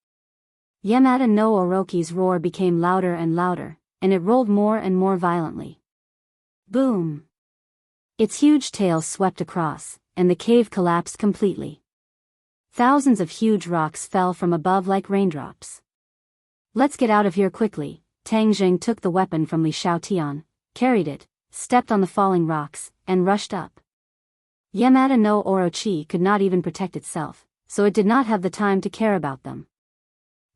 S1: Yamada no Orochi's roar became louder and louder, and it rolled more and more violently. Boom! Its huge tail swept across, and the cave collapsed completely. Thousands of huge rocks fell from above like raindrops. Let's get out of here quickly. Tang Zheng took the weapon from Li Shaotian, carried it, stepped on the falling rocks, and rushed up. Yamada no Orochi could not even protect itself, so it did not have the time to care about them.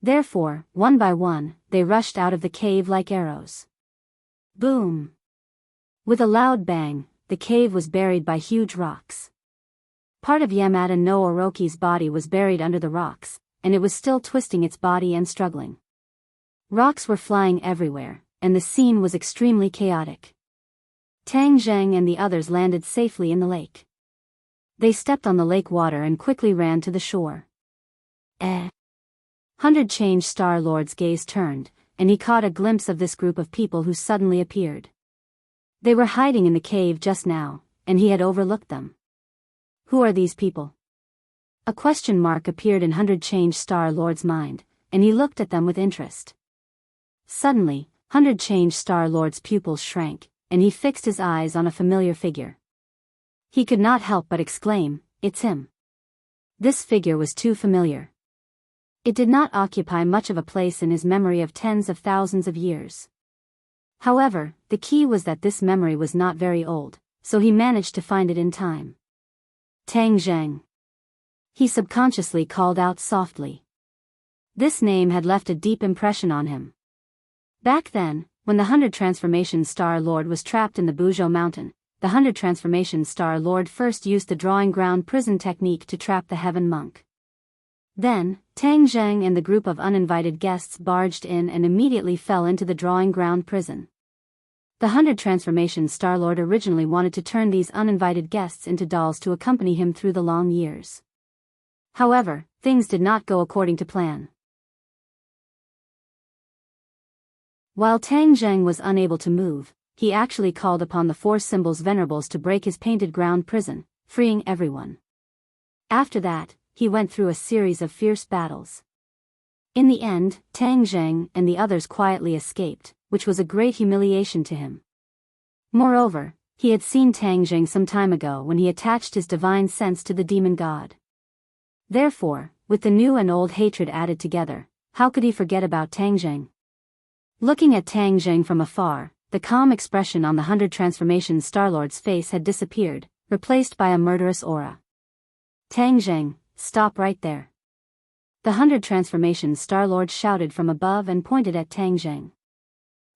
S1: Therefore, one by one, they rushed out of the cave like arrows. Boom! With a loud bang, the cave was buried by huge rocks. Part of Yamada no Orochi's body was buried under the rocks, and it was still twisting its body and struggling. Rocks were flying everywhere, and the scene was extremely chaotic. Tang Zheng and the others landed safely in the lake. They stepped on the lake water and quickly ran to the shore. Hundred Change Star Lord's gaze turned, and he caught a glimpse of this group of people who suddenly appeared. They were hiding in the cave just now, and he had overlooked them. Who are these people? A question mark appeared in Hundred Change Star Lord's mind, and he looked at them with interest. Suddenly, Hundred Change Star Lord's pupils shrank, and he fixed his eyes on a familiar figure. He could not help but exclaim, "It's him." This figure was too familiar. It did not occupy much of a place in his memory of tens of thousands of years. However, the key was that this memory was not very old, so he managed to find it in time. Tang Zheng. He subconsciously called out softly. This name had left a deep impression on him. Back then, when the 100 Transformation Star Lord was trapped in the Buzhou Mountain, the 100 Transformation Star Lord first used the drawing ground prison technique to trap the Heaven Monk. Then, Tang Zheng and the group of uninvited guests barged in and immediately fell into the drawing ground prison. The 100 Transformation Star Lord originally wanted to turn these uninvited guests into dolls to accompany him through the long years. However, things did not go according to plan. While Tang Zheng was unable to move, he actually called upon the four symbols venerables to break his painted ground prison, freeing everyone. After that, he went through a series of fierce battles. In the end, Tang Zheng and the others quietly escaped, which was a great humiliation to him. Moreover, he had seen Tang Zheng some time ago when he attached his divine sense to the demon god. Therefore, with the new and old hatred added together, how could he forget about Tang Zheng? Looking at Tang Zheng from afar, the calm expression on the 100 Transformation Starlord's face had disappeared, replaced by a murderous aura. Tang Zheng, stop right there. The 100 Transformation Starlord shouted from above and pointed at Tang Zheng.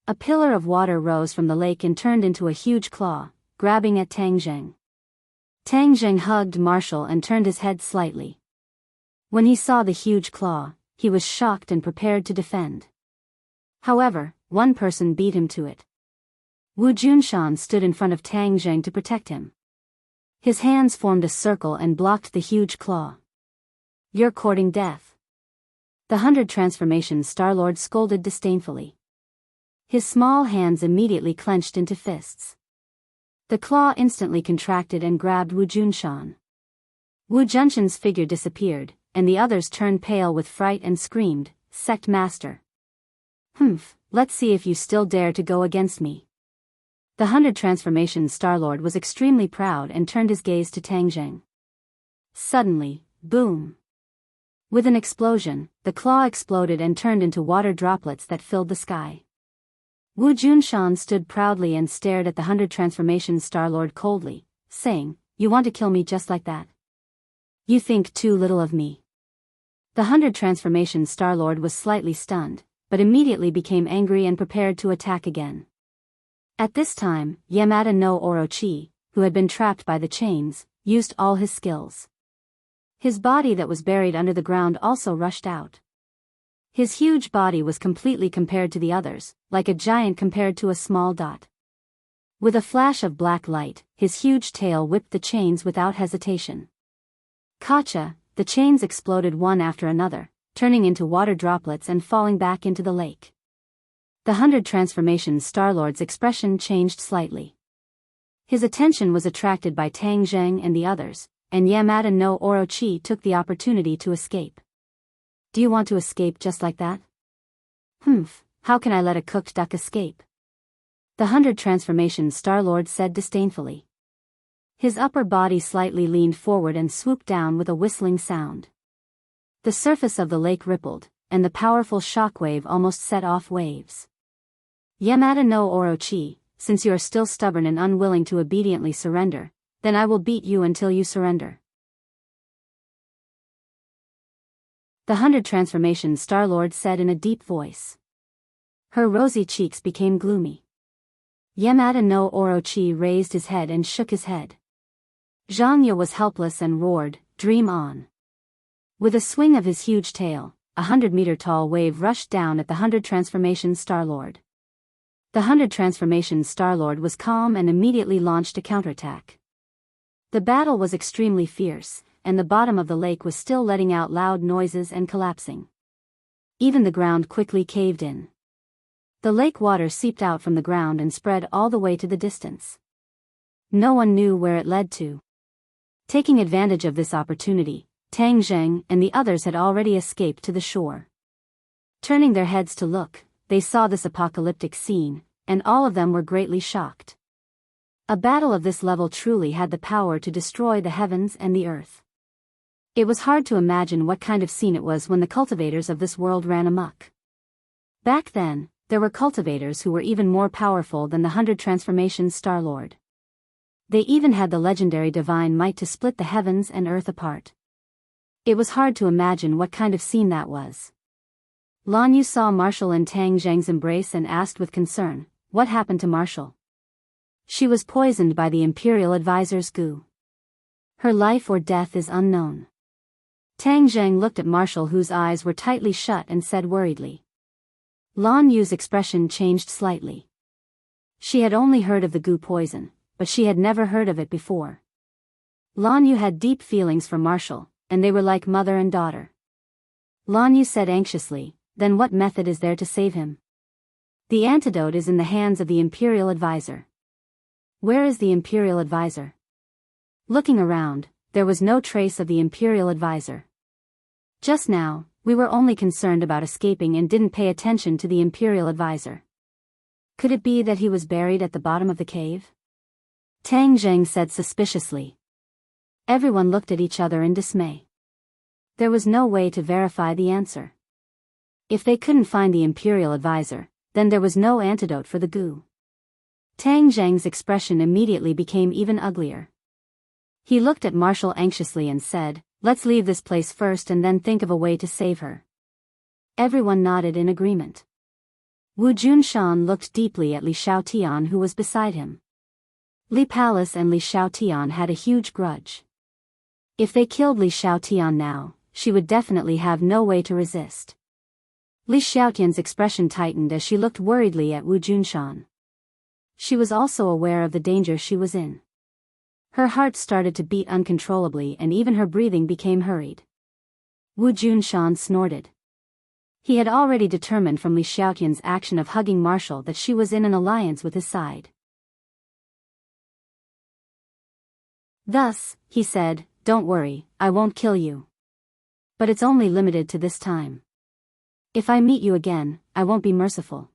S1: A pillar of water rose from the lake and turned into a huge claw, grabbing at Tang Zheng. Tang Zheng hugged Marshall and turned his head slightly. When he saw the huge claw, he was shocked and prepared to defend. However, one person beat him to it. Wu Junshan stood in front of Tang Zheng to protect him. His hands formed a circle and blocked the huge claw. You're courting death. The 100 Transformation Starlord scolded disdainfully. His small hands immediately clenched into fists. The claw instantly contracted and grabbed Wu Junshan. Wu Junshan's figure disappeared, and the others turned pale with fright and screamed, "Sect Master! Humph, let's see if you still dare to go against me." The 100 Transformation Starlord was extremely proud and turned his gaze to Tang Zheng. Suddenly, boom! With an explosion, the claw exploded and turned into water droplets that filled the sky. Wu Junshan stood proudly and stared at the 100 Transformation Starlord coldly, saying, "You want to kill me just like that? You think too little of me." The 100 Transformation Starlord was slightly stunned, but immediately became angry and prepared to attack again. At this time, Yamada no Orochi, who had been trapped by the chains, used all his skills. His body that was buried under the ground also rushed out. His huge body was completely compared to the others, like a giant compared to a small dot. With a flash of black light, his huge tail whipped the chains without hesitation. Kacha, the chains exploded one after another, turning into water droplets and falling back into the lake. The 100 Transformation Starlord's expression changed slightly. His attention was attracted by Tang Zheng and the others, and Yamada no Orochi took the opportunity to escape. Do you want to escape just like that? Humph, how can I let a cooked duck escape? The 100 Transformation Starlord said disdainfully. His upper body slightly leaned forward and swooped down with a whistling sound. The surface of the lake rippled, and the powerful shockwave almost set off waves. Yamada no Orochi, since you are still stubborn and unwilling to obediently surrender, then I will beat you until you surrender. The 100 Transformation Starlord said in a deep voice. Her rosy cheeks became gloomy. Yamada no Orochi raised his head and shook his head. Zhang Ye was helpless and roared, "Dream on." With a swing of his huge tail, a 100-meter-tall wave rushed down at the 100 Transformation Starlord. The 100 Transformation Starlord was calm and immediately launched a counterattack. The battle was extremely fierce, and the bottom of the lake was still letting out loud noises and collapsing. Even the ground quickly caved in. The lake water seeped out from the ground and spread all the way to the distance. No one knew where it led to. Taking advantage of this opportunity, Tang Zheng and the others had already escaped to the shore. Turning their heads to look, they saw this apocalyptic scene, and all of them were greatly shocked. A battle of this level truly had the power to destroy the heavens and the earth. It was hard to imagine what kind of scene it was when the cultivators of this world ran amok. Back then, there were cultivators who were even more powerful than the 100 Transformation Starlord. They even had the legendary divine might to split the heavens and earth apart. It was hard to imagine what kind of scene that was. Lan Yu saw Marshall and Tang Zheng's embrace and asked with concern, what happened to Marshall? She was poisoned by the Imperial Advisor's goo. Her life or death is unknown. Tang Zheng looked at Marshall, whose eyes were tightly shut, and said worriedly. Lan Yu's expression changed slightly. She had only heard of the goo poison, but she had never heard of it before. Lan Yu had deep feelings for Marshall, and they were like mother and daughter. Lan Yu said anxiously, then what method is there to save him? The antidote is in the hands of the Imperial Advisor. Where is the Imperial Advisor? Looking around, there was no trace of the Imperial Advisor. Just now, we were only concerned about escaping and didn't pay attention to the Imperial Advisor. Could it be that he was buried at the bottom of the cave? Tang Zheng said suspiciously. Everyone looked at each other in dismay. There was no way to verify the answer. If they couldn't find the Imperial Advisor, then there was no antidote for the goo. Tang Zheng's expression immediately became even uglier. He looked at Marshall anxiously and said, let's leave this place first and then think of a way to save her. Everyone nodded in agreement. Wu Junshan looked deeply at Li Xiaotian, who was beside him. Li Palace and Li Xiaotian had a huge grudge. If they killed Li Xiaotian now, she would definitely have no way to resist. Li Xiaotian's expression tightened as she looked worriedly at Wu Junshan. She was also aware of the danger she was in. Her heart started to beat uncontrollably and even her breathing became hurried. Wu Junshan snorted. He had already determined from Li Xiaotian's action of hugging Marshall that she was in an alliance with his side. Thus, he said, don't worry, I won't kill you. But it's only limited to this time. If I meet you again, I won't be merciful.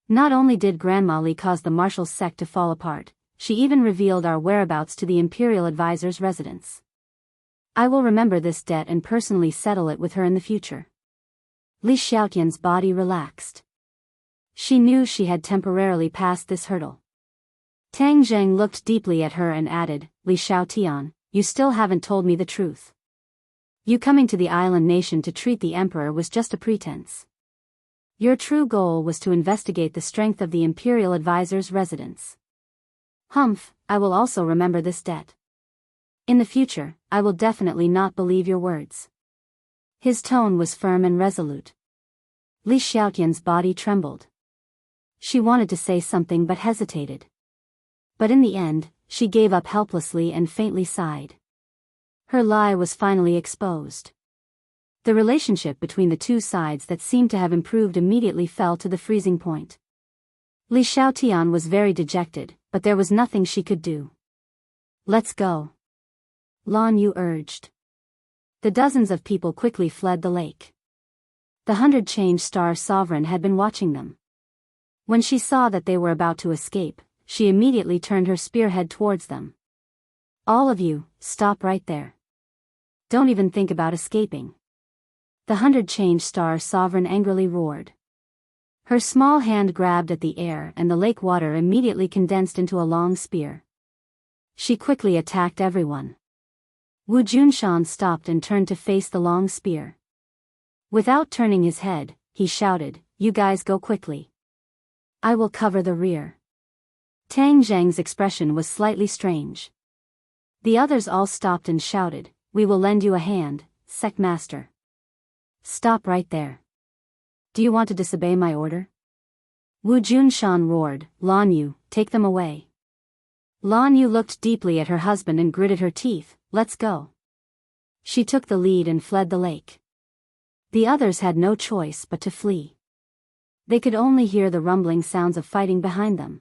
S1: Not only did Grandma Li cause the Marshall sect to fall apart, she even revealed our whereabouts to the Imperial Advisor's residence. I will remember this debt and personally settle it with her in the future. Li Xiaotian's body relaxed. She knew she had temporarily passed this hurdle. Tang Zheng looked deeply at her and added, Li Xiaotian, you still haven't told me the truth. You coming to the island nation to treat the emperor was just a pretense. Your true goal was to investigate the strength of the Imperial Advisor's residence. Humph, I will also remember this debt. In the future, I will definitely not believe your words. His tone was firm and resolute. Li Xiaotian's body trembled. She wanted to say something but hesitated. But in the end, she gave up helplessly and faintly sighed. Her lie was finally exposed. The relationship between the two sides that seemed to have improved immediately fell to the freezing point. Li Xiaotian was very dejected, but there was nothing she could do. Let's go. Lan Yu urged. The dozens of people quickly fled the lake. The 100 Change Star Sovereign had been watching them. When she saw that they were about to escape, she immediately turned her spearhead towards them. All of you, stop right there. Don't even think about escaping. The 100 Change Star Sovereign angrily roared. Her small hand grabbed at the air and the lake water immediately condensed into a long spear. She quickly attacked everyone. Wu Junshan stopped and turned to face the long spear. Without turning his head, he shouted, you guys go quickly. I will cover the rear. Tang Zheng's expression was slightly strange. The others all stopped and shouted, we will lend you a hand, Sect Master. Stop right there. Do you want to disobey my order? Wu Junshan roared, Lan Yu, take them away. Lan Yu looked deeply at her husband and gritted her teeth, let's go. She took the lead and fled the lake. The others had no choice but to flee. They could only hear the rumbling sounds of fighting behind them.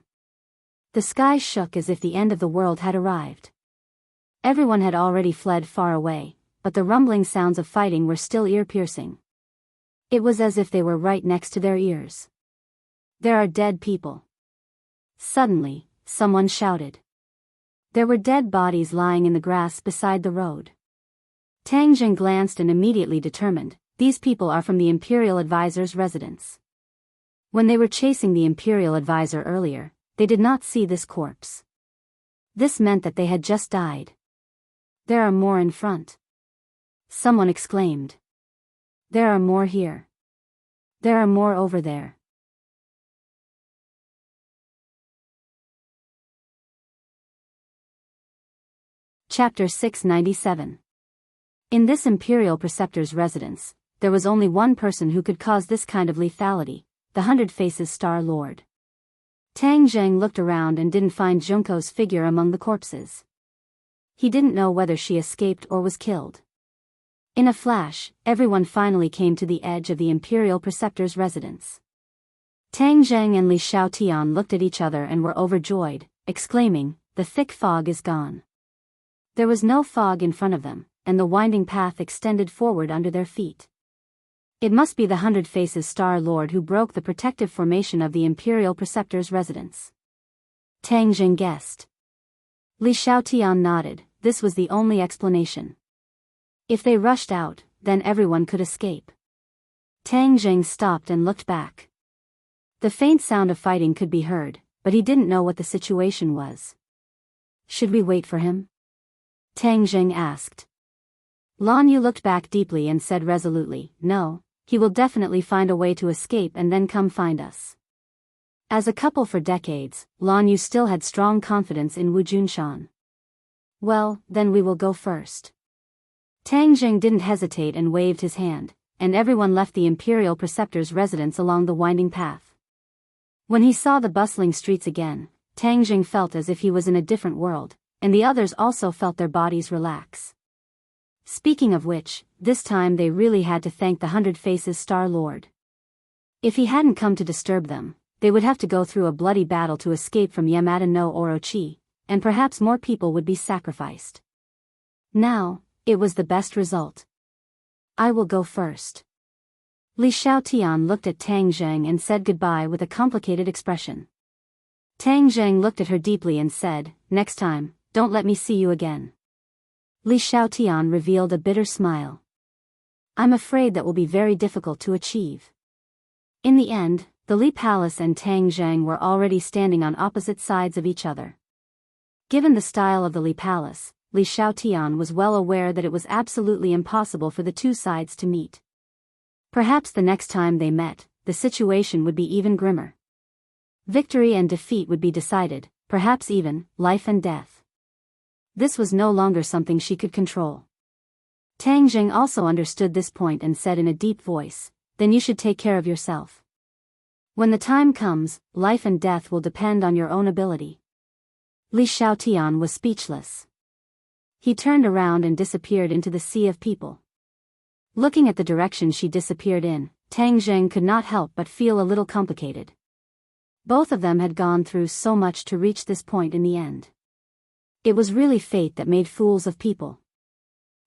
S1: The sky shook as if the end of the world had arrived. Everyone had already fled far away, but the rumbling sounds of fighting were still ear-piercing. It was as if they were right next to their ears. There are dead people. Suddenly, someone shouted. There were dead bodies lying in the grass beside the road. Tang Zheng glanced and immediately determined, these people are from the Imperial Advisor's residence. When they were chasing the Imperial Advisor earlier, they did not see this corpse. This meant that they had just died. There are more in front. Someone exclaimed. There are more here. There are more over there. Chapter 697. In this Imperial Preceptor's residence, there was only one person who could cause this kind of lethality, the 100 Faces Star Lord. Tang Zheng looked around and didn't find Junko's figure among the corpses. He didn't know whether she escaped or was killed. In a flash, everyone finally came to the edge of the Imperial Preceptor's residence. Tang Zheng and Li Xiaotian looked at each other and were overjoyed, exclaiming, "The thick fog is gone." There was no fog in front of them, and the winding path extended forward under their feet. It must be the 100 Faces Star Lord who broke the protective formation of the Imperial Preceptor's residence. Tang Zheng guessed. Li Xiaotian nodded. This was the only explanation. If they rushed out, then everyone could escape. Tang Zheng stopped and looked back. The faint sound of fighting could be heard, but he didn't know what the situation was. Should we wait for him? Tang Zheng asked. Lan Yu looked back deeply and said resolutely, "No, he will definitely find a way to escape and then come find us." As a couple for decades, Lan Yu still had strong confidence in Wu Junshan. "Well, then we will go first." Tang Zheng didn't hesitate and waved his hand, and everyone left the Imperial Preceptor's residence along the winding path. When he saw the bustling streets again, Tang Zheng felt as if he was in a different world, and the others also felt their bodies relax. Speaking of which, this time they really had to thank the 100 Faces Star Lord. If he hadn't come to disturb them, they would have to go through a bloody battle to escape from Yamada no Orochi, and perhaps more people would be sacrificed. Now, it was the best result. "I will go first." Li Xiaotian looked at Tang Zheng and said goodbye with a complicated expression. Tang Zheng looked at her deeply and said, "Next time, don't let me see you again." Li Xiaotian revealed a bitter smile. "I'm afraid that will be very difficult to achieve." In the end, the Li Palace and Tang Zheng were already standing on opposite sides of each other. Given the style of the Li Palace, Li Xiaotian was well aware that it was absolutely impossible for the two sides to meet. Perhaps the next time they met, the situation would be even grimmer. Victory and defeat would be decided, perhaps even life and death. This was no longer something she could control. Tang Zheng also understood this point and said in a deep voice, "Then you should take care of yourself. When the time comes, life and death will depend on your own ability." Li Xiaotian was speechless. He turned around and disappeared into the sea of people. Looking at the direction she disappeared in, Tang Zheng could not help but feel a little complicated. Both of them had gone through so much to reach this point in the end. It was really fate that made fools of people.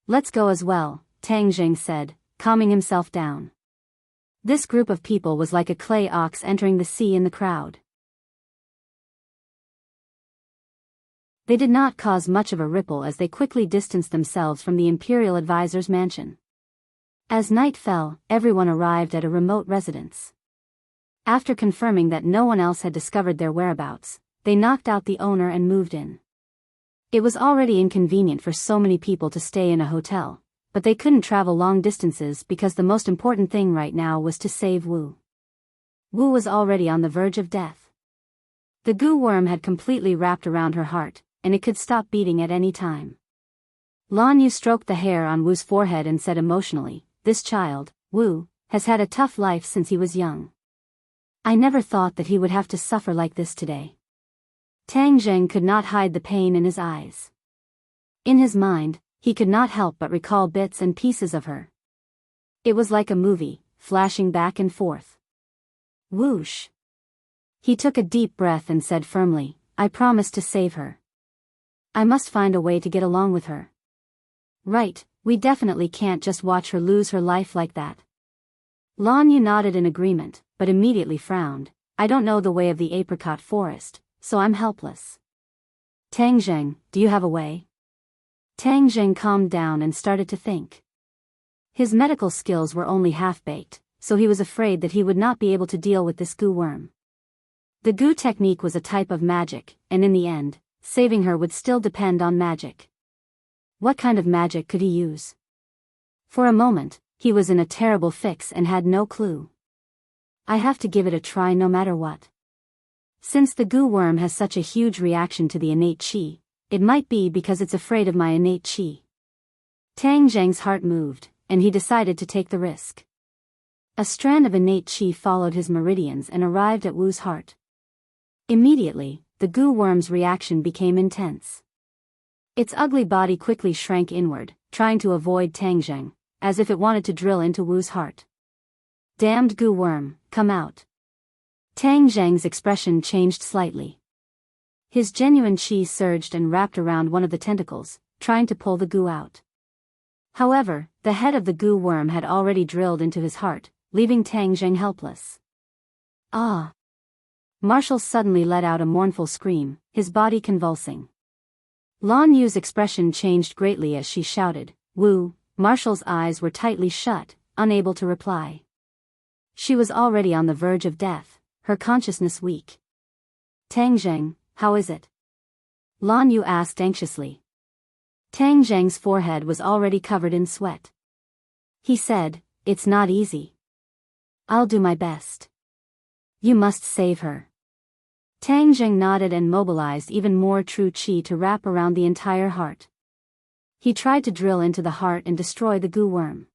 S1: "Let's go as well," Tang Zheng said, calming himself down. This group of people was like a clay ox entering the sea in the crowd. They did not cause much of a ripple as they quickly distanced themselves from the Imperial Advisor's mansion. As night fell, everyone arrived at a remote residence. After confirming that no one else had discovered their whereabouts, they knocked out the owner and moved in. It was already inconvenient for so many people to stay in a hotel, but they couldn't travel long distances because the most important thing right now was to save Wu. Wu was already on the verge of death. The goo worm had completely wrapped around her heart, and it could stop beating at any time. Lan Yu stroked the hair on Wu's forehead and said emotionally, "This child, Wu, has had a tough life since he was young. I never thought that he would have to suffer like this today." Tang Zheng could not hide the pain in his eyes. In his mind, he could not help but recall bits and pieces of her. It was like a movie, flashing back and forth. Whoosh! He took a deep breath and said firmly, "I promise to save her. I must find a way to get along with her. Right, we definitely can't just watch her lose her life like that." Lan Yu nodded in agreement, but immediately frowned. "I don't know the way of the apricot forest, so I'm helpless." "Tang Zheng, do you have a way?" Tang Zheng calmed down and started to think. His medical skills were only half-baked, so he was afraid that he would not be able to deal with this goo worm. The goo technique was a type of magic, and in the end, saving her would still depend on magic. What kind of magic could he use? For a moment, he was in a terrible fix and had no clue. I have to give it a try no matter what. Since the goo worm has such a huge reaction to the innate qi, it might be because it's afraid of my innate qi. Tang Zheng's heart moved, and he decided to take the risk. A strand of innate qi followed his meridians and arrived at Wu's heart. Immediately, the goo worm's reaction became intense. Its ugly body quickly shrank inward, trying to avoid Tang Zheng, as if it wanted to drill into Wu's heart. Damned goo worm, come out. Tang Zheng's expression changed slightly. His genuine qi surged and wrapped around one of the tentacles, trying to pull the goo out. However, the head of the goo worm had already drilled into his heart, leaving Tang Zheng helpless. Ah! Marshall suddenly let out a mournful scream, his body convulsing. Lan Yu's expression changed greatly as she shouted, "Wu!" Marshall's eyes were tightly shut, unable to reply. She was already on the verge of death, her consciousness weak. Tang Zheng, how is it? Lan Yu asked anxiously. Tang Zheng's forehead was already covered in sweat. He said, "It's not easy. I'll do my best. You must save her." Tang Zheng nodded and mobilized even more true qi to wrap around the entire heart. He tried to drill into the heart and destroy the goo worm.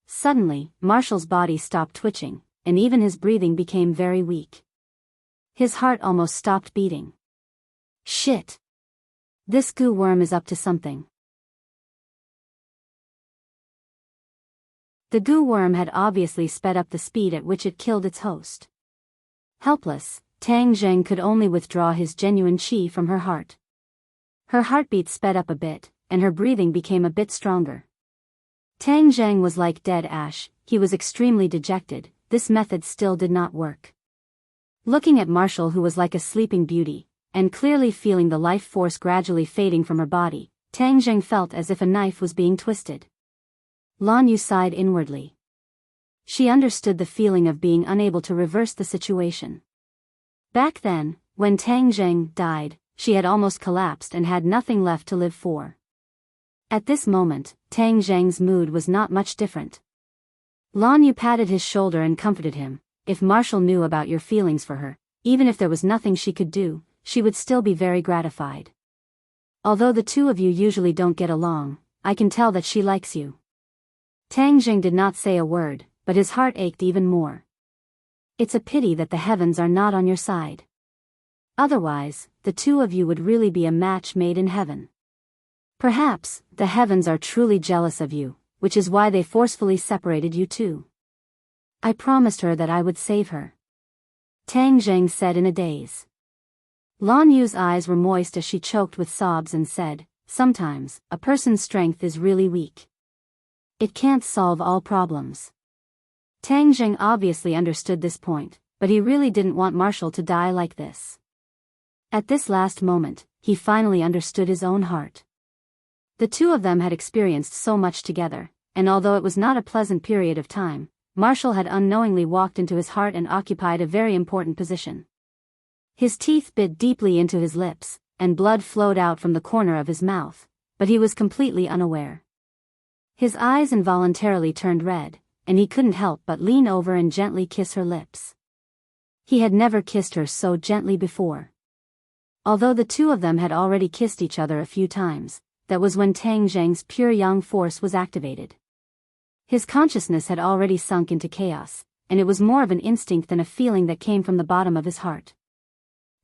S1: Suddenly, Marshall's body stopped twitching, and even his breathing became very weak. His heart almost stopped beating. Shit! This goo worm is up to something. The goo worm had obviously sped up the speed at which it killed its host. Helpless, Tang Zheng could only withdraw his genuine qi from her heart. Her heartbeat sped up a bit, and her breathing became a bit stronger. Tang Zheng was like dead ash, he was extremely dejected. This method still did not work. Looking at Marshall, who was like a sleeping beauty, and clearly feeling the life force gradually fading from her body, Tang Zheng felt as if a knife was being twisted. Lan Yu sighed inwardly. She understood the feeling of being unable to reverse the situation. Back then, when Tang Zheng died, she had almost collapsed and had nothing left to live for. At this moment, Tang Zheng's mood was not much different. Lan Yu patted his shoulder and comforted him. If Marshall knew about your feelings for her, even if there was nothing she could do, she would still be very gratified. Although the two of you usually don't get along, I can tell that she likes you. Tang Zheng did not say a word, but his heart ached even more. It's a pity that the heavens are not on your side. Otherwise, the two of you would really be a match made in heaven. Perhaps, the heavens are truly jealous of you, which is why they forcefully separated you two. I promised her that I would save her. Tang Zheng said in a daze. Lan Yu's eyes were moist as she choked with sobs and said, "Sometimes, a person's strength is really weak. It can't solve all problems." Tang Zheng obviously understood this point, but he really didn't want Marshall to die like this. At this last moment, he finally understood his own heart. The two of them had experienced so much together, and although it was not a pleasant period of time, Marshall had unknowingly walked into his heart and occupied a very important position. His teeth bit deeply into his lips, and blood flowed out from the corner of his mouth, but he was completely unaware. His eyes involuntarily turned red, and he couldn't help but lean over and gently kiss her lips. He had never kissed her so gently before. Although the two of them had already kissed each other a few times, that was when Tang Zheng's pure yang force was activated. His consciousness had already sunk into chaos, and it was more of an instinct than a feeling that came from the bottom of his heart.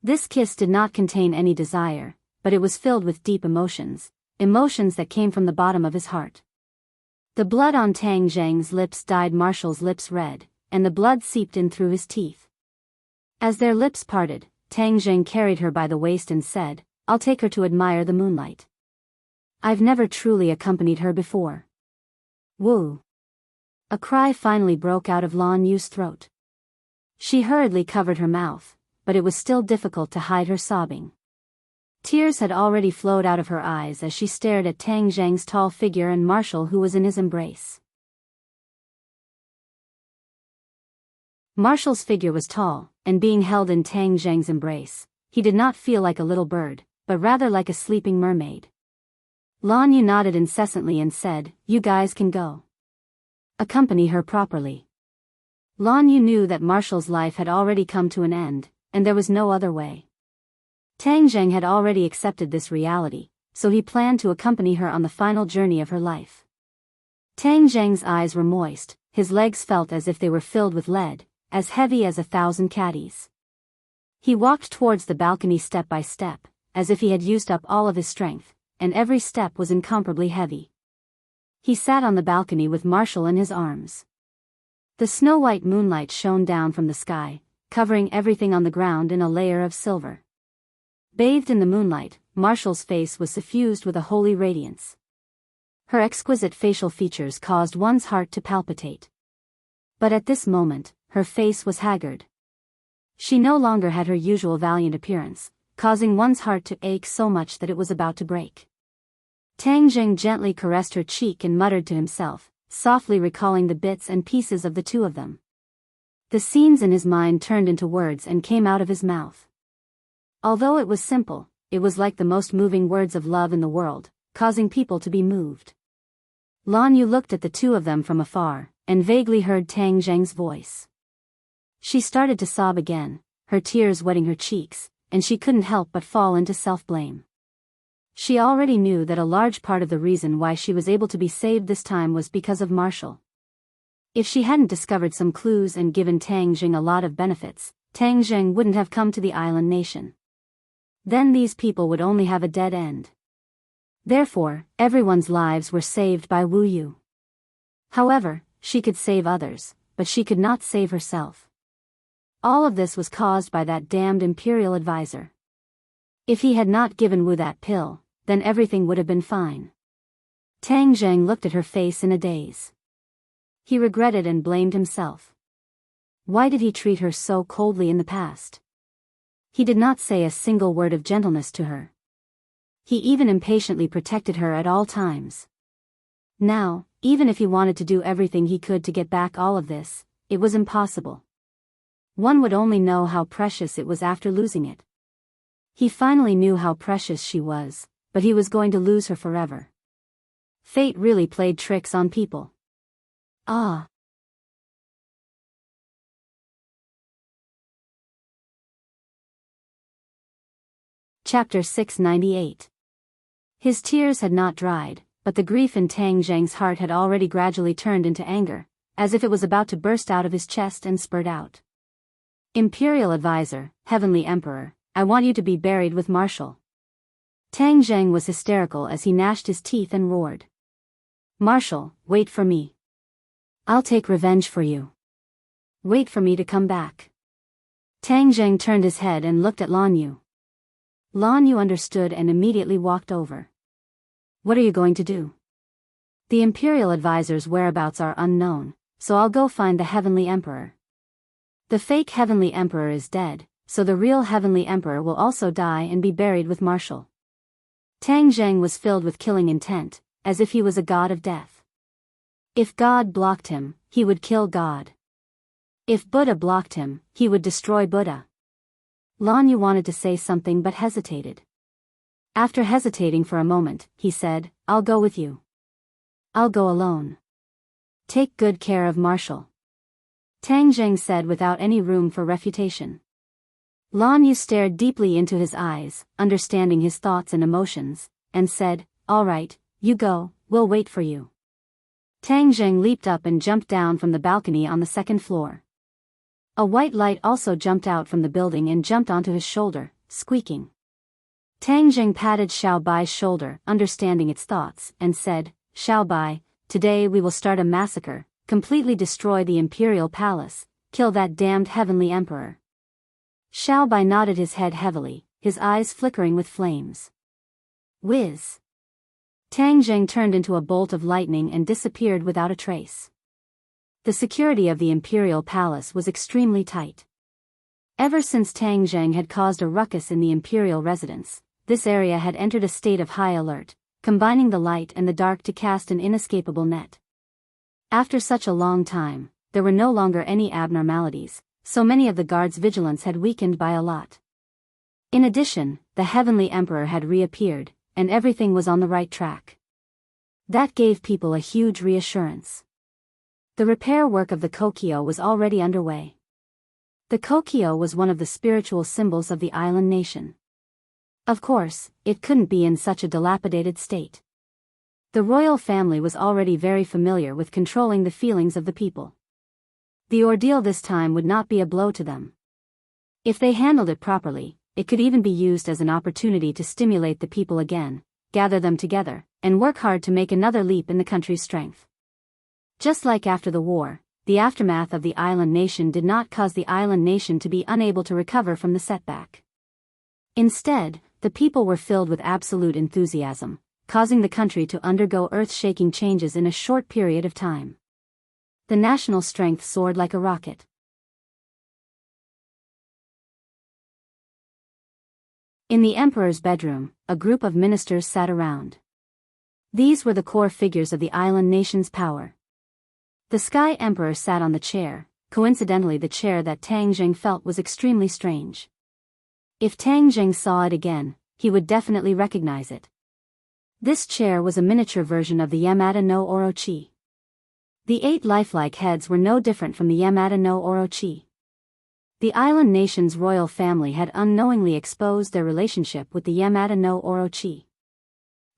S1: This kiss did not contain any desire, but it was filled with deep emotions, emotions that came from the bottom of his heart. The blood on Tang Zheng's lips dyed Marshall's lips red, and the blood seeped in through his teeth. As their lips parted, Tang Zheng carried her by the waist and said, "I'll take her to admire the moonlight. I've never truly accompanied her before." Woo! A cry finally broke out of Lan Yu's throat. She hurriedly covered her mouth, but it was still difficult to hide her sobbing. Tears had already flowed out of her eyes as she stared at Tang Zheng's tall figure and Marshall, who was in his embrace. Marshall's figure was tall, and being held in Tang Zheng's embrace, he did not feel like a little bird, but rather like a sleeping mermaid. Lan Yu nodded incessantly and said, "You guys can go. Accompany her properly." Lan Yu knew that Marshall's life had already come to an end, and there was no other way. Tang Zheng had already accepted this reality, so he planned to accompany her on the final journey of her life. Tang Zheng's eyes were moist, his legs felt as if they were filled with lead, as heavy as 1,000 caddies. He walked towards the balcony step by step, as if he had used up all of his strength, and every step was incomparably heavy. He sat on the balcony with Marshall in his arms. The snow-white moonlight shone down from the sky, covering everything on the ground in a layer of silver. Bathed in the moonlight, Marshall's face was suffused with a holy radiance. Her exquisite facial features caused one's heart to palpitate. But at this moment, her face was haggard. She no longer had her usual valiant appearance, causing one's heart to ache so much that it was about to break. Tang Zheng gently caressed her cheek and muttered to himself, softly recalling the bits and pieces of the two of them. The scenes in his mind turned into words and came out of his mouth. Although it was simple, it was like the most moving words of love in the world, causing people to be moved. Lan Yu looked at the two of them from afar, and vaguely heard Tang Zheng's voice. She started to sob again, her tears wetting her cheeks, and she couldn't help but fall into self-blame. She already knew that a large part of the reason why she was able to be saved this time was because of Marshall. If she hadn't discovered some clues and given Tang Zheng a lot of benefits, Tang Zheng wouldn't have come to the island nation. Then these people would only have a dead end. Therefore, everyone's lives were saved by Wu Yu. However, she could save others, but she could not save herself. All of this was caused by that damned imperial advisor. If he had not given Wu that pill, then everything would have been fine. Tang Zheng looked at her face in a daze. He regretted and blamed himself. Why did he treat her so coldly in the past? He did not say a single word of gentleness to her. He even impatiently protected her at all times. Now, even if he wanted to do everything he could to get back all of this, it was impossible. One would only know how precious it was after losing it. He finally knew how precious she was, but he was going to lose her forever. Fate really played tricks on people. Ah. Chapter 698. His tears had not dried, but the grief in Tang Zheng's heart had already gradually turned into anger, as if it was about to burst out of his chest and spurt out. Imperial Advisor, Heavenly Emperor, I want you to be buried with Marshall. Tang Zheng was hysterical as he gnashed his teeth and roared. Marshall, wait for me. I'll take revenge for you. Wait for me to come back. Tang Zheng turned his head and looked at Lan Yu. Lan Yu understood and immediately walked over. What are you going to do? The Imperial Advisor's whereabouts are unknown, so I'll go find the Heavenly Emperor. The fake Heavenly Emperor is dead, so the real Heavenly Emperor will also die and be buried with Marshall. Tang Zheng was filled with killing intent, as if he was a god of death. If God blocked him, he would kill God. If Buddha blocked him, he would destroy Buddha. Lan Yu wanted to say something but hesitated. After hesitating for a moment, he said, I'll go with you. I'll go alone. Take good care of Marshall. Tang Zheng said without any room for refutation. Lan Yu stared deeply into his eyes, understanding his thoughts and emotions, and said, all right, you go, we'll wait for you. Tang Zheng leaped up and jumped down from the balcony on the second floor. A white light also jumped out from the building and jumped onto his shoulder, squeaking. Tang Zheng patted Xiao Bai's shoulder, understanding its thoughts, and said, Xiao Bai, today we will start a massacre, completely destroy the Imperial Palace, kill that damned Heavenly Emperor. Xiao Bai nodded his head heavily, his eyes flickering with flames. Whiz! Tang Zheng turned into a bolt of lightning and disappeared without a trace. The security of the Imperial Palace was extremely tight. Ever since Tang Zheng had caused a ruckus in the Imperial residence, this area had entered a state of high alert, combining the light and the dark to cast an inescapable net. After such a long time, there were no longer any abnormalities, so many of the guards' vigilance had weakened by a lot. In addition, the Heavenly Emperor had reappeared, and everything was on the right track. That gave people a huge reassurance. The repair work of the Kokyo was already underway. The Kokyo was one of the spiritual symbols of the island nation. Of course, it couldn't be in such a dilapidated state. The royal family was already very familiar with controlling the feelings of the people. The ordeal this time would not be a blow to them. If they handled it properly, it could even be used as an opportunity to stimulate the people again, gather them together, and work hard to make another leap in the country's strength. Just like after the war, the aftermath of the island nation did not cause the island nation to be unable to recover from the setback. Instead, the people were filled with absolute enthusiasm, causing the country to undergo earth-shaking changes in a short period of time. The national strength soared like a rocket. In the emperor's bedroom, a group of ministers sat around. These were the core figures of the island nation's power. The Sky Emperor sat on the chair, coincidentally the chair that Tang Jing felt was extremely strange. If Tang Jing saw it again, he would definitely recognize it. This chair was a miniature version of the Yamada no Orochi. The 8 lifelike heads were no different from the Yamada no Orochi. The island nation's royal family had unknowingly exposed their relationship with the Yamada no Orochi.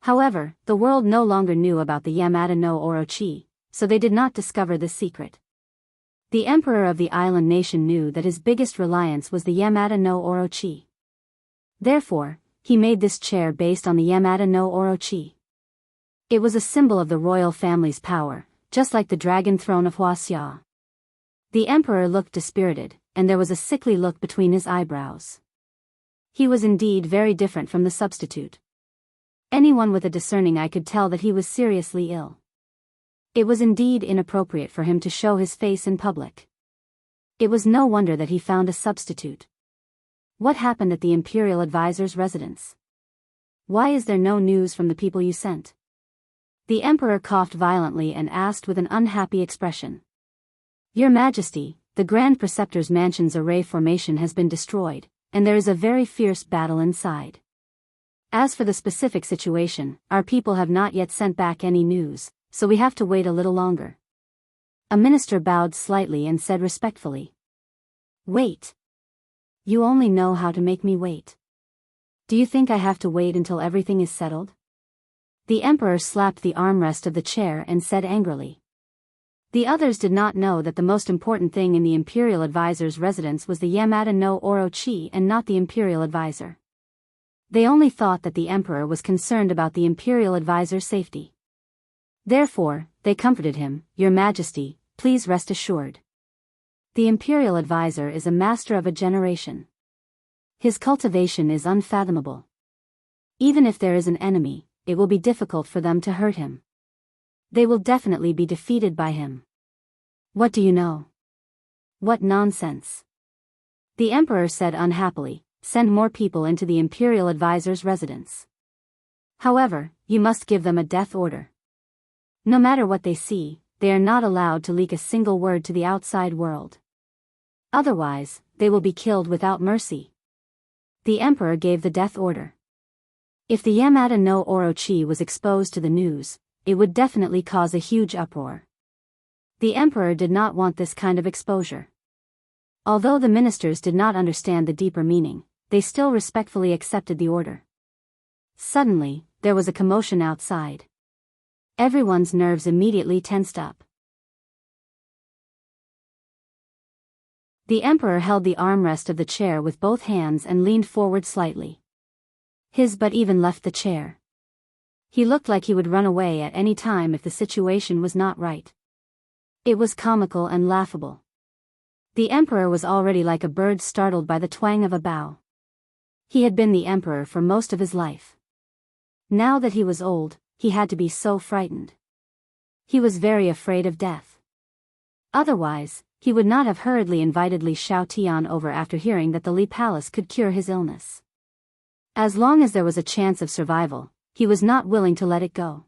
S1: However, the world no longer knew about the Yamada no Orochi, so they did not discover this secret. The emperor of the island nation knew that his biggest reliance was the Yamada no Orochi. Therefore, he made this chair based on the Yamada no Orochi. It was a symbol of the royal family's power, just like the dragon throne of Huaxia. The emperor looked dispirited, and there was a sickly look between his eyebrows. He was indeed very different from the substitute. Anyone with a discerning eye could tell that he was seriously ill. It was indeed inappropriate for him to show his face in public. It was no wonder that he found a substitute. What happened at the imperial advisor's residence? Why is there no news from the people you sent? The emperor coughed violently and asked with an unhappy expression. Your Majesty, the Grand Preceptor's mansion's array formation has been destroyed, and there is a very fierce battle inside. As for the specific situation, our people have not yet sent back any news, so we have to wait a little longer. A minister bowed slightly and said respectfully. Wait. You only know how to make me wait. Do you think I have to wait until everything is settled? The emperor slapped the armrest of the chair and said angrily. The others did not know that the most important thing in the imperial advisor's residence was the Yamada no Orochi and not the imperial advisor. They only thought that the emperor was concerned about the imperial advisor's safety. Therefore, they comforted him. Your Majesty, please rest assured. The imperial advisor is a master of a generation. His cultivation is unfathomable. Even if there is an enemy, it will be difficult for them to hurt him. They will definitely be defeated by him. What do you know? What nonsense. The emperor said unhappily, send more people into the imperial advisor's residence. However, you must give them a death order. No matter what they see, they are not allowed to leak a single word to the outside world. Otherwise, they will be killed without mercy. The emperor gave the death order. If the Yamada no Orochi was exposed to the news, it would definitely cause a huge uproar. The emperor did not want this kind of exposure. Although the ministers did not understand the deeper meaning, they still respectfully accepted the order. Suddenly, there was a commotion outside. Everyone's nerves immediately tensed up. The emperor held the armrest of the chair with both hands and leaned forward slightly. His butt even left the chair. He looked like he would run away at any time if the situation was not right. It was comical and laughable. The emperor was already like a bird startled by the twang of a bow. He had been the emperor for most of his life. Now that he was old, he had to be so frightened. He was very afraid of death. Otherwise, he would not have hurriedly invited Li Xiaotian over after hearing that the Li Palace could cure his illness. As long as there was a chance of survival, he was not willing to let it go.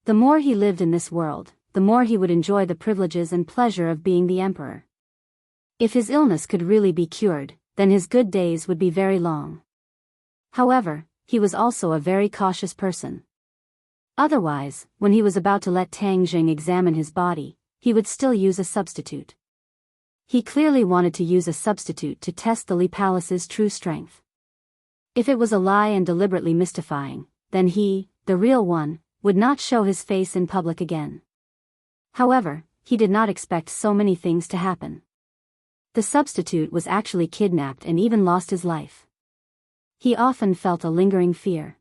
S1: The more he lived in this world, the more he would enjoy the privileges and pleasure of being the emperor. If his illness could really be cured, then his good days would be very long. However, he was also a very cautious person. Otherwise, when he was about to let Tang Jing examine his body, he would still use a substitute. He clearly wanted to use a substitute to test the Li Palace's true strength. If it was a lie and deliberately mystifying, then he, the real one, would not show his face in public again. However, he did not expect so many things to happen. The substitute was actually kidnapped and even lost his life. He often felt a lingering fear.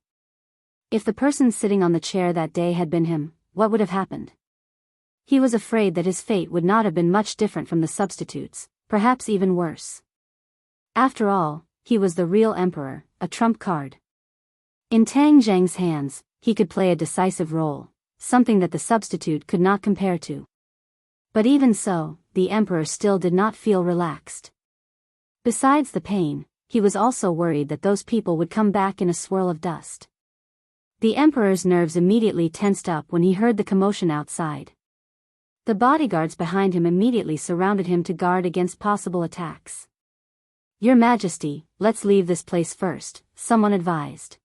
S1: If the person sitting on the chair that day had been him, what would have happened? He was afraid that his fate would not have been much different from the substitute's, perhaps even worse. After all, he was the real emperor, a trump card. In Tang Zheng's hands, he could play a decisive role, something that the substitute could not compare to. But even so, the emperor still did not feel relaxed. Besides the pain, he was also worried that those people would come back in a swirl of dust. The emperor's nerves immediately tensed up when he heard the commotion outside. The bodyguards behind him immediately surrounded him to guard against possible attacks. "Your Majesty, let's leave this place first," someone advised.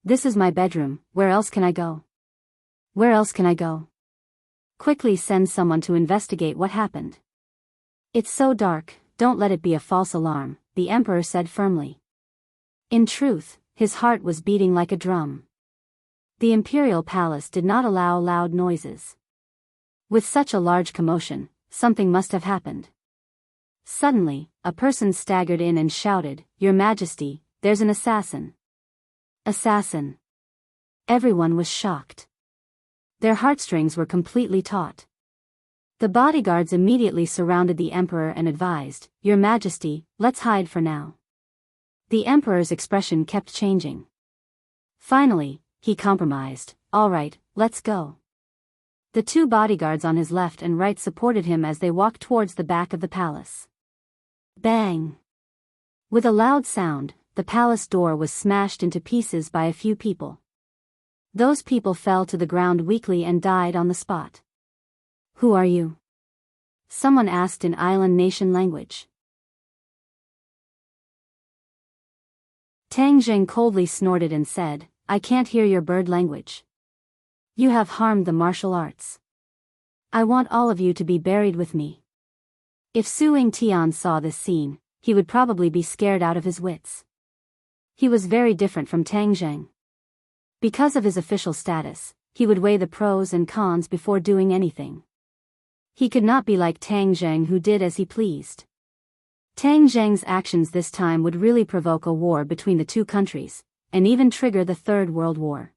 S1: "This is my bedroom, where else can I go? Where else can I go? Quickly send someone to investigate what happened." "It's so dark, don't let it be a false alarm," the emperor said firmly. In truth, his heart was beating like a drum. The imperial palace did not allow loud noises. With such a large commotion, something must have happened. Suddenly, a person staggered in and shouted, "Your Majesty, there's an assassin." Assassin. Everyone was shocked. Their heartstrings were completely taut. The bodyguards immediately surrounded the emperor and advised, "Your Majesty, let's hide for now." The emperor's expression kept changing. Finally, he compromised, "All right, let's go." The two bodyguards on his left and right supported him as they walked towards the back of the palace. Bang! With a loud sound, the palace door was smashed into pieces by a few people. Those people fell to the ground weakly and died on the spot. "Who are you?" someone asked in island nation language. Tang Zheng coldly snorted and said, "I can't hear your bird language. You have harmed the martial arts. I want all of you to be buried with me." If Su Tian saw this scene, he would probably be scared out of his wits. He was very different from Tang Zheng. Because of his official status, he would weigh the pros and cons before doing anything. He could not be like Tang Zheng, who did as he pleased. Tang Zheng's actions this time would really provoke a war between the two countries, and even trigger the Third World War.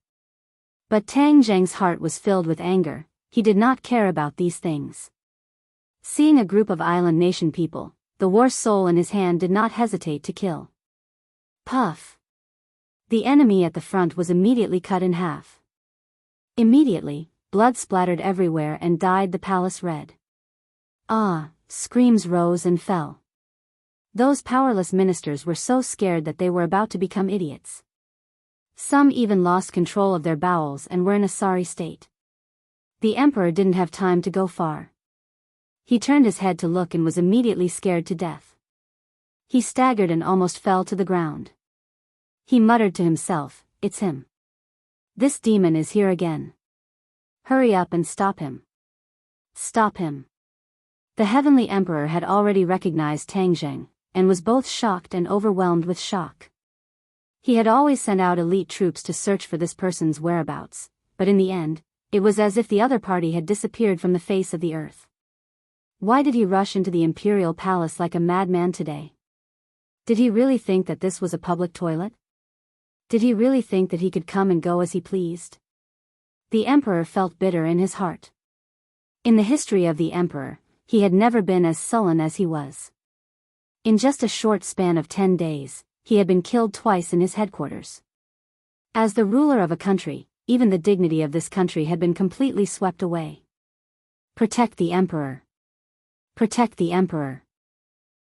S1: But Tang Zheng's heart was filled with anger. He did not care about these things. Seeing a group of island nation people, the war soul in his hand did not hesitate to kill. Puff! The enemy at the front was immediately cut in half. Immediately, blood splattered everywhere and dyed the palace red. Ah! Screams rose and fell. Those powerless ministers were so scared that they were about to become idiots. Some even lost control of their bowels and were in a sorry state. The emperor didn't have time to go far. He turned his head to look and was immediately scared to death. He staggered and almost fell to the ground. He muttered to himself, "It's him. This demon is here again. Hurry up and stop him. Stop him." The heavenly emperor had already recognized Tang Zheng, and was both shocked and overwhelmed with shock. He had always sent out elite troops to search for this person's whereabouts, but in the end, it was as if the other party had disappeared from the face of the earth. Why did he rush into the imperial palace like a madman today? Did he really think that this was a public toilet? Did he really think that he could come and go as he pleased? The emperor felt bitter in his heart. In the history of the emperor, he had never been as sullen as he was. In just a short span of 10 days, he had been killed twice in his headquarters. As the ruler of a country, even the dignity of this country had been completely swept away. Protect the emperor. Protect the emperor.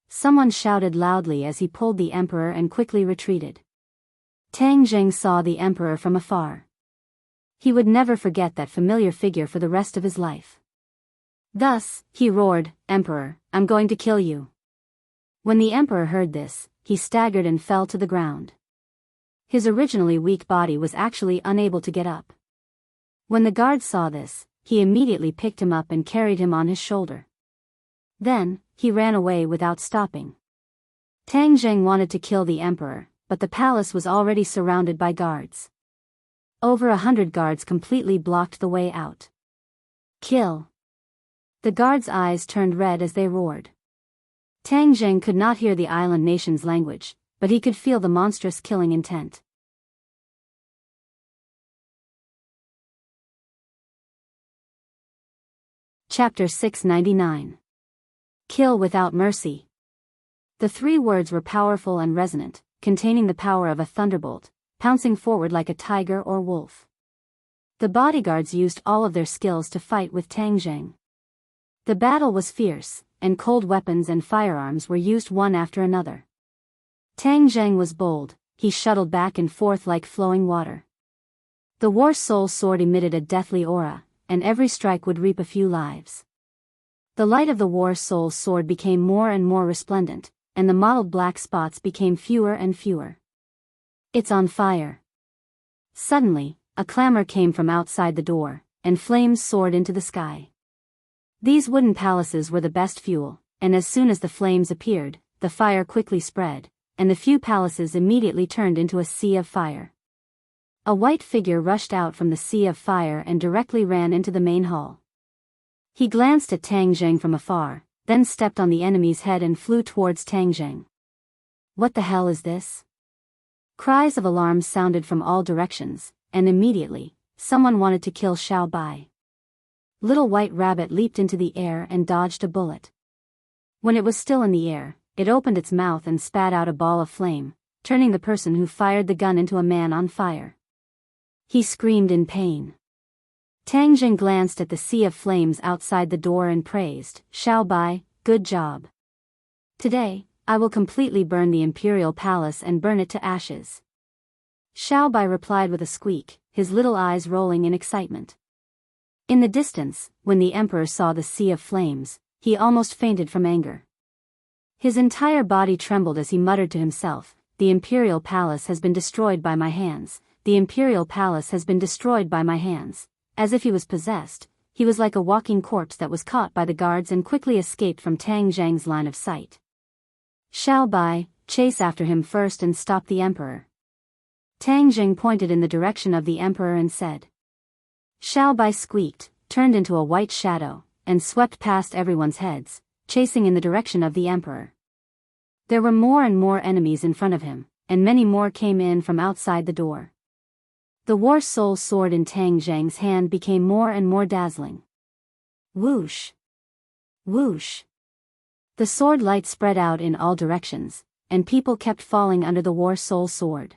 S1: Someone shouted loudly as he pulled the emperor and quickly retreated. Tang Zheng saw the emperor from afar. He would never forget that familiar figure for the rest of his life. Thus, he roared, "Emperor, I'm going to kill you." When the emperor heard this, he staggered and fell to the ground. His originally weak body was actually unable to get up. When the guards saw this, he immediately picked him up and carried him on his shoulder. Then, he ran away without stopping. Tang Zheng wanted to kill the emperor, but the palace was already surrounded by guards. Over 100 guards completely blocked the way out. Kill! The guards' eyes turned red as they roared. Tang Zheng could not hear the island nation's language, but he could feel the monstrous killing intent. Chapter 699. Kill without mercy. The 3 words were powerful and resonant, containing the power of a thunderbolt, pouncing forward like a tiger or wolf. The bodyguards used all of their skills to fight with Tang Zheng. The battle was fierce, and cold weapons and firearms were used one after another. Tang Zheng was bold, he shuttled back and forth like flowing water. The War Soul sword emitted a deathly aura, and every strike would reap a few lives. The light of the War Soul sword became more and more resplendent, and the mottled black spots became fewer and fewer. It's on fire. Suddenly, a clamor came from outside the door, and flames soared into the sky. These wooden palaces were the best fuel, and as soon as the flames appeared, the fire quickly spread, and the few palaces immediately turned into a sea of fire. A white figure rushed out from the sea of fire and directly ran into the main hall. He glanced at Tang Zheng from afar, then stepped on the enemy's head and flew towards Tang Zheng. What the hell is this? Cries of alarm sounded from all directions, and immediately, someone wanted to kill Xiao Bai. Little White Rabbit leaped into the air and dodged a bullet. When it was still in the air, it opened its mouth and spat out a ball of flame, turning the person who fired the gun into a man on fire. He screamed in pain. Tang Zheng glanced at the sea of flames outside the door and praised, Xiao Bai, good job. Today, I will completely burn the imperial palace and burn it to ashes. Xiao Bai replied with a squeak, his little eyes rolling in excitement. In the distance, when the emperor saw the sea of flames, he almost fainted from anger. His entire body trembled as he muttered to himself, the imperial palace has been destroyed by my hands. The imperial palace has been destroyed by my hands. As if he was possessed, he was like a walking corpse that was caught by the guards and quickly escaped from Tang Zheng's line of sight. Xiao Bai, chase after him first and stop the emperor. Tang Zheng pointed in the direction of the emperor and said. Xiao Bai squeaked, turned into a white shadow, and swept past everyone's heads, chasing in the direction of the emperor. There were more and more enemies in front of him, and many more came in from outside the door. The War Soul sword in Tang Zheng's hand became more and more dazzling. Whoosh! Whoosh! The sword light spread out in all directions, and people kept falling under the War Soul sword.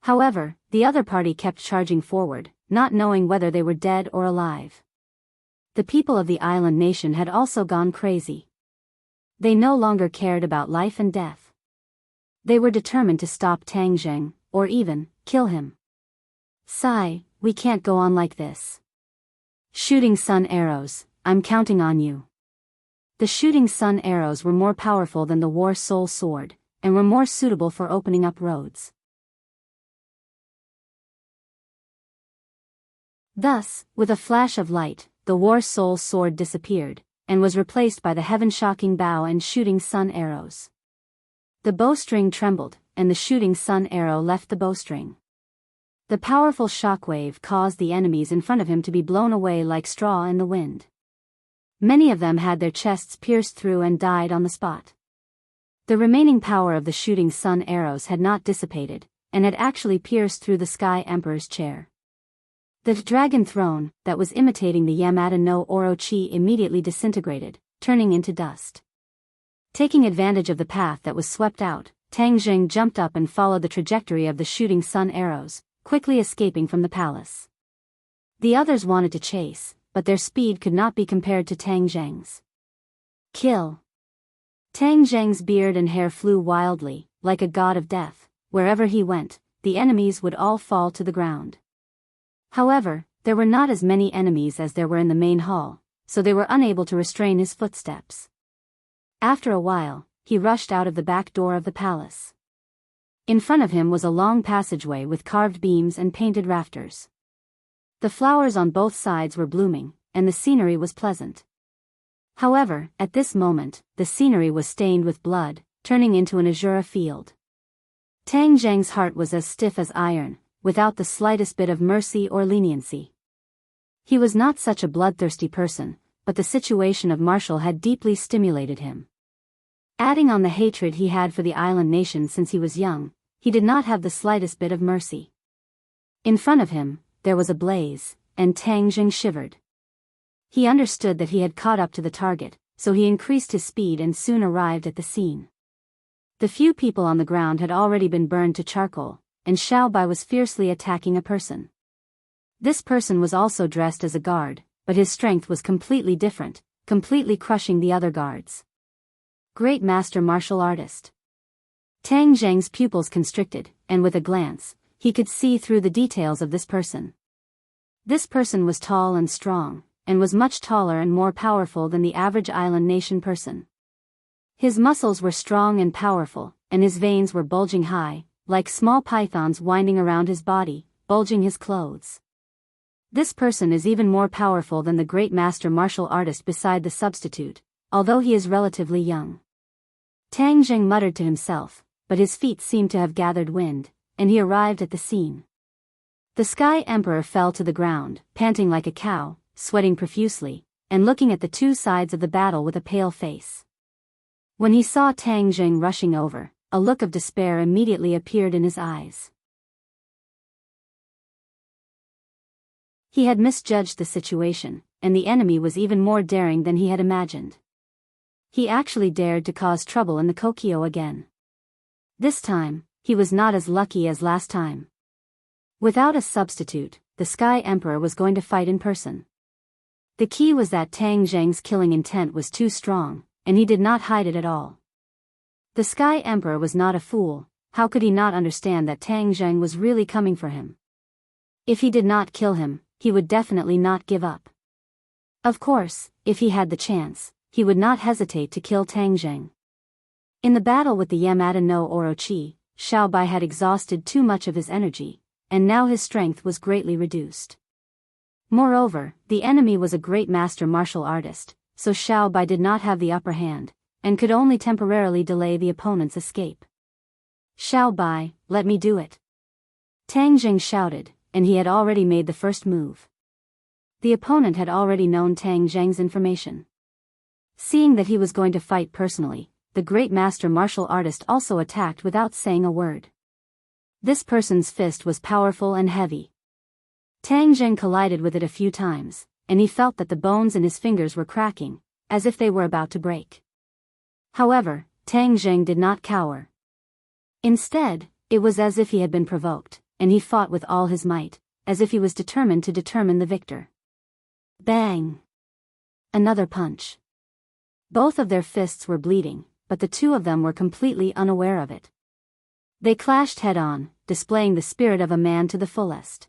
S1: However, the other party kept charging forward, not knowing whether they were dead or alive. The people of the island nation had also gone crazy. They no longer cared about life and death. They were determined to stop Tang Zheng, or even, kill him. Sigh, we can't go on like this. Shooting sun arrows, I'm counting on you. The shooting sun arrows were more powerful than the War Soul sword, and were more suitable for opening up roads. Thus, with a flash of light, the War Soul sword disappeared, and was replaced by the heaven-shocking bow and shooting sun arrows. The bowstring trembled, and the shooting sun arrow left the bowstring. The powerful shockwave caused the enemies in front of him to be blown away like straw in the wind. Many of them had their chests pierced through and died on the spot. The remaining power of the shooting sun arrows had not dissipated, and had actually pierced through the Sky Emperor's chair. The dragon throne, that was imitating the Yamata no Orochi, immediately disintegrated, turning into dust. Taking advantage of the path that was swept out, Tang Zheng jumped up and followed the trajectory of the shooting sun arrows, quickly escaping from the palace. The others wanted to chase, but their speed could not be compared to Tang Zheng's. Kill! Tang Zheng's beard and hair flew wildly, like a god of death. Wherever he went, the enemies would all fall to the ground. However, there were not as many enemies as there were in the main hall, so they were unable to restrain his footsteps. After a while, he rushed out of the back door of the palace. In front of him was a long passageway with carved beams and painted rafters. The flowers on both sides were blooming, and the scenery was pleasant. However, at this moment, the scenery was stained with blood, turning into an azure field. Tang Zheng's heart was as stiff as iron, without the slightest bit of mercy or leniency. He was not such a bloodthirsty person, but the situation of Marshall had deeply stimulated him. Adding on the hatred he had for the island nation since he was young, he did not have the slightest bit of mercy. In front of him, there was a blaze, and Tang Zheng shivered. He understood that he had caught up to the target, so he increased his speed and soon arrived at the scene. The few people on the ground had already been burned to charcoal, and Xiao Bai was fiercely attacking a person. This person was also dressed as a guard, but his strength was completely different, completely crushing the other guards. Great Master Martial Artist. Tang Zheng's pupils constricted, and with a glance, he could see through the details of this person. This person was tall and strong, and was much taller and more powerful than the average island nation person. His muscles were strong and powerful, and his veins were bulging high, like small pythons winding around his body, bulging his clothes. This person is even more powerful than the great master martial artist beside the substitute, although he is relatively young. Tang Zheng muttered to himself, but his feet seemed to have gathered wind, and he arrived at the scene. The Sky Emperor fell to the ground, panting like a cow, sweating profusely, and looking at the two sides of the battle with a pale face. When he saw Tang Zheng rushing over, a look of despair immediately appeared in his eyes. He had misjudged the situation, and the enemy was even more daring than he had imagined. He actually dared to cause trouble in the Kokyo again. This time, he was not as lucky as last time. Without a substitute, the Sky Emperor was going to fight in person. The key was that Tang Zheng's killing intent was too strong, and he did not hide it at all. The Sky Emperor was not a fool. How could he not understand that Tang Zheng was really coming for him? If he did not kill him, he would definitely not give up. Of course, if he had the chance, he would not hesitate to kill Tang Zheng. In the battle with the Yamada no Orochi, Xiao Bai had exhausted too much of his energy, and now his strength was greatly reduced. Moreover, the enemy was a great master martial artist, so Xiao Bai did not have the upper hand, and could only temporarily delay the opponent's escape. Xiao Bai, let me do it. Tang Zheng shouted, and he had already made the first move. The opponent had already known Tang Zheng's information. Seeing that he was going to fight personally, the great master martial artist also attacked without saying a word. This person's fist was powerful and heavy. Tang Zheng collided with it a few times, and he felt that the bones in his fingers were cracking, as if they were about to break. However, Tang Zheng did not cower. Instead, it was as if he had been provoked, and he fought with all his might, as if he was determined to determine the victor. Bang! Another punch. Both of their fists were bleeding, but the two of them were completely unaware of it. They clashed head-on, displaying the spirit of a man to the fullest.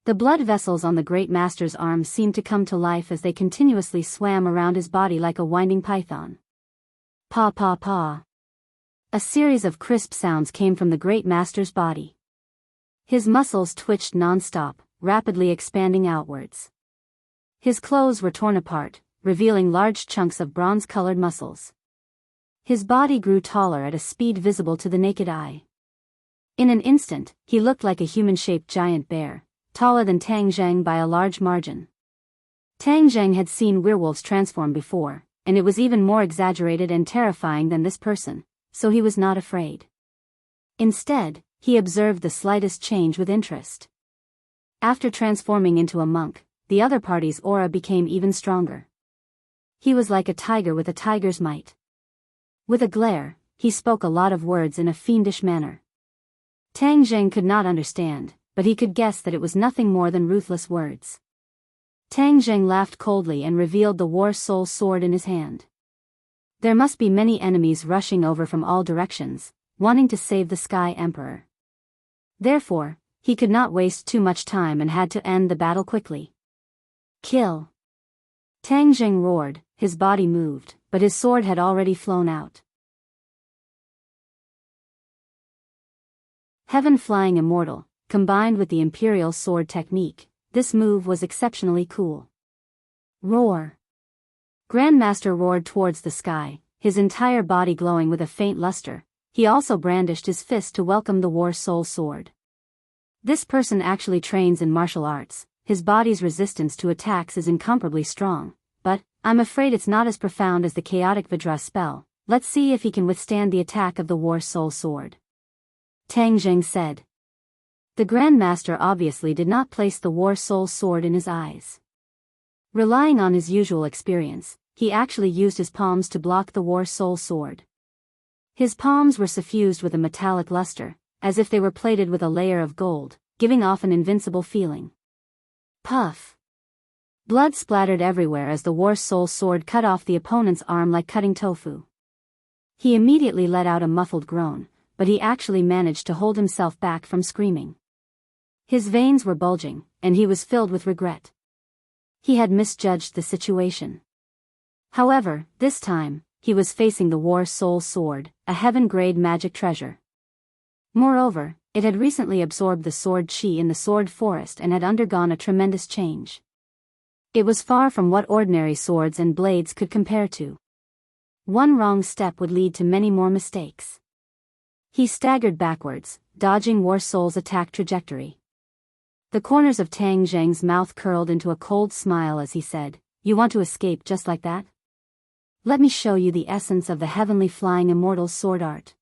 S1: The blood vessels on the great master's arms seemed to come to life as they continuously swam around his body like a winding python. Pa pa pa. A series of crisp sounds came from the great master's body. His muscles twitched non-stop, rapidly expanding outwards. His clothes were torn apart, revealing large chunks of bronze-colored muscles. His body grew taller at a speed visible to the naked eye. In an instant, he looked like a human-shaped giant bear, taller than Tang Zheng by a large margin. Tang Zheng had seen werewolves transform before, and it was even more exaggerated and terrifying than this person, so he was not afraid. Instead, he observed the slightest change with interest. After transforming into a monk, the other party's aura became even stronger. He was like a tiger with a tiger's might. With a glare, he spoke a lot of words in a fiendish manner. Tang Zheng could not understand, but he could guess that it was nothing more than ruthless words. Tang Zheng laughed coldly and revealed the War Soul sword in his hand. There must be many enemies rushing over from all directions, wanting to save the Sky Emperor. Therefore, he could not waste too much time and had to end the battle quickly. Kill! Tang Zheng roared, his body moved, but his sword had already flown out. Heaven Flying Immortal, combined with the Imperial Sword technique, this move was exceptionally cool. Roar! Grandmaster roared towards the sky, his entire body glowing with a faint luster. He also brandished his fist to welcome the War Soul Sword. This person actually trains in martial arts. His body's resistance to attacks is incomparably strong, but I'm afraid it's not as profound as the chaotic Vajra spell. Let's see if he can withstand the attack of the War Soul Sword. Tang Zheng said. The Grandmaster obviously did not place the War Soul Sword in his eyes. Relying on his usual experience, he actually used his palms to block the War Soul Sword. His palms were suffused with a metallic luster, as if they were plated with a layer of gold, giving off an invincible feeling. Puff! Blood splattered everywhere as the War Soul Sword cut off the opponent's arm like cutting tofu. He immediately let out a muffled groan, but he actually managed to hold himself back from screaming. His veins were bulging, and he was filled with regret. He had misjudged the situation. However, this time, he was facing the War Soul Sword, a heaven-grade magic treasure. Moreover, it had recently absorbed the sword chi in the sword forest and had undergone a tremendous change. It was far from what ordinary swords and blades could compare to. One wrong step would lead to many more mistakes. He staggered backwards, dodging War Soul's attack trajectory. The corners of Tang Zheng's mouth curled into a cold smile as he said, "You want to escape just like that? Let me show you the essence of the heavenly flying immortal sword art."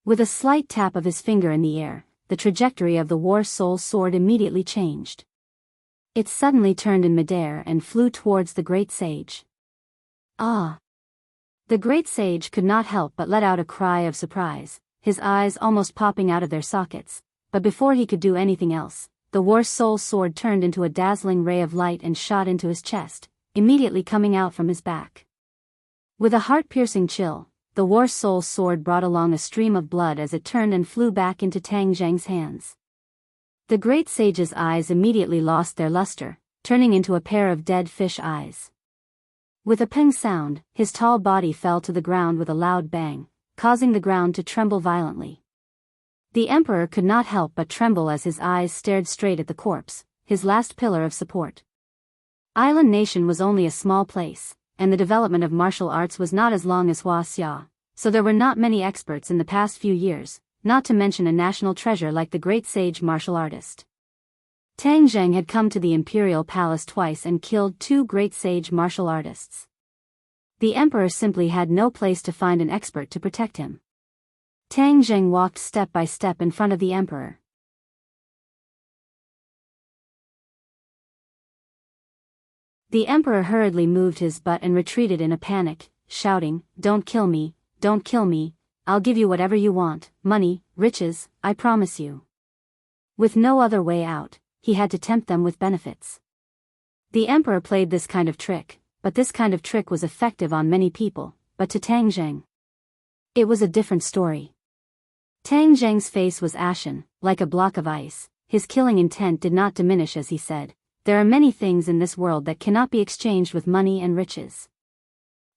S1: With a slight tap of his finger in the air, the trajectory of the War Soul Sword immediately changed. It suddenly turned in midair and flew towards the great sage. Ah! The great sage could not help but let out a cry of surprise, his eyes almost popping out of their sockets, but before he could do anything else, the War Soul Sword turned into a dazzling ray of light and shot into his chest, immediately coming out from his back. With a heart-piercing chill, the War Soul Sword brought along a stream of blood as it turned and flew back into Tang Zheng's hands. The great sage's eyes immediately lost their luster, turning into a pair of dead fish eyes. With a ping sound, his tall body fell to the ground with a loud bang, causing the ground to tremble violently. The Emperor could not help but tremble as his eyes stared straight at the corpse, his last pillar of support. Island Nation was only a small place, and the development of martial arts was not as long as Huaxia, so there were not many experts in the past few years, not to mention a national treasure like the great sage martial artist. Tang Zheng had come to the imperial palace twice and killed 2 great sage martial artists. The Emperor simply had no place to find an expert to protect him. Tang Zheng walked step by step in front of the Emperor. The Emperor hurriedly moved his butt and retreated in a panic, shouting, "Don't kill me, don't kill me, I'll give you whatever you want, money, riches, I promise you." With no other way out, he had to tempt them with benefits. The Emperor played this kind of trick, but this kind of trick was effective on many people, but to Tang Zheng, it was a different story. Tang Zheng's face was ashen, like a block of ice. His killing intent did not diminish as he said, "There are many things in this world that cannot be exchanged with money and riches."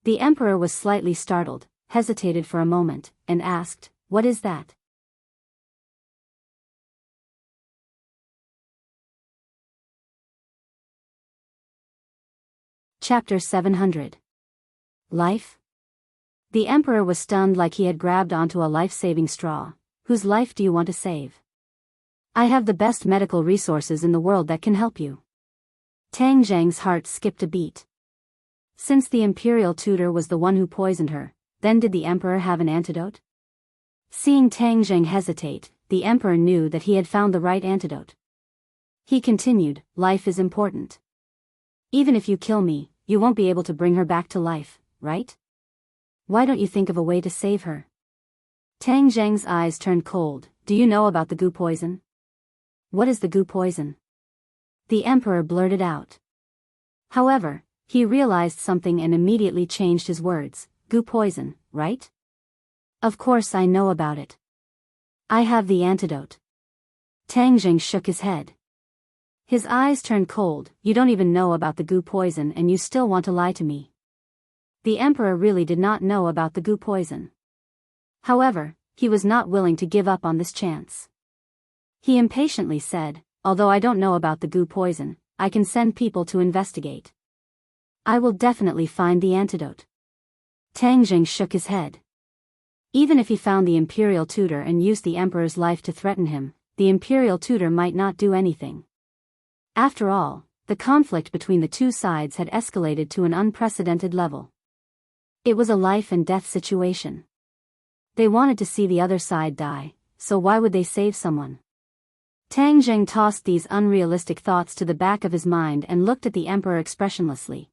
S1: The Emperor was slightly startled, hesitated for a moment, and asked, "What is that?" Chapter 700. Life? The Emperor was stunned like he had grabbed onto a life-saving straw. Whose life do you want to save? I have the best medical resources in the world that can help you. Tang Zheng's heart skipped a beat. Since the imperial tutor was the one who poisoned her, then did the Emperor have an antidote? Seeing Tang Zheng hesitate, the Emperor knew that he had found the right antidote. He continued, "Life is important. Even if you kill me, you won't be able to bring her back to life, right? Why don't you think of a way to save her?" Tang Zheng's eyes turned cold. "Do you know about the goo poison?" "What is the goo poison?" the Emperor blurted out. However, he realized something and immediately changed his words. "Goo poison, right? Of course I know about it. I have the antidote." Tang Zheng shook his head. His eyes turned cold. "You don't even know about the goo poison and you still want to lie to me." The Emperor really did not know about the goo poison. However, he was not willing to give up on this chance. He impatiently said, although I don't know about the goo poison, I can send people to investigate. I will definitely find the antidote. Tang Jing shook his head. Even if he found the imperial tutor and used the emperor's life to threaten him, the imperial tutor might not do anything. After all, the conflict between the two sides had escalated to an unprecedented level. It was a life and death situation. They wanted to see the other side die, so why would they save someone? Tang Jing tossed these unrealistic thoughts to the back of his mind and looked at the emperor expressionlessly.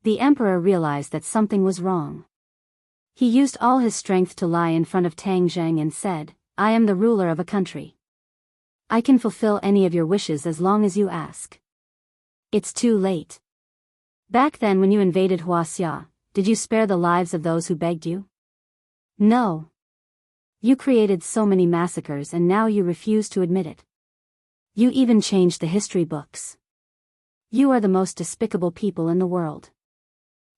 S1: The emperor realized that something was wrong. He used all his strength to lie in front of Tang Jing and said, "I am the ruler of a country. I can fulfill any of your wishes as long as you ask." It's too late. Back then when you invaded Huaxia, did you spare the lives of those who begged you? No. You created so many massacres and now you refuse to admit it. You even changed the history books. You are the most despicable people in the world.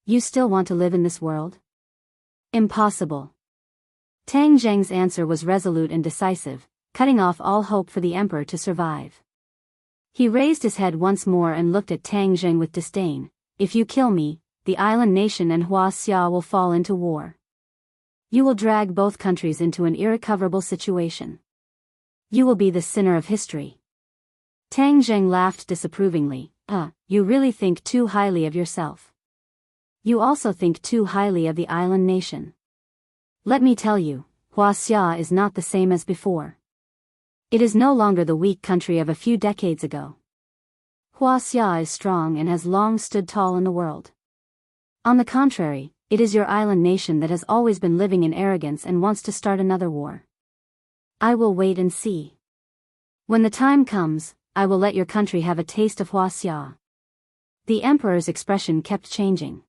S1: You still want to live in this world? Impossible. Tang Jing's answer was resolute and decisive, cutting off all hope for the emperor to survive. He raised his head once more and looked at Tang Jing with disdain. "If you kill me, the island nation and Huaxia will fall into war. You will drag both countries into an irrecoverable situation. You will be the sinner of history." Tang Jing laughed disapprovingly. You really think too highly of yourself. You also think too highly of the island nation. Let me tell you, Huaxia is not the same as before. It is no longer the weak country of a few decades ago. Huaxia is strong and has long stood tall in the world. On the contrary, it is your island nation that has always been living in arrogance and wants to start another war. I will wait and see. When the time comes, I will let your country have a taste of Huaxia. The emperor's expression kept changing.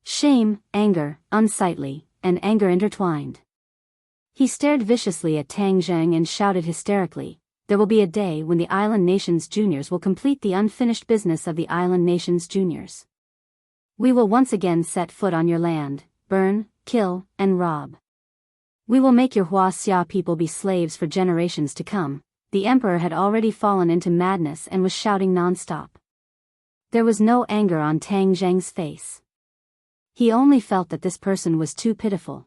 S1: Shame, anger, unsightly, and anger intertwined. He stared viciously at Tang Jing and shouted hysterically, "There will be a day when the island nation's juniors will complete the unfinished business of the island nation's juniors. We will once again set foot on your land, burn, kill, and rob. We will make your Huaxia people be slaves for generations to come." The emperor had already fallen into madness and was shouting non-stop. There was no anger on Tang Jing's face. He only felt that this person was too pitiful.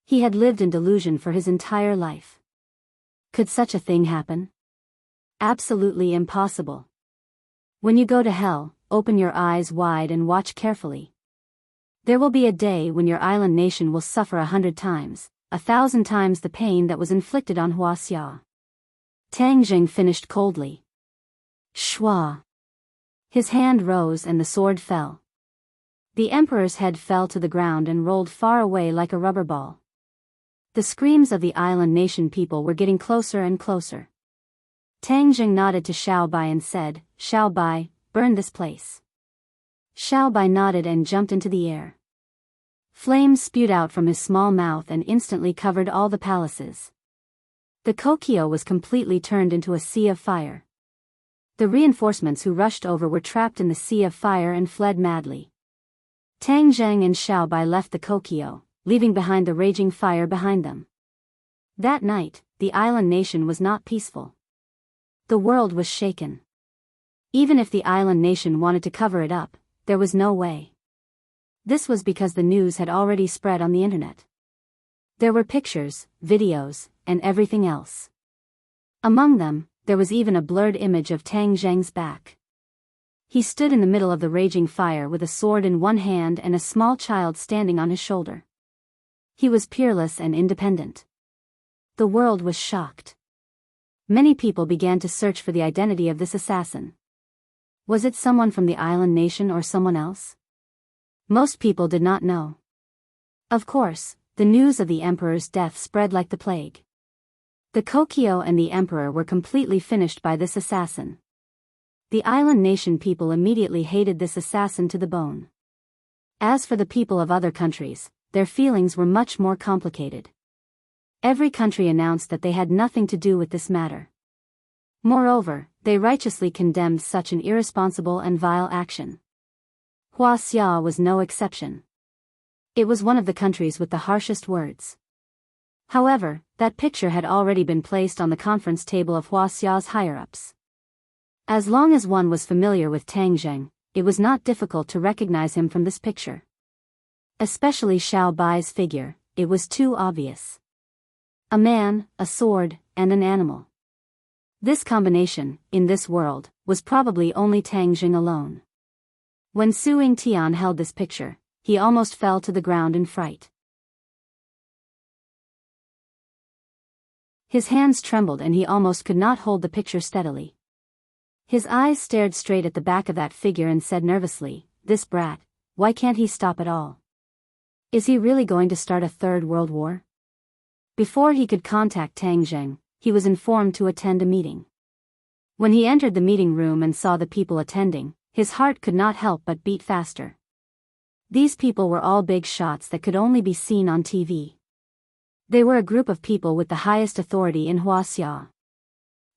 S1: He had lived in delusion for his entire life. Could such a thing happen? Absolutely impossible. When you go to hell, open your eyes wide and watch carefully. There will be a day when your island nation will suffer 100 times, 1,000 times the pain that was inflicted on Huaxia. Tang Jing finished coldly. Shua. His hand rose and the sword fell. The emperor's head fell to the ground and rolled far away like a rubber ball. The screams of the island nation people were getting closer and closer. Tang Jing nodded to Xiao Bai and said, "Xiao Bai, burn this place." Xiao Bai nodded and jumped into the air. Flames spewed out from his small mouth and instantly covered all the palaces. The Kokyo was completely turned into a sea of fire. The reinforcements who rushed over were trapped in the sea of fire and fled madly. Tang Jing and Xiao Bai left the Kokyo, leaving behind the raging fire behind them. That night, the island nation was not peaceful. The world was shaken. Even if the island nation wanted to cover it up, there was no way. This was because the news had already spread on the internet. There were pictures, videos, and everything else. Among them, there was even a blurred image of Tang Jing's back. He stood in the middle of the raging fire with a sword in one hand and a small child standing on his shoulder. He was peerless and independent. The world was shocked. Many people began to search for the identity of this assassin. Was it someone from the island nation or someone else? Most people did not know. Of course, the news of the emperor's death spread like the plague. The Kokyo and the emperor were completely finished by this assassin. The island nation people immediately hated this assassin to the bone. As for the people of other countries, their feelings were much more complicated. Every country announced that they had nothing to do with this matter. Moreover, they righteously condemned such an irresponsible and vile action. Huaxia was no exception. It was one of the countries with the harshest words. However, that picture had already been placed on the conference table of Huaxia's higher-ups. As long as one was familiar with Tang Zheng, it was not difficult to recognize him from this picture. Especially Xiao Bai's figure, it was too obvious. A man, a sword, and an animal. This combination, in this world, was probably only Tang Zheng alone. When Su Yingtian held this picture, he almost fell to the ground in fright. His hands trembled and he almost could not hold the picture steadily. His eyes stared straight at the back of that figure and said nervously, "This brat, why can't he stop at all? Is he really going to start a third world war?" Before he could contact Tang Zheng, he was informed to attend a meeting. When he entered the meeting room and saw the people attending, his heart could not help but beat faster. These people were all big shots that could only be seen on TV. They were a group of people with the highest authority in Huaxia.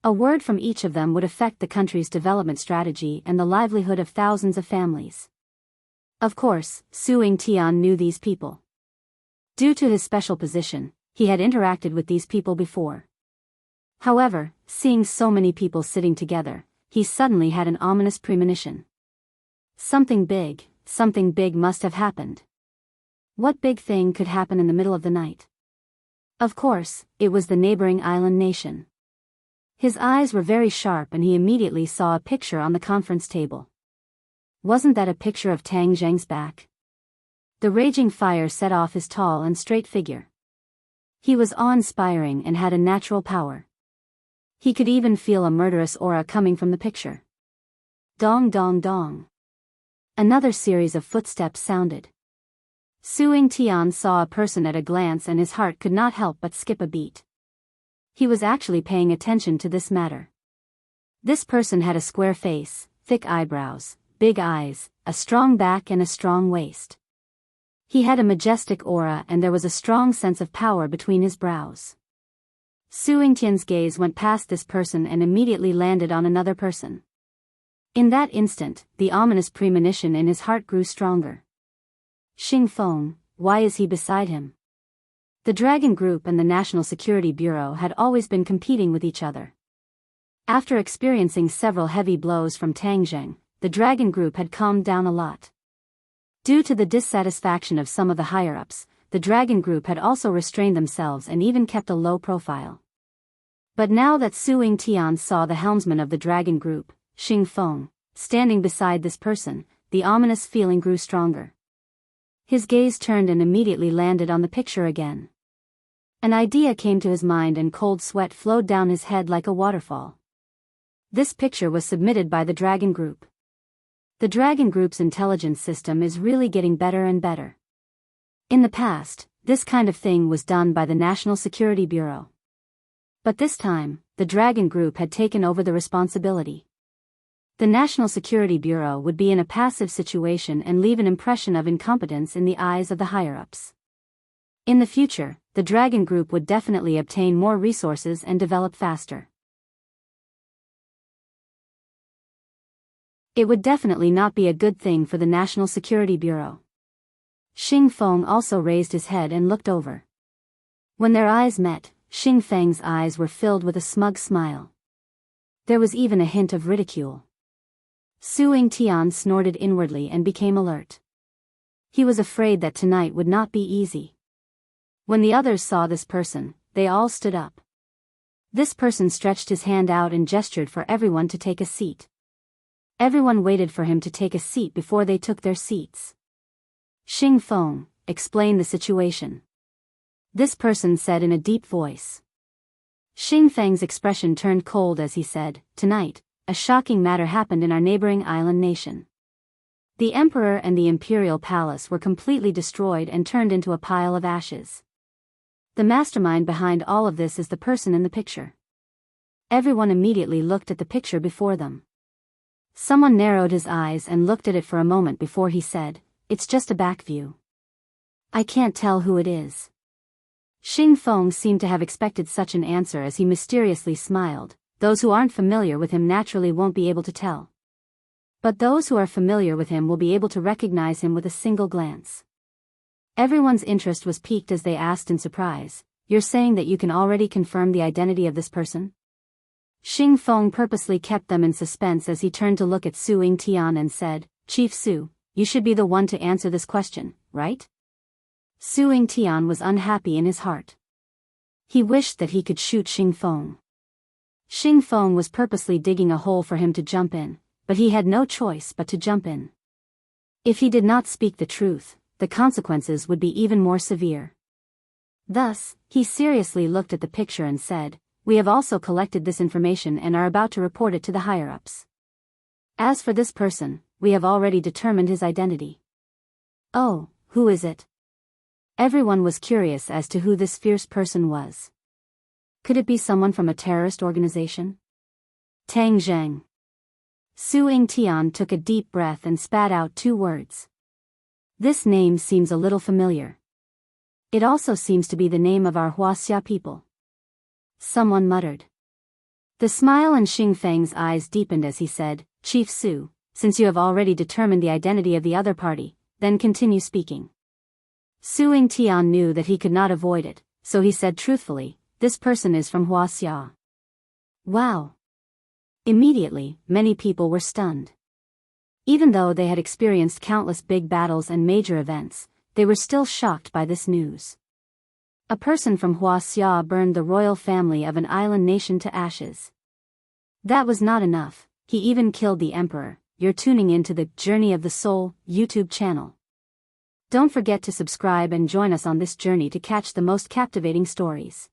S1: A word from each of them would affect the country's development strategy and the livelihood of thousands of families. Of course, Su Yingtian knew these people. Due to his special position, he had interacted with these people before. However, seeing so many people sitting together, he suddenly had an ominous premonition. Something big must have happened. What big thing could happen in the middle of the night? Of course, it was the neighboring island nation. His eyes were very sharp and he immediately saw a picture on the conference table. Wasn't that a picture of Tang Zheng's back? The raging fire set off his tall and straight figure. He was awe-inspiring and had a natural power. He could even feel a murderous aura coming from the picture. Dong dong dong. Another series of footsteps sounded. Su Yingtian saw a person at a glance and his heart could not help but skip a beat. He was actually paying attention to this matter. This person had a square face, thick eyebrows, big eyes, a strong back and a strong waist. He had a majestic aura and there was a strong sense of power between his brows. Su Yingtian's gaze went past this person and immediately landed on another person. In that instant, the ominous premonition in his heart grew stronger. Xing Feng, why is he beside him? The Dragon Group and the National Security Bureau had always been competing with each other. After experiencing several heavy blows from Tang Zheng, the Dragon Group had calmed down a lot. Due to the dissatisfaction of some of the higher-ups, the Dragon Group had also restrained themselves and even kept a low profile. But now that Su Yingtian saw the helmsman of the Dragon Group, Xing Feng, standing beside this person, the ominous feeling grew stronger. His gaze turned and immediately landed on the picture again. An idea came to his mind and cold sweat flowed down his head like a waterfall. This picture was submitted by the Dragon Group. The Dragon Group's intelligence system is really getting better and better. In the past, this kind of thing was done by the National Security Bureau. But this time, the Dragon Group had taken over the responsibility. The National Security Bureau would be in a passive situation and leave an impression of incompetence in the eyes of the higher-ups. In the future, the Dragon Group would definitely obtain more resources and develop faster. It would definitely not be a good thing for the National Security Bureau. Xing Feng also raised his head and looked over. When their eyes met, Xing Feng's eyes were filled with a smug smile. There was even a hint of ridicule. Su Yingtian snorted inwardly and became alert. He was afraid that tonight would not be easy. When the others saw this person, they all stood up. This person stretched his hand out and gestured for everyone to take a seat. Everyone waited for him to take a seat before they took their seats. Xing Feng, explain the situation. This person said in a deep voice. Xing Feng's expression turned cold as he said, "Tonight, a shocking matter happened in our neighboring island nation. The emperor and the imperial palace were completely destroyed and turned into a pile of ashes. The mastermind behind all of this is the person in the picture." Everyone immediately looked at the picture before them. Someone narrowed his eyes and looked at it for a moment before he said, "It's just a back view. I can't tell who it is." Xing Feng seemed to have expected such an answer as he mysteriously smiled. Those who aren't familiar with him naturally won't be able to tell. But those who are familiar with him will be able to recognize him with a single glance. Everyone's interest was piqued as they asked in surprise, you're saying that you can already confirm the identity of this person? Xing Feng purposely kept them in suspense as he turned to look at Su Yingtian and said, Chief Su, you should be the one to answer this question, right? Su Yingtian was unhappy in his heart. He wished that he could shoot Xing Feng. Xing Feng was purposely digging a hole for him to jump in, but he had no choice but to jump in. If he did not speak the truth, the consequences would be even more severe. Thus, he seriously looked at the picture and said, we have also collected this information and are about to report it to the higher-ups. As for this person, we have already determined his identity. Oh, who is it? Everyone was curious as to who this fierce person was. Could it be someone from a terrorist organization? Tang Zheng. Su Yingtian took a deep breath and spat out 2 words. This name seems a little familiar. It also seems to be the name of our Huaxia people. Someone muttered. The smile in Xing Feng's eyes deepened as he said, Chief Su, since you have already determined the identity of the other party, then continue speaking. Su Yingtian knew that he could not avoid it, so he said truthfully, this person is from Huaxia. Wow. Immediately, many people were stunned. Even though they had experienced countless big battles and major events, they were still shocked by this news. A person from Huaxia burned the royal family of an island nation to ashes. That was not enough, he even killed the emperor. You're tuning into the Journey of the Soul YouTube channel. Don't forget to subscribe and join us on this journey to catch the most captivating stories.